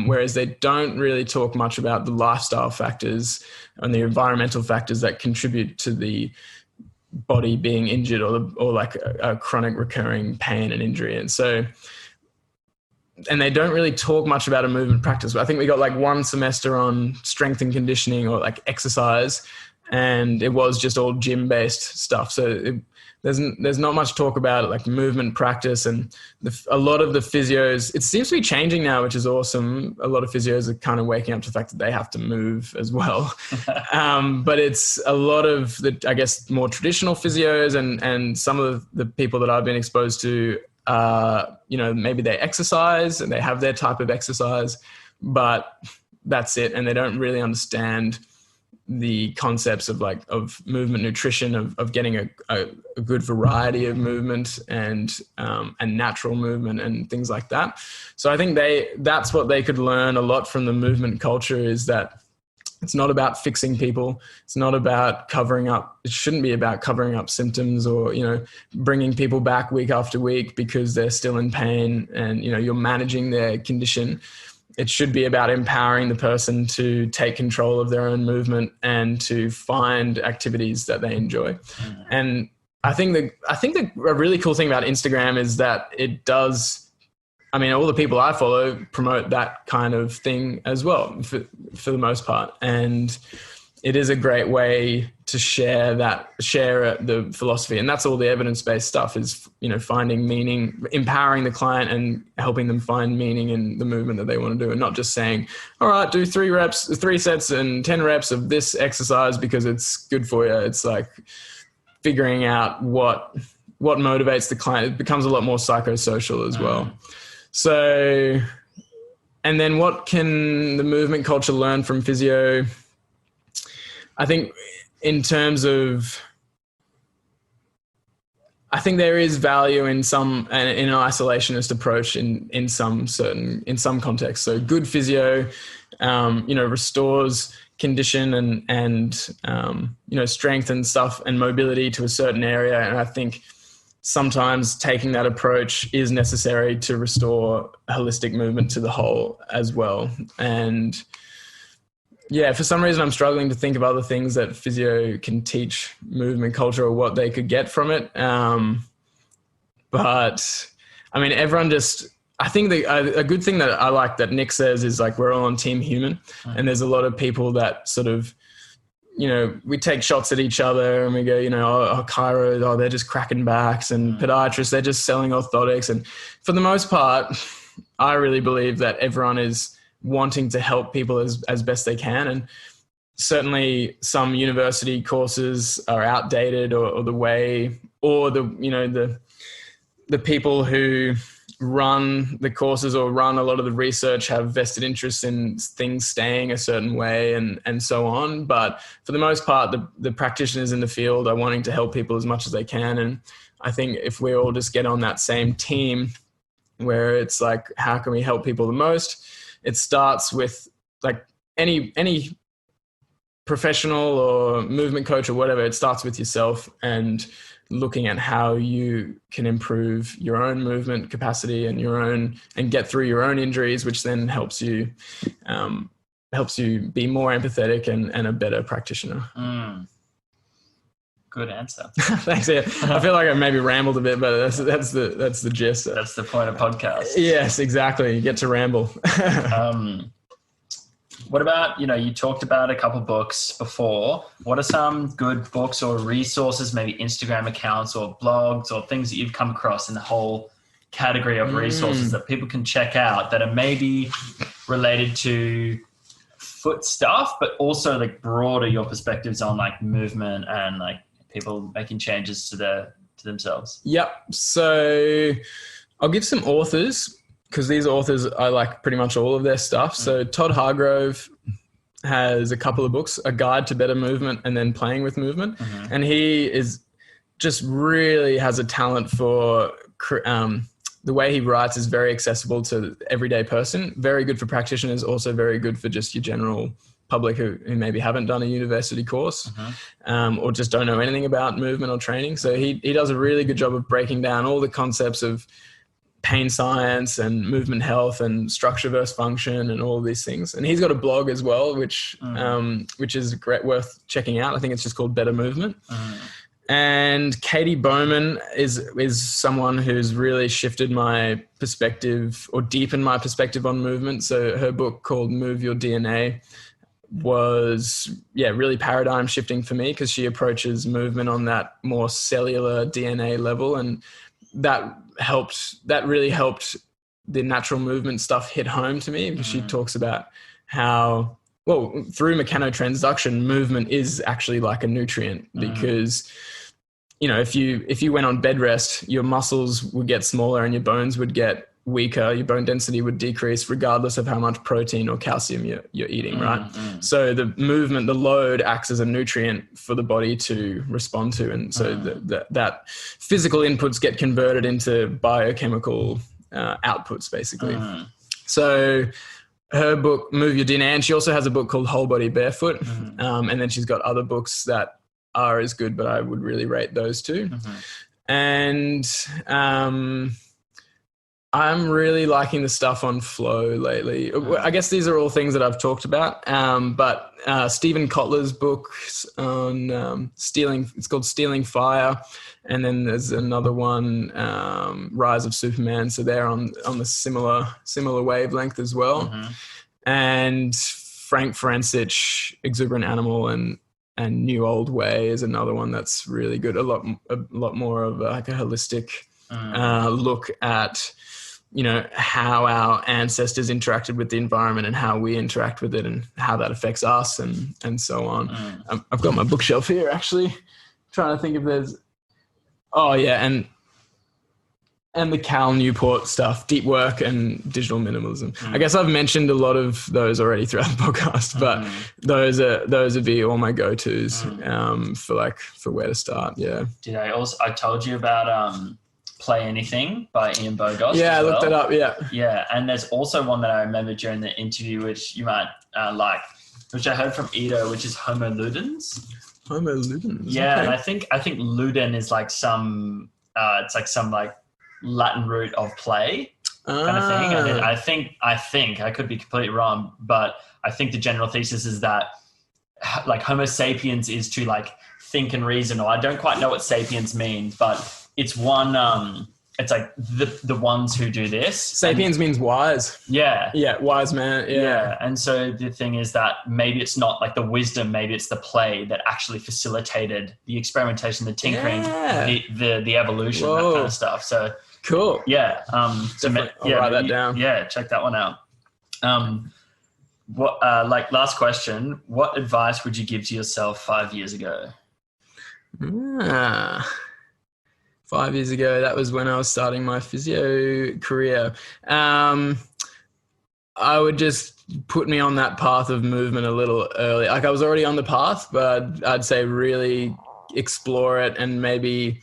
Whereas they don't really talk much about the lifestyle factors and the environmental factors that contribute to the body being injured or like a chronic recurring pain and injury. And they don't really talk much about a movement practice. But I think we got like one semester on strength and conditioning or like exercise, and it was just all gym based stuff. So there's not much talk about it, like movement practice. And a lot of the physios, it seems to be changing now, which is awesome. A lot of physios are kind of waking up to the fact that they have to move as well. But it's a lot of the, I guess, more traditional physios and some of the people that I've been exposed to, maybe they exercise and they have their type of exercise, but that's it. And they don't really understand the concepts of movement nutrition, of getting a good variety of movement and natural movement and things like that. So I think that's what they could learn a lot from the movement culture, is that it's not about fixing people. It's not about covering up. It shouldn't be about covering up symptoms or, bringing people back week after week because they're still in pain and, you're managing their condition. It should be about empowering the person to take control of their own movement and to find activities that they enjoy. And I think a really cool thing about Instagram is that it does, all the people I follow promote that kind of thing as well for the most part. And it is a great way to share the philosophy. And that's all the evidence-based stuff is, finding meaning, empowering the client and helping them find meaning in the movement that they want to do, and not just saying, all right, do 3 sets and 10 reps of this exercise because it's good for you. It's like figuring out what motivates the client. It becomes a lot more psychosocial as well. So, and then what can the movement culture learn from physio? I think in terms of, I think there is value in an isolationist approach in some contexts. So good physio, restores condition and strength and stuff and mobility to a certain area. And I think sometimes taking that approach is necessary to restore holistic movement to the whole as well. And yeah, for some reason I'm struggling to think of other things that physio can teach movement culture or what they could get from it. But I mean, everyone just, I think a good thing that I like that Nick says is like, we're all on team human. And there's a lot of people that sort of, you know, we take shots at each other and we go, you know, chiro, they're just cracking backs, and podiatrists, they're just selling orthotics. And for the most part, I really believe that everyone is wanting to help people as best they can. And certainly some university courses are outdated, or the way, or the, you know, the people who run the courses or run a lot of the research have vested interest in things staying a certain way and so on. But for the most part, the practitioners in the field are wanting to help people as much as they can. And I think if we all just get on that same team where it's like, how can we help people the most? It starts with like any professional or movement coach or whatever, it starts with yourself and looking at how you can improve your own movement capacity and get through your own injuries, which then helps you be more empathetic and a better practitioner. Good answer. Thanks. Yeah. I feel like I maybe rambled a bit, but that's the gist. That's the point of podcast. Yes, exactly. You get to ramble. What about, you know, you talked about a couple books before. What are some good books or resources, maybe Instagram accounts or blogs or things that you've come across in the whole category of resources that people can check out that are maybe related to foot stuff, but also like broader your perspectives on like movement and like people making changes to themselves? Yep. So I'll give some authors, because these authors, I like pretty much all of their stuff. So Todd Hargrove has a couple of books, A Guide to Better Movement and then Playing with Movement. And he is just really has a talent for the way he writes is very accessible to the everyday person, very good for practitioners, also very good for just your general public who maybe haven't done a university course or just don't know anything about movement or training. So he does a really good job of breaking down all the concepts of pain science and movement health and structure versus function and all of these things. And he's got a blog as well, which is great, worth checking out. I think it's just called Better Movement. And Katie Bowman is someone who's really shifted my perspective or deepened my perspective on movement. So her book called Move Your DNA was really paradigm shifting for me, because she approaches movement on that more cellular DNA level, and that really helped the natural movement stuff hit home to me, because she talks about how, well, through mechanotransduction, movement is actually like a nutrient, because, you know, if you went on bed rest, your muscles would get smaller and your bones would get weaker, your bone density would decrease regardless of how much protein or calcium you're eating, right? So the movement, the load acts as a nutrient for the body to respond to. And so that physical inputs get converted into biochemical outputs, basically. So her book, Move Your DNA, and she also has a book called Whole Body Barefoot. And then she's got other books that are as good, but I would really rate those two. And I'm really liking the stuff on flow lately. I guess these are all things that I've talked about. But Stephen Kotler's book on it's called Stealing Fire. And then there's another one, Rise of Superman. So they're on the similar wavelength as well. And Frank Forencich, Exuberant Animal and New Old Way is another one that's really good. A lot more of like a holistic look at, you know, how our ancestors interacted with the environment and how we interact with it and how that affects us and so on. I've got my bookshelf here, actually, trying to think if there's, and the Cal Newport stuff, Deep Work and Digital Minimalism. I guess I've mentioned a lot of those already throughout the podcast, but those would be all my go-tos for where to start. Yeah. I told you about Play Anything by Ian Bogost. Yeah, I looked it up. Yeah. Yeah. And there's also one that I remember during the interview, which you might like, which I heard from Ito, which is Homo Ludens. Homo Ludens. Yeah. Okay. And I think Luden is like some it's like some like Latin root of play kind of thing. And I think I could be completely wrong, but I think the general thesis is that like Homo sapiens is to like think and reason, or I don't quite know what sapiens means, but it's one, it's like the ones who do this. Sapiens means wise. Yeah. Yeah. Wise man. Yeah. And so the thing is that maybe it's not like the wisdom, maybe it's the play that actually facilitated the experimentation, the tinkering, the evolution, that kind of stuff. So cool. Yeah. I'll write that down. Yeah. Check that one out. Like last question, what advice would you give to yourself 5 years ago? 5 years ago, that was when I was starting my physio career. I would just put me on that path of movement a little early. Like I was already on the path, but I'd say really explore it, and maybe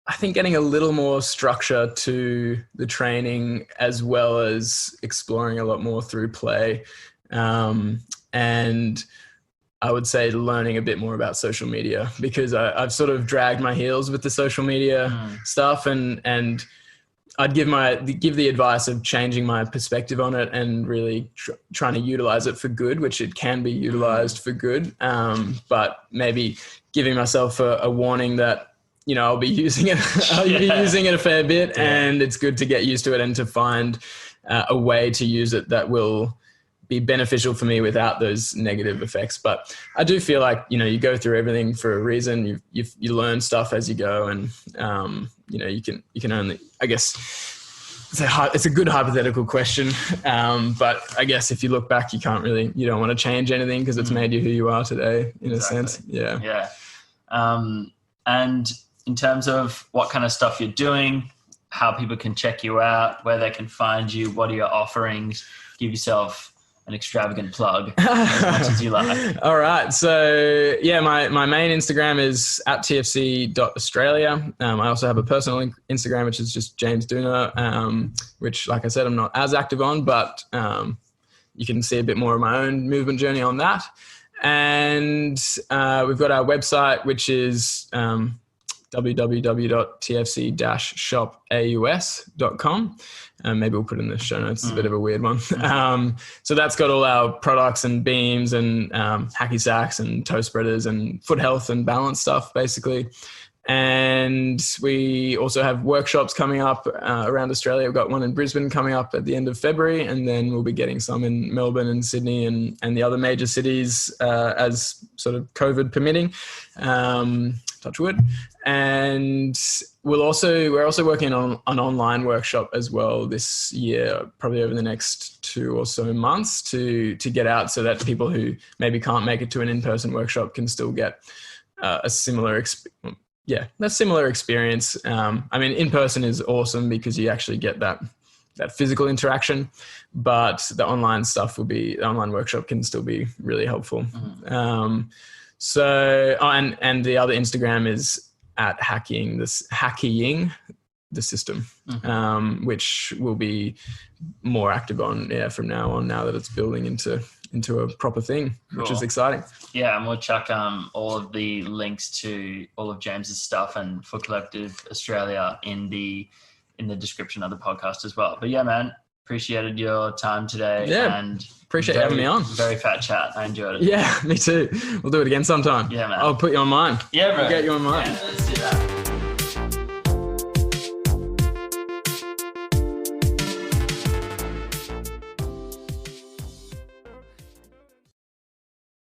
I think getting a little more structure to the training, as well as exploring a lot more through play. And I would say learning a bit more about social media, because I've sort of dragged my heels with the social media stuff, and I'd give the advice of changing my perspective on it and really trying to utilize it for good, which it can be utilized for good. But maybe giving myself a warning that, you know, I'll be using it. I'll be using it a fair bit, and it's good to get used to it and to find a way to use it that will be beneficial for me without those negative effects. But I do feel like, you know, you go through everything for a reason. You learn stuff as you go, and you know, you can only, I guess, it's a good hypothetical question. But I guess if you look back, you don't want to change anything, because it's made you who you are today, in a sense. Yeah. Yeah. And in terms of what kind of stuff you're doing, how people can check you out, where they can find you, what are your offerings, give yourself an extravagant plug as much as you like. All right. So yeah, my main Instagram is @tfc.australia. I also have a personal Instagram, which is just James Dooner, which, like I said, I'm not as active on, but you can see a bit more of my own movement journey on that. And we've got our website, which is www.tfc-shopaus.com. Maybe we'll put it in the show notes. It's a bit of a weird one. So that's got all our products and beams and hacky sacks and toe spreaders and foot health and balance stuff, basically. And we also have workshops coming up around Australia. We've got one in Brisbane coming up at the end of February, and then we'll be getting some in Melbourne and Sydney and the other major cities as sort of COVID permitting. Touch wood. And we're also working on an online workshop as well this year, probably over the next 2 or so months, to get out, so that people who maybe can't make it to an in-person workshop can still get a similar experience. I mean, in-person is awesome because you actually get that physical interaction, but the online workshop can still be really helpful. And the other Instagram is @hacking the system, which will be more active on from now on, now that it's building into a proper thing, which is exciting. Yeah, and we'll chuck all of the links to all of James's stuff and Foot Collective Australia in the description of the podcast as well. But yeah, man, appreciated your time today. Yeah, and appreciate having me on. Very fat chat. I enjoyed it. Yeah, me too. We'll do it again sometime. Yeah, man. I'll put you on mine. Yeah, bro. I'll get you on mine. Yeah, let's do that.